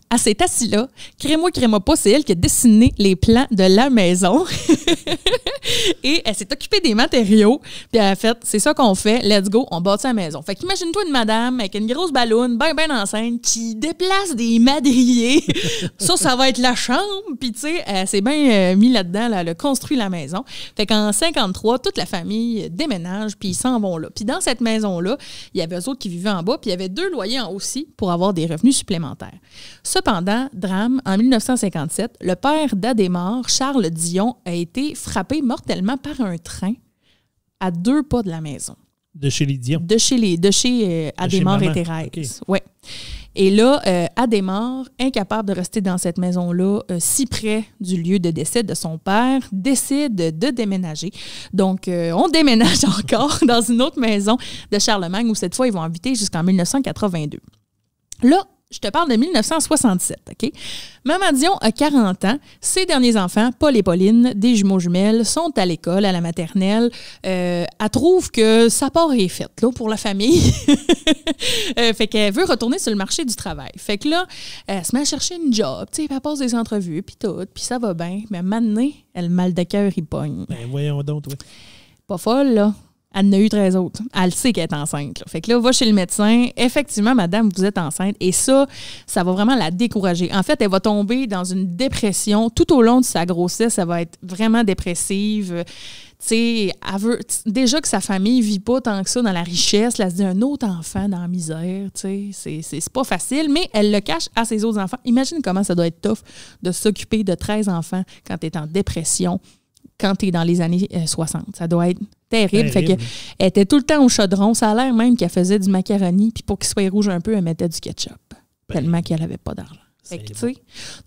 Elle s'est assise là. Crée-moi pas, c'est elle qui a dessiné les plans de la maison. Et elle s'est occupée des matériaux. Puis elle a fait, c'est ça qu'on fait, let's go, on bâtit la maison. Fait qu'imagine-toi une madame avec une grosse balloune, ben enceinte, qui déplace des madriers. Ça va être la chambre. Puis tu sais, elle s'est bien mis là-dedans, là, elle a construit la maison. Fait qu'en 53, toute la famille déménage, puis ils s'en vont là. Puis dans cette maison-là, il y avait eux autres qui vivaient en bas, puis il y avait 2 loyers en haut aussi pour avoir des revenus supplémentaires. Cependant, drame, en 1957, le père d'Adhémar, Charles Dion, a été frappé mortellement par un train à 2 pas de la maison. De chez les Dion? De chez Adhémar et Thérèse. Okay. Ouais. Et là, Adhémar, incapable de rester dans cette maison-là, si près du lieu de décès de son père, décide de déménager. Donc, on déménage encore dans une autre maison de Charlemagne où cette fois, ils vont habiter jusqu'en 1982. Là, je te parle de 1967, OK? Maman Dion a 40 ans. Ses derniers enfants, Paul et Pauline, des jumeaux jumelles, sont à l'école, à la maternelle. Elle trouve que sa part est faite là, pour la famille. Fait qu'elle veut retourner sur le marché du travail. Fait que là, elle se met à chercher une job. Elle passe des entrevues, puis tout, puis ça va bien. Mais maintenant, elle mal de cœur, il pogne. Ben voyons donc, oui. Pas folle, là. Elle en a eu 13 autres. Elle sait qu'elle est enceinte. Là. Fait que là, va chez le médecin. Effectivement, madame, vous êtes enceinte. Et ça va vraiment la décourager. En fait, elle va tomber dans une dépression. Tout au long de sa grossesse, elle va être vraiment dépressive. Elle veut déjà que sa famille ne vit pas tant que ça dans la richesse. Là, elle se dit un autre enfant dans la misère. C'est pas facile, mais elle le cache à ses autres enfants. Imagine comment ça doit être tough de s'occuper de 13 enfants quand tu es en dépression. Quand tu es dans les années 60. Ça doit être terrible. Fait qu'elle était tout le temps au chaudron. Ça a l'air même qu'elle faisait du macaroni, puis pour qu'il soit rouge un peu, elle mettait du ketchup. Tellement qu'elle n'avait pas d'argent. Fait que, tu sais,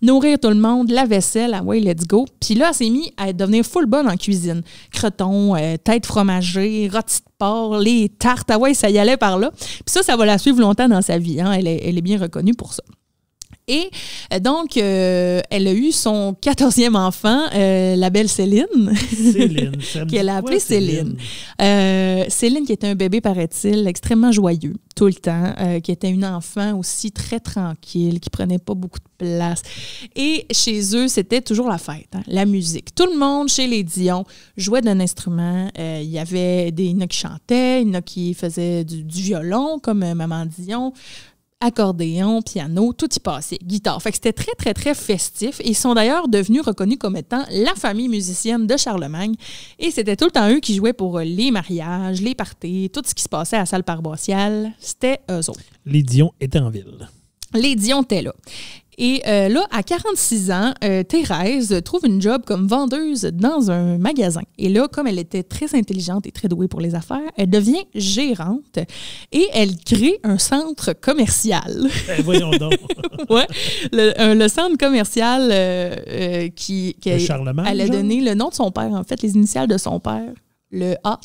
nourrir tout le monde, la vaisselle, ouais, let's go. Puis là, elle s'est mise à devenir full bonne en cuisine. Croton, tête fromagée, rôti de porc, les tartes, ouais, ça y allait par là. Puis ça va la suivre longtemps dans sa vie. Hein. Elle est bien reconnue pour ça. Et donc, elle a eu son 14e enfant, la belle Céline. Céline. Qu'elle a appelée Céline. Céline, qui était un bébé, paraît-il, extrêmement joyeux tout le temps, qui était une enfant aussi très tranquille, qui prenait pas beaucoup de place. Et chez eux, c'était toujours la fête, hein, la musique. Tout le monde, chez les Dion, jouait d'un instrument. Il y avait il y en a qui chantaient, il y en a qui faisaient du violon, comme Maman Dion, accordéon, piano, tout y passait, guitare. Fait que c'était très, très, très festif. Et ils sont d'ailleurs devenus reconnus comme étant la famille musicienne de Charlemagne. Et c'était tout le temps eux qui jouaient pour les mariages, les parties, tout ce qui se passait à la salle paroissiale, c'était eux autres. Les Dion étaient en ville. Les Dion étaient là. Et là, à 46 ans, Thérèse trouve une job comme vendeuse dans un magasin. Et là, comme elle était très intelligente et très douée pour les affaires, elle devient gérante et elle crée un centre commercial. Voyons donc. Ouais, le centre commercial qui Charlemagne, elle a donné le nom de son père, en fait, les initiales de son père, le AT.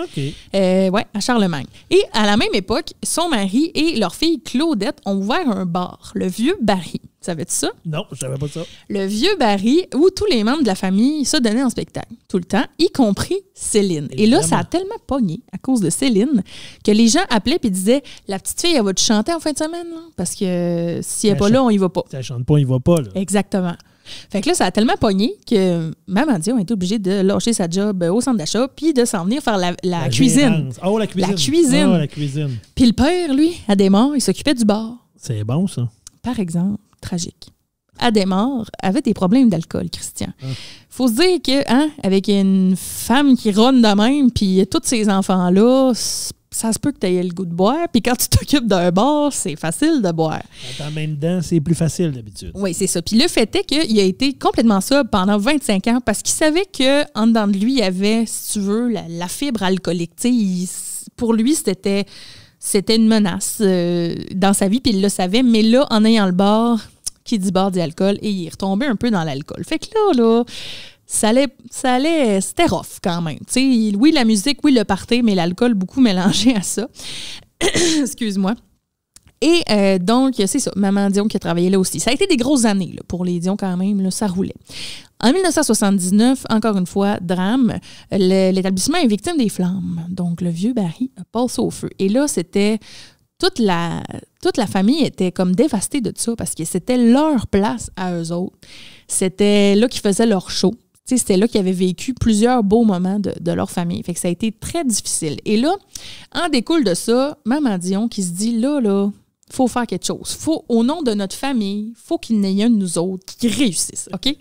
OK. Oui, à Charlemagne. Et à la même époque, son mari et leur fille Claudette ont ouvert un bar, le Vieux Barry. Savais-tu ça? Non, je savais pas ça. Le Vieux Barry, où tous les membres de la famille se donnaient en spectacle, tout le temps, y compris Céline. Évidemment. Et là, ça a tellement pogné à cause de Céline que les gens appelaient et disaient « La petite fille, elle va te chanter en fin de semaine, là, parce que si elle n'est pas là, on y va pas. » Si elle chante pas, on y va pas. Là. Exactement. Fait que là, ça a tellement pogné que Maman Dion a été obligée de lâcher sa job au centre d'achat puis de s'en venir faire la cuisine. Oh, la cuisine. La cuisine. Oh, la cuisine. Puis le père, lui, Adhémar, il s'occupait du bar. C'est bon, ça. Par exemple, tragique. Adhémar avait des problèmes d'alcool, Christian. Faut se dire que, hein, avec une femme qui ronne de même, puis tous ces enfants-là, ça se peut que tu aies le goût de boire. Puis quand tu t'occupes d'un bar, c'est facile de boire. Quand t'en mets dedans, c'est plus facile d'habitude. Oui, c'est ça. Puis le fait est qu'il a été complètement sobre pendant 25 ans parce qu'il savait qu'en dedans de lui, il y avait, si tu veux, la fibre alcoolique. Pour lui, c'était une menace dans sa vie, puis il le savait. Mais là, en ayant le bar, qui dit bar dit alcool, et il est retombé un peu dans l'alcool. Fait que là, ça allait, c'était rough quand même. T'sais, oui, la musique, oui, le party, mais l'alcool beaucoup mélangé à ça. Excuse-moi. Et donc, c'est ça, Maman Dion qui a travaillé là aussi. Ça a été des grosses années là, pour les Dion quand même, là, ça roulait. En 1979, encore une fois, drame, l'établissement est victime des flammes. Donc, le Vieux Barry passe au feu. Et là, c'était... Toute la famille était comme dévastée de ça parce que c'était leur place à eux autres. C'était là qu'ils faisaient leur show. C'était là qu'ils avaient vécu plusieurs beaux moments de leur famille. Fait que ça a été très difficile. Et là, en découle de ça, Maman Dion qui se dit, là, faut faire quelque chose. Faut, au nom de notre famille, faut qu'il n'y ait un de nous autres qui réussisse, OK?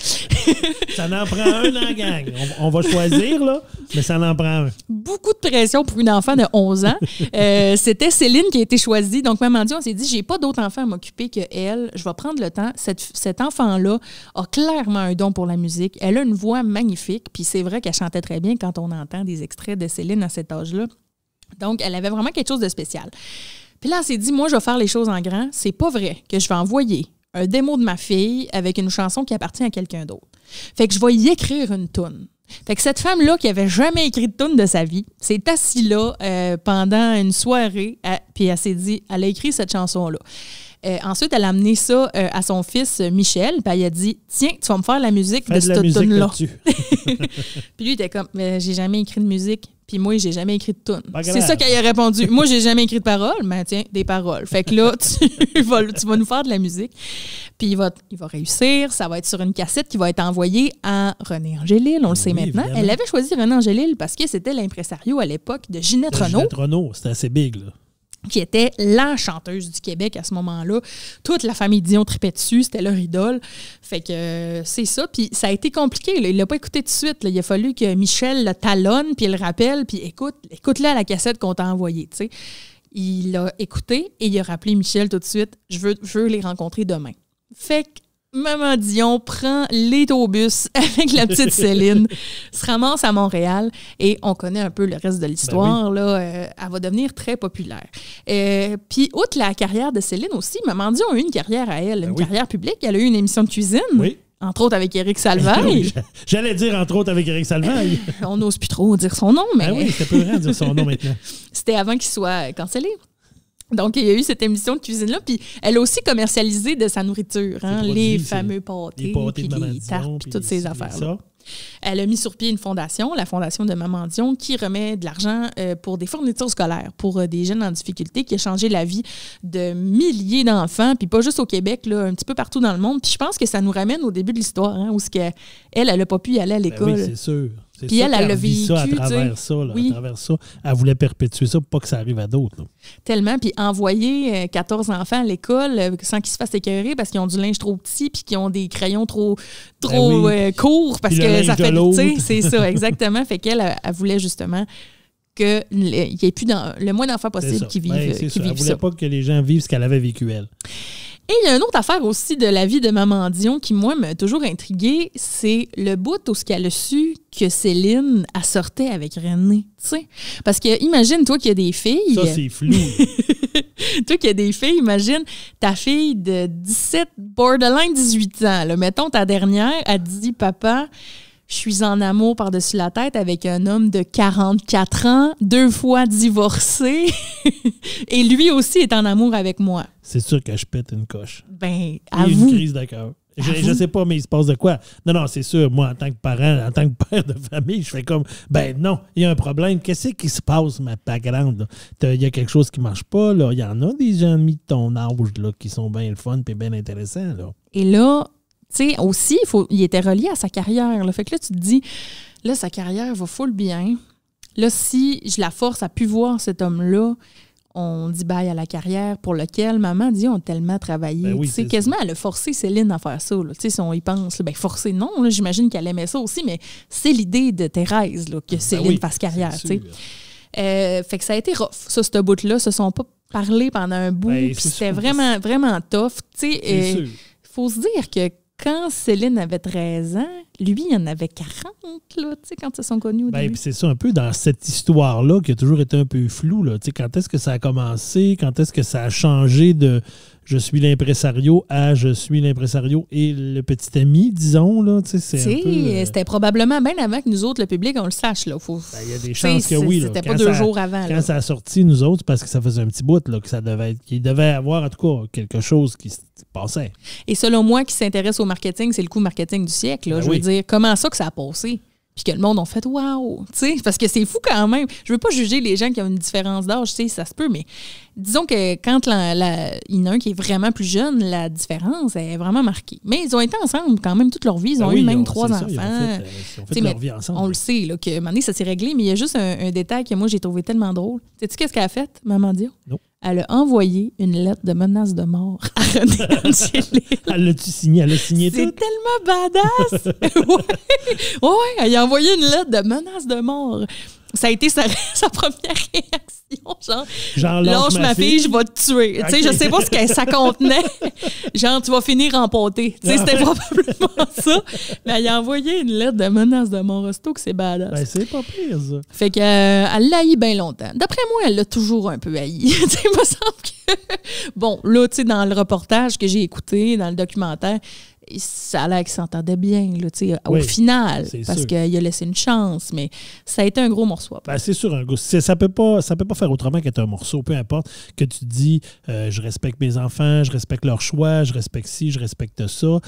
Ça en prend un dans la gang. On va choisir, là, mais ça en prend un. Beaucoup de pression pour une enfant de 11 ans. C'était Céline qui a été choisie. Donc, Maman Dion s'est dit, j'ai pas d'autres enfants à m'occuper qu'elle. Je vais prendre le temps. Cet enfant-là a clairement un don pour la musique. Elle a une voix magnifique. Puis c'est vrai qu'elle chantait très bien quand on entend des extraits de Céline à cet âge-là. Donc, elle avait vraiment quelque chose de spécial. Puis là, elle s'est dit, moi, je vais faire les choses en grand. C'est pas vrai que je vais envoyer un démo de ma fille avec une chanson qui appartient à quelqu'un d'autre. Fait que je vais y écrire une toune. Fait que cette femme-là, qui avait jamais écrit de toune de sa vie, s'est assise là pendant une soirée, puis elle s'est dit, elle a écrit cette chanson-là. Ensuite, elle a amené ça à son fils Michel, puis elle a dit, tiens, tu vas me faire la musique de cette toune-là. Puis lui, il était comme, j'ai jamais écrit de musique. Puis moi, j'ai jamais écrit de toune. C'est ça qu'elle a répondu. Moi, j'ai jamais écrit de paroles, mais tiens, des paroles. Fait que là, tu vas nous faire de la musique. Puis il va réussir. Ça va être sur une cassette qui va être envoyée à René Angélil. On le sait maintenant. Évidemment. Elle avait choisi René Angélil parce que c'était l'impresario à l'époque de Ginette Renault. Ginette Renault, c'était assez big, là. Qui était la chanteuse du Québec à ce moment-là. Toute la famille Dion tripait dessus, c'était leur idole. Fait que c'est ça. Puis ça a été compliqué, là. Il l'a pas écouté tout de suite, là. Il a fallu que Michel le talonne, puis il le rappelle, puis écoute-la à la cassette qu'on t'a envoyée, tu sais. Il l'a écouté et il a rappelé Michel tout de suite. Je veux les rencontrer demain. Fait que Maman Dion prend l'autobus avec la petite Céline, se ramasse à Montréal et on connaît un peu le reste de l'histoire. Ben oui. Là, elle va devenir très populaire. Puis, outre la carrière de Céline aussi, Maman Dion a eu une carrière à elle, carrière publique. Elle a eu une émission de cuisine. Oui. Entre autres avec Éric Salvaille. Oui, j'allais dire entre autres avec Éric Salvaille. On n'ose plus trop dire son nom, mais... Ben oui, c'est peu vrai de dire son nom maintenant. C'était avant qu'il soit cancellé. Donc, il y a eu cette émission de cuisine-là, puis elle a aussi commercialisé de sa nourriture, hein, les fameux pâtés, puis les tartes, puis toutes ces affaires-là. Elle a mis sur pied une fondation, la Fondation de Maman Dion, qui remet de l'argent pour des fournitures scolaires pour des jeunes en difficulté, qui a changé la vie de milliers d'enfants, puis pas juste au Québec, là, un petit peu partout dans le monde. Puis je pense que ça nous ramène au début de l'histoire, hein, où elle n'a pas pu y aller à l'école. Ben oui, c'est sûr. Puis elle a vécu ça à travers ça, là, à travers ça. Elle voulait perpétuer ça pour pas que ça arrive à d'autres. Là. Tellement. Puis envoyer 14 enfants à l'école sans qu'ils se fassent écœurer parce qu'ils ont du linge trop petit puis qu'ils ont des crayons trop courts parce que ça fait... C'est ça, exactement. Fait qu'elle elle voulait justement qu'il n'y ait plus le moins d'enfants possible qui vivent, Elle ne voulait pas que les gens vivent ce qu'elle avait vécu, elle. Et il y a une autre affaire aussi de la vie de Maman Dion qui, moi, m'a toujours intriguée, c'est le bout où elle a su que Céline, elle sortait avec René, tu sais. Parce que, imagine, toi qui as des filles... Ça, c'est flou. Toi qui as des filles, imagine ta fille de 17, borderline 18 ans. Là, mettons, ta dernière, elle dit, papa... Je suis en amour par-dessus la tête avec un homme de 44 ans, 2 fois divorcé, et lui aussi est en amour avec moi. C'est sûr que je pète une coche. Ben, avoue. Une crise de cœur. Je sais pas, mais il se passe de quoi? Non, c'est sûr, moi, en tant que parent, en tant que père de famille, je fais comme, ben non, il y a un problème. Qu'est-ce qui se passe, ma grande? Il y a quelque chose qui marche pas, là. Il y en a des amis de ton âge, là, qui sont bien le fun et bien intéressants, là. Et là... Tu sais, aussi, il était relié à sa carrière. Là. Fait que là, tu te dis, là, sa carrière va full bien. Là, si je la force à plus voir cet homme-là, on dit bye à la carrière pour lequel maman dit on a tellement travaillé. Ben oui, quasiment, elle a forcé Céline à faire ça. Là. Si on y pense, là, ben forcé, non. Là, j'imagine qu'elle aimait ça aussi, mais c'est l'idée de Thérèse là, que Céline fasse carrière. Fait que ça a été rough, ça, ce bout-là. Ils se sont pas parlé pendant un bout, puis c'était vraiment, vraiment tough. Il faut se dire que quand Céline avait 13 ans, lui, il en avait 40, là, quand ils se sont connus au début. C'est ça un peu dans cette histoire-là qui a toujours été un peu floue. Là. Quand est-ce que ça a commencé? Quand est-ce que ça a changé de « je suis l'impresario » à « je suis l'impresario et le petit ami », disons. Là, c'était probablement bien avant que nous autres, le public, on le sache. Il y a des chances que oui. C'était pas 2 jours avant. Quand ça a sorti, nous autres, parce que ça faisait un petit bout là, qu'il devait avoir, en tout cas, quelque chose qui se passait. Et selon moi, qui s'intéresse au marketing, c'est le coup marketing du siècle. Là, je veux dire, comment ça que ça a passé? Puis que le monde a fait « wow », tu sais, parce que c'est fou quand même. Je veux pas juger les gens qui ont une différence d'âge, tu sais, ça se peut, mais disons que quand il y en a un qui est vraiment plus jeune, la différence est vraiment marquée. Mais ils ont été ensemble quand même toute leur vie, ils ont eu même 3 enfants. Ils ont fait leur vie ensemble. On le sait, là, que un moment donné, ça s'est réglé, mais il y a juste un détail que moi, j'ai trouvé tellement drôle. Sais-tu qu'est-ce qu'elle a fait, Maman Dion? Non. Elle a envoyé une lettre de menace de mort à René Angélil. Elle l'a-tu signé? Elle l'a signé tout? C'est tellement badass! ouais, elle a envoyé une lettre de menace de mort. Ça a été sa première réaction, genre lâche ma fille, je vais te tuer. Okay. Je sais pas ce que ça contenait. Genre, tu vas finir en pâté. C'était probablement ça. Mais elle a envoyé une lettre de menace de mort. C'est badass. Ben, c'est pas pire, ça. Fait qu'elle l'a haï bien longtemps. D'après moi, elle l'a toujours un peu haï. Il me semble que... Bon, là, dans le reportage que j'ai écouté, dans le documentaire, ça a l'air qu'il s'entendait bien, là, au final, parce qu'il a laissé une chance, mais ça a été un gros morceau. Ben, c'est sûr, un gros. Ça peut pas faire autrement qu'être un morceau, peu importe que tu dis je respecte mes enfants, je respecte leur choix, je respecte ci, je respecte ça.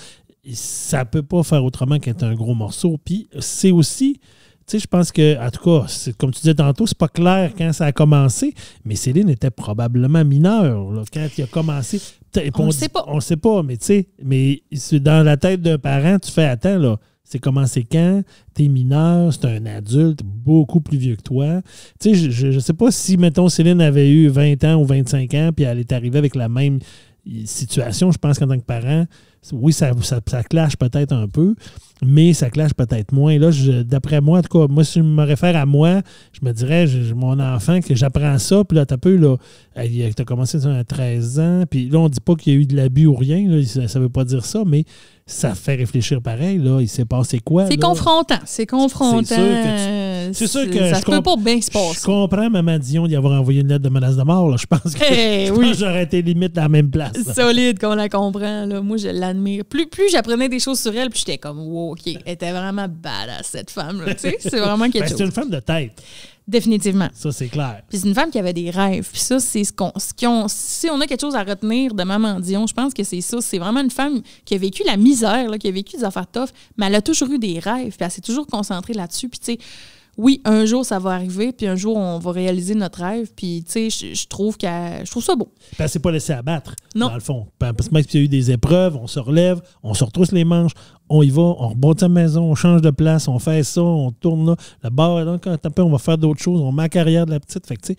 Ça peut pas faire autrement qu'être un gros morceau. Puis c'est aussi... Tu sais, je pense que, en tout cas, comme tu disais tantôt, c'est pas clair quand ça a commencé, mais Céline était probablement mineure là, quand il a commencé. On ne sait pas. On ne sait pas, mais tu sais, mais dans la tête d'un parent, tu fais attends, là, c'est commencé quand? T'es mineur, c'est un adulte beaucoup plus vieux que toi. Tu sais, je ne sais pas si, mettons, Céline avait eu 20 ans ou 25 ans, puis elle est arrivée avec la même situation. Je pense qu'en tant que parent, oui, ça clash peut-être un peu, mais ça clash peut-être moins. Là, d'après moi, en tout cas, moi, si je me réfère à moi, je me dirais, mon enfant, que j'apprends ça, puis là, t'as peu, là, t'as commencé à 13 ans, puis là, on dit pas qu'il y a eu de l'abus ou rien, là, ça veut pas dire ça, mais ça fait réfléchir pareil, là, il s'est passé quoi? C'est confrontant. C'est sûr que ça peut pas bien se passer. Je comprends Maman Dion d'y avoir envoyé une lettre de menace de mort, là. Je pense que j'aurais été limite à la même place. Solide qu'on la comprend, là. Moi, je l'adore. l'admire. Plus j'apprenais des choses sur elle, plus j'étais comme, wow, OK, elle était vraiment badass, cette femme-là. Tu sais, c'est vraiment quelque chose. C'est une femme de tête. Définitivement. Ça, c'est clair. Puis c'est une femme qui avait des rêves. Puis ça, c'est si on a quelque chose à retenir de Maman Dion, je pense que c'est ça. C'est vraiment une femme qui a vécu la misère, là, qui a vécu des affaires tough, mais elle a toujours eu des rêves. Puis elle s'est toujours concentrée là-dessus. Puis tu sais, oui, un jour, ça va arriver, puis un jour, on va réaliser notre rêve. Puis, tu sais, je trouve ça beau. Puis elle s'est pas laissée abattre, non. Dans le fond. Parce que même s'il y a eu des épreuves, on se relève, on se retrousse les manches, on y va, on rebâtit la maison, on change de place, on fait ça, on tourne là. Le bar, là, quand après, on va faire d'autres choses, on met la carrière de la petite. Fait que, tu sais,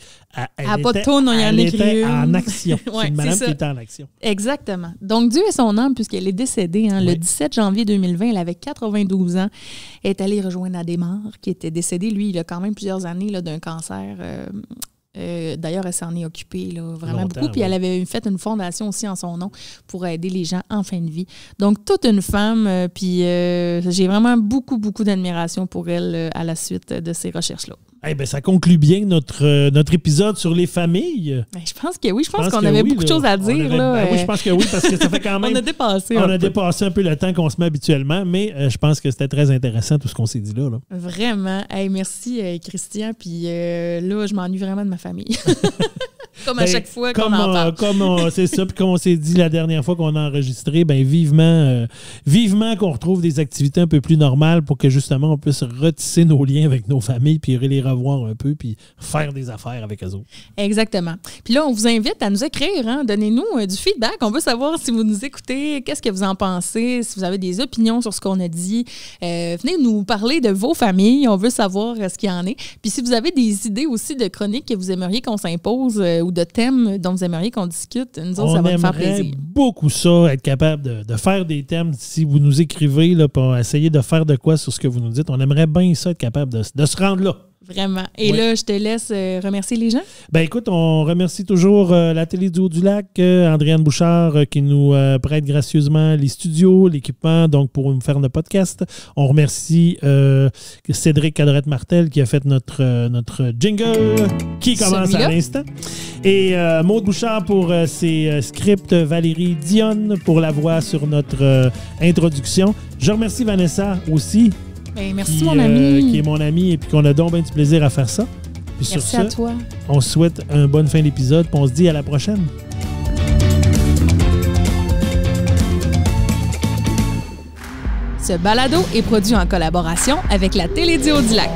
elle était en action. Ouais, c'est une madame qui était en action. Exactement. Donc, Dieu est son âme, puisqu'elle est décédée le 17 janvier 2020. Elle avait 92 ans. Elle est allée rejoindre Adhémar, qui était décédé. Lui, il a quand même plusieurs années là, d'un cancer. D'ailleurs, elle s'en est occupée là, vraiment beaucoup. Puis elle avait fait une fondation aussi en son nom pour aider les gens en fin de vie. Donc, toute une femme. Puis j'ai vraiment beaucoup, beaucoup d'admiration pour elle à la suite de ces recherches-là. Eh bien, ça conclut bien notre épisode sur les familles. Ben, je pense que oui. Je pense qu'on avait beaucoup de choses à dire. Oui, je pense que oui, parce que ça fait quand même... on a dépassé un peu le temps qu'on se met habituellement, mais je pense que c'était très intéressant tout ce qu'on s'est dit là. Vraiment. Hey, merci, Christian. Puis là, je m'ennuie vraiment de ma famille. Comme à chaque fois qu'on en parle. C'est ça. Puis comme on s'est dit la dernière fois qu'on a enregistré, ben vivement qu'on retrouve des activités un peu plus normales pour que justement on puisse retisser nos liens avec nos familles puis les revoir un peu puis faire des affaires avec eux autres. Exactement. Puis là, on vous invite à nous écrire. Hein? Donnez-nous du feedback. On veut savoir si vous nous écoutez, qu'est-ce que vous en pensez, si vous avez des opinions sur ce qu'on a dit. Venez nous parler de vos familles. On veut savoir ce qu'il y en est. Puis si vous avez des idées aussi de chroniques que vous aimeriez qu'on s'impose ou de thèmes dont vous aimeriez qu'on discute, nous autres, ça va nous faire plaisir. On aimerait beaucoup ça, être capable de faire des thèmes. Si vous nous écrivez là, pour essayer de faire de quoi sur ce que vous nous dites, on aimerait bien ça, être capable de se rendre là. Vraiment. Et là, je te laisse remercier les gens. Ben écoute, on remercie toujours la Télé du Haut-du-Lac, Andréane Bouchard qui nous prête gracieusement les studios, l'équipement, donc pour nous faire notre podcast. On remercie Cédric Cadrette-Martel qui a fait notre jingle qui commence à l'instant. Et Maude Bouchard pour ses scripts, Valérie Dionne pour la voix sur notre introduction. Je remercie Vanessa aussi. Ben, merci mon ami. Qui est mon ami et puis qu'on a donc bien du plaisir à faire ça. Puis merci sur à toi. On se souhaite une bonne fin d'épisode puis on se dit à la prochaine. Ce balado est produit en collaboration avec la Télé du Haut-du-Lac.